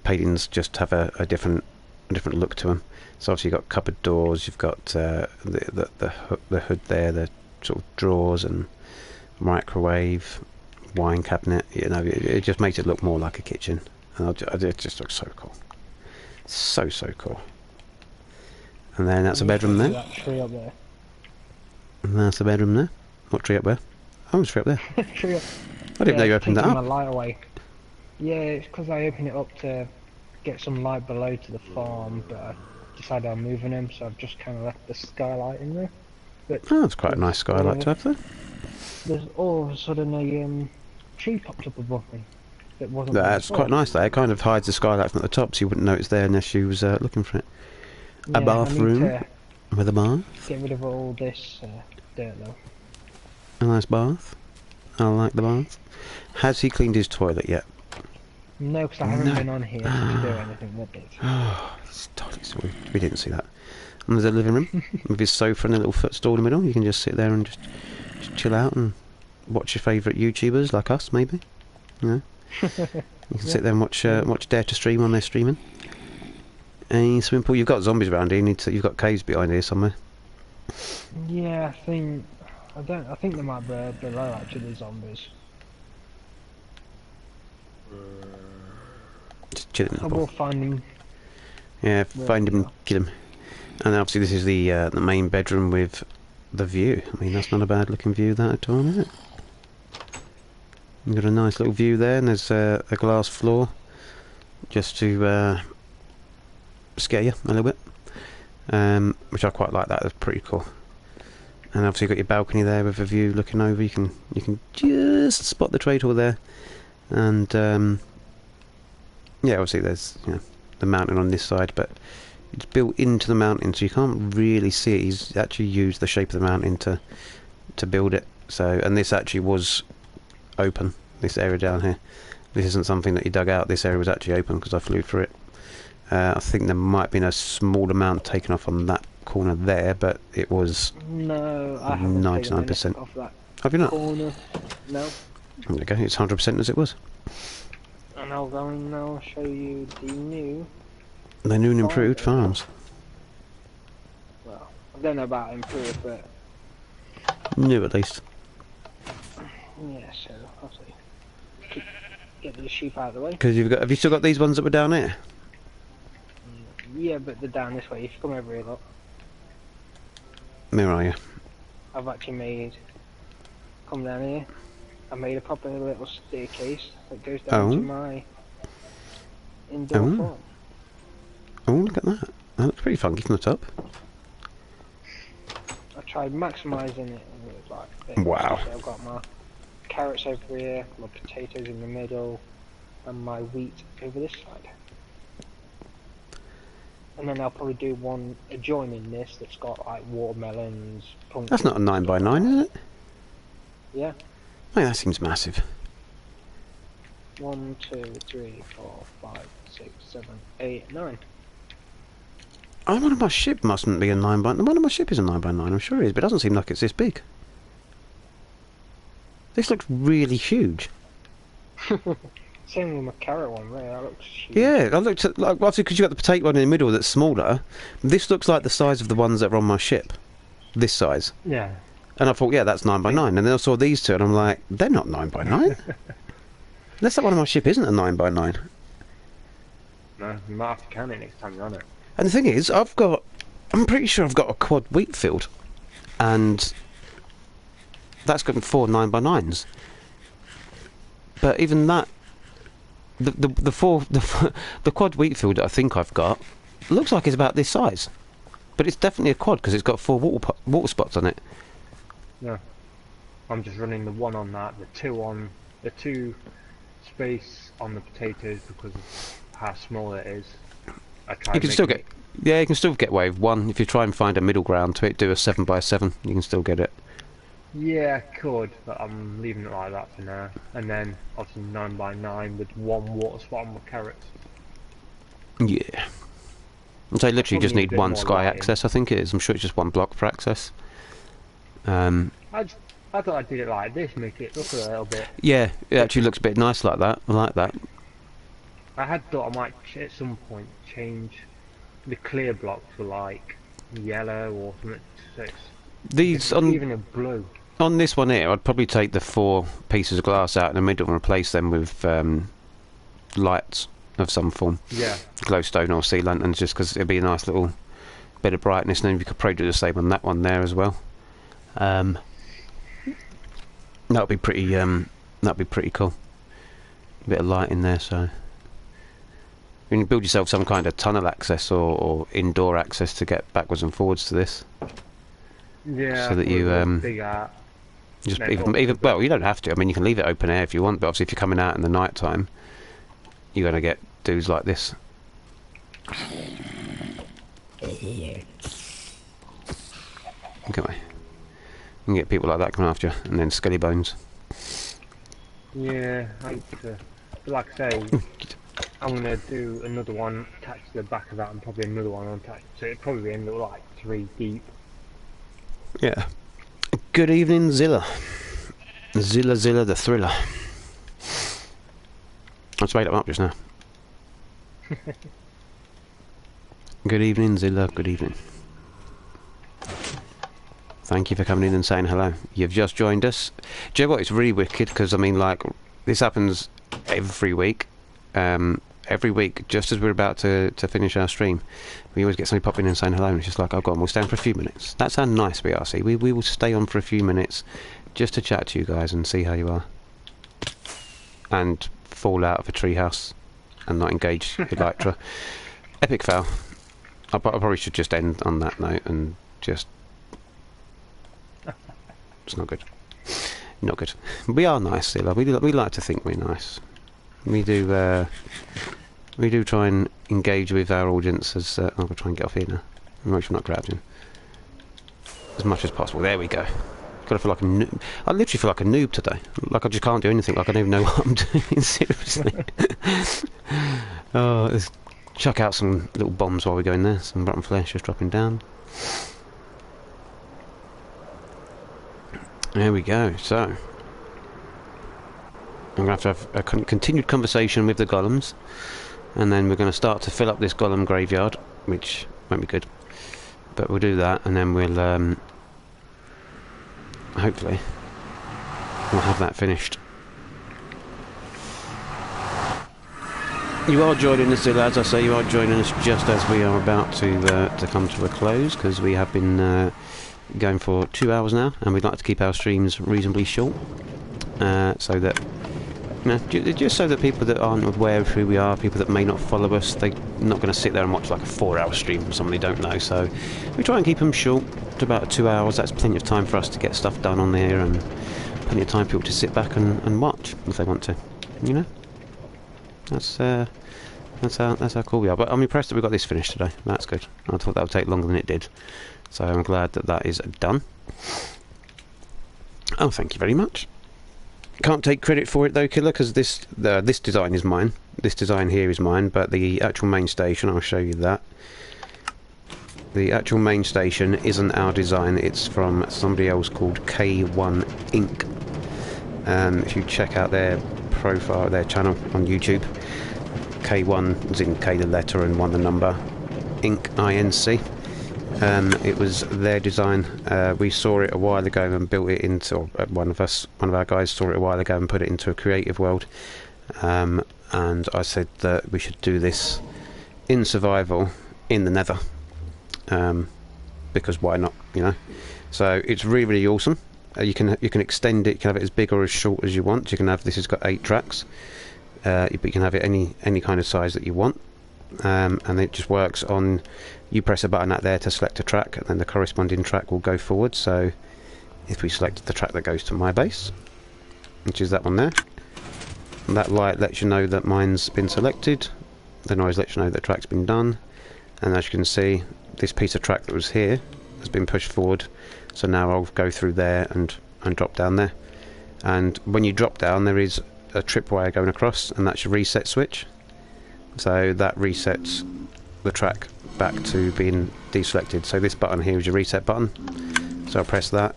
paintings just have a different look to them. So obviously you've got cupboard doors, you've got the hood there, the sort of drawers and microwave, wine cabinet. You know, it just makes it look more like a kitchen, and it just looks so cool, so cool. And then that's a bedroom there. That tree up there. And that's the bedroom there. What tree up there? Oh, there's a tree up there. Tree up. I didn't know you opened that taking up. my light away. Yeah, it's because I opened it up to get some light below to the farm, but I decided I'm moving them, so I've just kind of left the skylight in there. But Oh, that's quite a nice skylight to have there. there's all of a sudden a tree popped up above me. That wasn't there That's before. quite nice there. It kind of hides the skylight from at the top, so you wouldn't know it's there unless you was looking for it. Yeah, A bathroom I need to with a bath. get rid of all this dirt though. A nice bath. I like the bath. Has he cleaned his toilet yet? No, because I haven't been on here to do anything with it. Oh, we didn't see that. And there's a living room with his sofa and a little footstool in the middle. You can just sit there and just chill out and watch your favourite YouTubers like us, maybe. You know, you can sit there and watch Dare to Stream when they're streaming. A swimming pool. You've got zombies around here. You've got caves behind here somewhere. Yeah, I think there might be below actually the zombies. Just chilling in I the will pool. find them. Yeah, find him and kill him. And then obviously this is the main bedroom with the view. I mean, that's not a bad looking view that at all, is it? You've got a nice little view there, and there's a glass floor just to scare you a little bit, which I quite like. That's pretty cool. And obviously you've got your balcony there with a view looking over. You can just spot the trade hall there, and yeah, obviously there's the mountain on this side, but it's built into the mountain, so you can't really see it. He's actually used the shape of the mountain to build it. So, and this actually was open. This area down here. This isn't something that he dug out. This area was actually open because I flew through it. I think there might have been a small amount taken off on that corner there, but it was No, I haven't 99%. off that Have you not? corner. No. There you go. It's 100% as it was. And I'll go and I'll show you the new. The new and improved farms. Well, I don't know about improved, but New at least. yeah. So I'll see. Get the sheep out of the way. Because have you still got these ones that were down here? Yeah, but they're down this way. If you come over here, look. Where are you? I've actually made. Come down here. I made a proper little staircase that goes down to my indoor farm. Oh, look at that. That looks pretty funky from the top. I tried maximising it, and it was like, Wow. I've got my carrots over here, my potatoes in the middle, and my wheat over this side. And then I'll probably do one adjoining this that's got like watermelons, pumpkins. That's not a 9x9, is it? Yeah. Hey, that seems massive. 1, 2, 3, 4, 5, 6, 7, 8, 9. Oh, one of my ship mustn't be a 9x9. One of my ship is a 9x9, I'm sure it is, but it doesn't seem like it's this big. This looks really huge. Same with my carrot one, really. That looks huge. Yeah, I looked at, like, obviously because you've got the potato one in the middle that's smaller. This looks like the size of the ones that are on my ship. This size. Yeah. And I thought, yeah, that's 9x9. And then I saw these two and I'm like, they're not 9x9. Unless that one on my ship isn't a 9x9. No, you might have to count it next time you're on it. And the thing is, I'm pretty sure I've got a quad wheat field. And that's got 4 9x9s. But even that, the quad wheat field that I think I've got looks like it's about this size. But it's definitely a quad because it's got 4 water spots on it. No. I'm just running the 1 on that, the 2 space on the potatoes because of how small it is. You can still get, yeah, you can still get away with 1 if you try and find a middle ground to it. Do a 7x7, you can still get it. Yeah, I could, but I'm leaving it like that for now. And then obviously 9x9 with 1 water spot on my carrots. Yeah. And so literally just Probably need a bit 1 more sky lighting. access, I think it is. I'm sure it's just 1 block for access. I thought I did it like this, make it look a little bit. Yeah, it actually looks a bit nice like that. I like that. I had thought I might at some point change the clear block to like yellow or something. So it's These even a blue. on this one here, I'd probably take the 4 pieces of glass out in the middle and replace them with lights of some form. Yeah. Glowstone or sea lanterns, just because it'd be a nice little bit of brightness, and then you could probably do the same on that one there as well. That'd be pretty cool. A bit of light in there, so you can build yourself some kind of tunnel access or indoor access to get backwards and forwards to this. Yeah. So that you big art. just No, even well, you don't have to. I mean, you can leave it open air if you want, but obviously if you're coming out in the night time, you're gonna get dudes like this. Okay. You can get people like that coming after you, and then skelly bones. Yeah, but like I say, I'm gonna do another one attached to the back of that, and probably another one attached. So it'll probably end up like 3 deep. Yeah. Good evening, Zilla. Zilla the Thriller. I just made it up just now. Good evening, Zilla. Good evening. Thank you for coming in and saying hello. You've just joined us. Do you know what? It's really wicked because, I mean, like, this happens every week. Every week, just as we're about to finish our stream, we always get somebody popping in and saying hello, and it's just like, oh, go on, we'll stay on for a few minutes. That's how nice we are, see. We will stay on for a few minutes just to chat to you guys and see how you are. And fall out of a treehouse and not engage Elytra. Epic fail. I probably should just end on that note and just... It's not good. Not good. We are nice, Zilla. We like to think we're nice. We do try and engage with our audience as... I'm going to try and get off here now. Make sure I'm not grabbing. As much as possible. There we go. Gotta feel like a noob. I literally feel like a noob today. Like I just can't do anything. Like I don't even know what I'm doing. Seriously. Oh, let's chuck out some little bombs while we go in there. Some rotten flesh just dropping down. There we go. So I'm going to have a continued conversation with the golems, and then we're going to start to fill up this golem graveyard, which won't be good, but we'll do that, and then we'll hopefully we'll have that finished. You are joining us, as I say, you are joining us just as we are about to come to a close, because we have been going for 2 hours now, and we'd like to keep our streams reasonably short, so that You know, just so that people that aren't aware of who we are, people that may not follow us, they're not going to sit there and watch like a 4-hour stream from someone they don't know. So we try and keep them short to about 2 hours. That's plenty of time for us to get stuff done on there, and plenty of time for people to sit back and watch if they want to. You know, that's how cool we are. But I'm impressed that we got this finished today. That's good. I thought that would take longer than it did, so I'm glad that that is done. Oh, thank you very much. Can't take credit for it though, Killer, because this design is mine. This design here is mine, but the actual main station, I'll show you that. The actual main station isn't our design. It's from somebody else called K1 Inc. If you check out their profile, their channel on YouTube, K1 is in K the letter and 1 the number, Inc. INC. It was their design. We saw it a while ago and built it into, or one of our guys saw it a while ago and put it into a creative world. And I said that we should do this in survival in the Nether, because why not? You know. So it's really, really awesome. You can extend it. You can have it as big or as short as you want. You can have this has got 8 tracks, but you can have it any kind of size that you want. And it just works on, you press a button out there to select a track, and then the corresponding track will go forward. So if we select the track that goes to my base, which is that one there, and that light lets you know that mine's been selected, the noise lets you know that track's been done, and as you can see, this piece of track that was here has been pushed forward, so now I'll go through there and drop down there. And when you drop down, there is a tripwire going across, and that's your reset switch. So that resets the track back to being deselected. So this button here is your reset button. So I press that,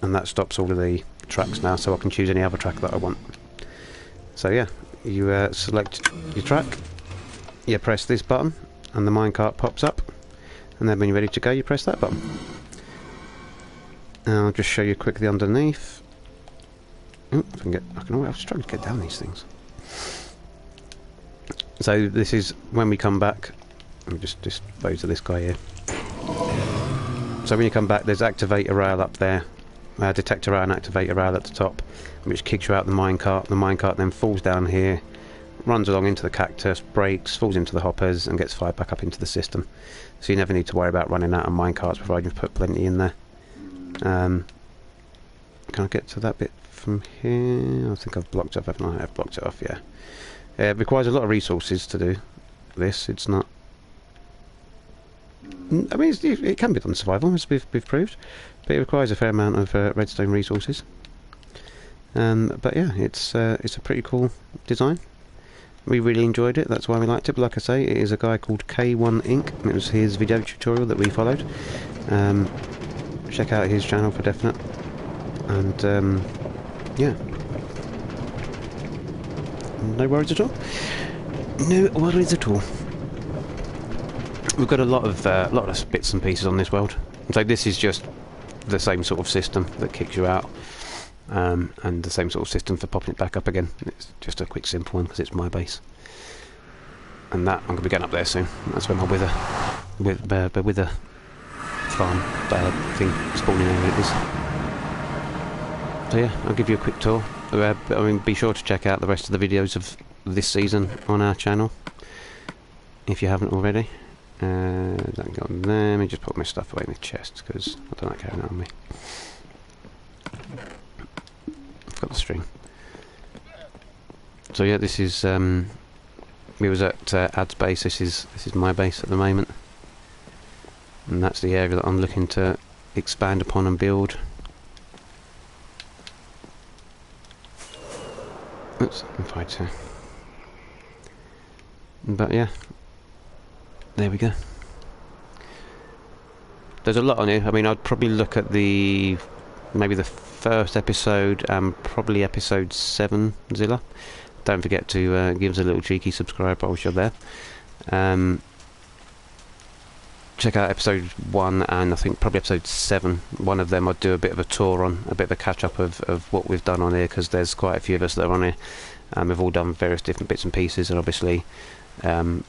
and that stops all of the tracks now, so I can choose any other track that I want. So yeah, you select your track, you press this button, and the minecart pops up, and then when you're ready to go, you press that button. And I'll just show you quickly underneath. Oh, I'm struggling to get down these things. So this is when we come back. Let me just dispose of this guy here. So when you come back, there's activator rail up there, detector rail and activator rail at the top, which kicks you out the minecart. The minecart then falls down here, runs along into the cactus, breaks, falls into the hoppers, and gets fired back up into the system. So you never need to worry about running out of minecarts, provided you've put plenty in there. Can I get to that bit from here? I think I've blocked it off, haven't I? I've blocked it off, yeah. It requires a lot of resources to do this. It's not... I mean, it can be done in survival, as we've proved, but it requires a fair amount of redstone resources. But yeah, it's a pretty cool design. We really enjoyed it, that's why we liked it. But like I say, it is a guy called K1 Inc. and it was his video tutorial that we followed. Check out his channel for definite. And yeah. No worries at all. No worries at all. We've got a lot of bits and pieces on this world. So this is just the same sort of system that kicks you out, and the same sort of system for popping it back up again. It's just a quick, simple one because it's my base. And that I'm going to be getting up there soon. That's where my wither farm thing spawning area is. So yeah, I'll give you a quick tour. I mean, be sure to check out the rest of the videos of this season on our channel if you haven't already. Don't go on there. Let me just put my stuff away in the chest because I don't like carrying that on me. I've got the string. So yeah, this is we was at Ad's base. This is my base at the moment, and that's the area that I'm looking to expand upon and build. Oops, I'm fine too. But yeah, there we go. There's a lot on here. I mean, I'd probably look at maybe the first episode and probably episode 7, Zilla. Don't forget to give us a little cheeky subscribe whilst you're there. Check out episode 1 and I think probably episode 7. One of them I'd do a bit of a tour on, a bit of a catch up of what we've done on here, because there's quite a few of us that are on here. We've all done various different bits and pieces, and obviously the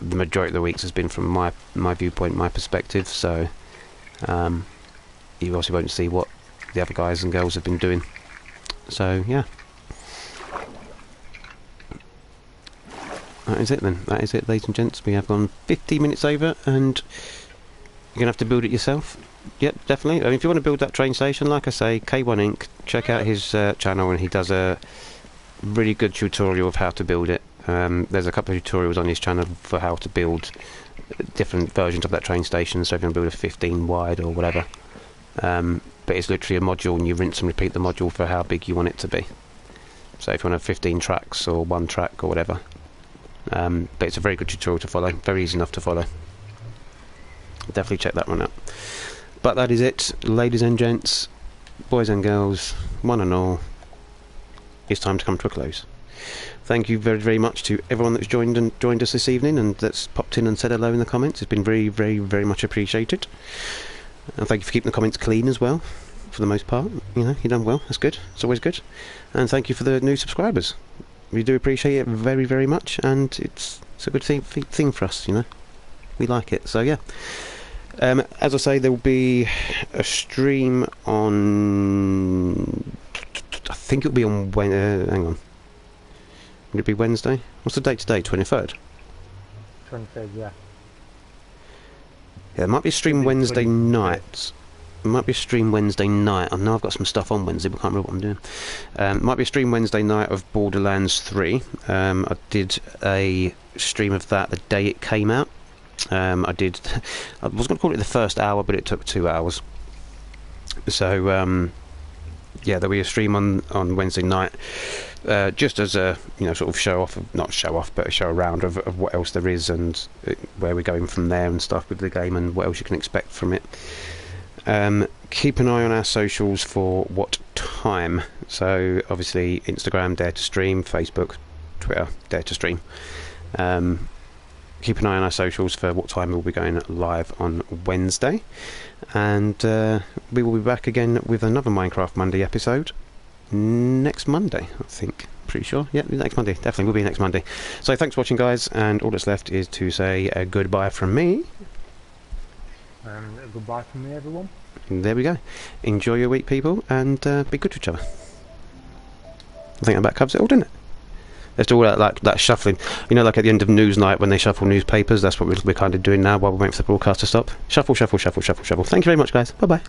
majority of the weeks has been from my viewpoint, my perspective, so you obviously won't see what the other guys and girls have been doing. So yeah, that is it then. That is it, ladies and gents. We have gone 50 minutes over, and you're going to have to build it yourself. Yep, definitely. I mean, if you want to build that train station, like I say, K1 Inc., check out his channel, and he does a really good tutorial of how to build it. There's a couple of tutorials on his channel for how to build different versions of that train station, so if you want to build a 15 wide or whatever. But it's literally a module, and you rinse and repeat the module for how big you want it to be. So if you want to have 15 tracks or 1 track or whatever. But it's a very good tutorial to follow, very easy enough to follow. Definitely check that one out. But that is it, ladies and gents, boys and girls, one and all. It's time to come to a close. Thank you very, very much to everyone that's joined us this evening, and that's popped in and said hello in the comments. It's been very, very, very much appreciated. And thank you for keeping the comments clean as well, for the most part. You know, you've done well. That's good. It's always good. And thank you for the new subscribers. We do appreciate it very, very much, and it's a good thing for us. You know, we like it. So yeah. As I say, there will be a stream on. I think it'll be on hang on. Would it be Wednesday? What's the date today? 23rd? 23rd, yeah. Yeah, there might be a stream Wednesday night. It might be a stream Wednesday night. I know I've got some stuff on Wednesday, but I can't remember what I'm doing. Might be a stream Wednesday night of Borderlands 3. I did a stream of that the day it came out. I was going to call it the first hour, but it took 2 hours. So, yeah, there'll be a stream on Wednesday night, just as a sort of show off, not show off, but a show around of what else there is and where we're going from there and stuff with the game and what else you can expect from it. Keep an eye on our socials for what time. So obviously Instagram, Dare to Stream, Facebook, Twitter, Dare to Stream. Keep an eye on our socials for what time we'll be going live on Wednesday. And we will be back again with another Minecraft Monday episode next Monday, I think. Pretty sure. Yeah, next Monday. Definitely will be next Monday. So thanks for watching, guys. And all that's left is to say goodbye from me. And goodbye from me, everyone. And there we go. Enjoy your week, people, and be good to each other. I think that about covers it all, didn't it? Let's do all that shuffling. You know, like at the end of Newsnight when they shuffle newspapers, that's what we're kind of doing now while we're waiting for the broadcast to stop. Shuffle, shuffle, shuffle, shuffle, shuffle. Thank you very much, guys. Bye-bye.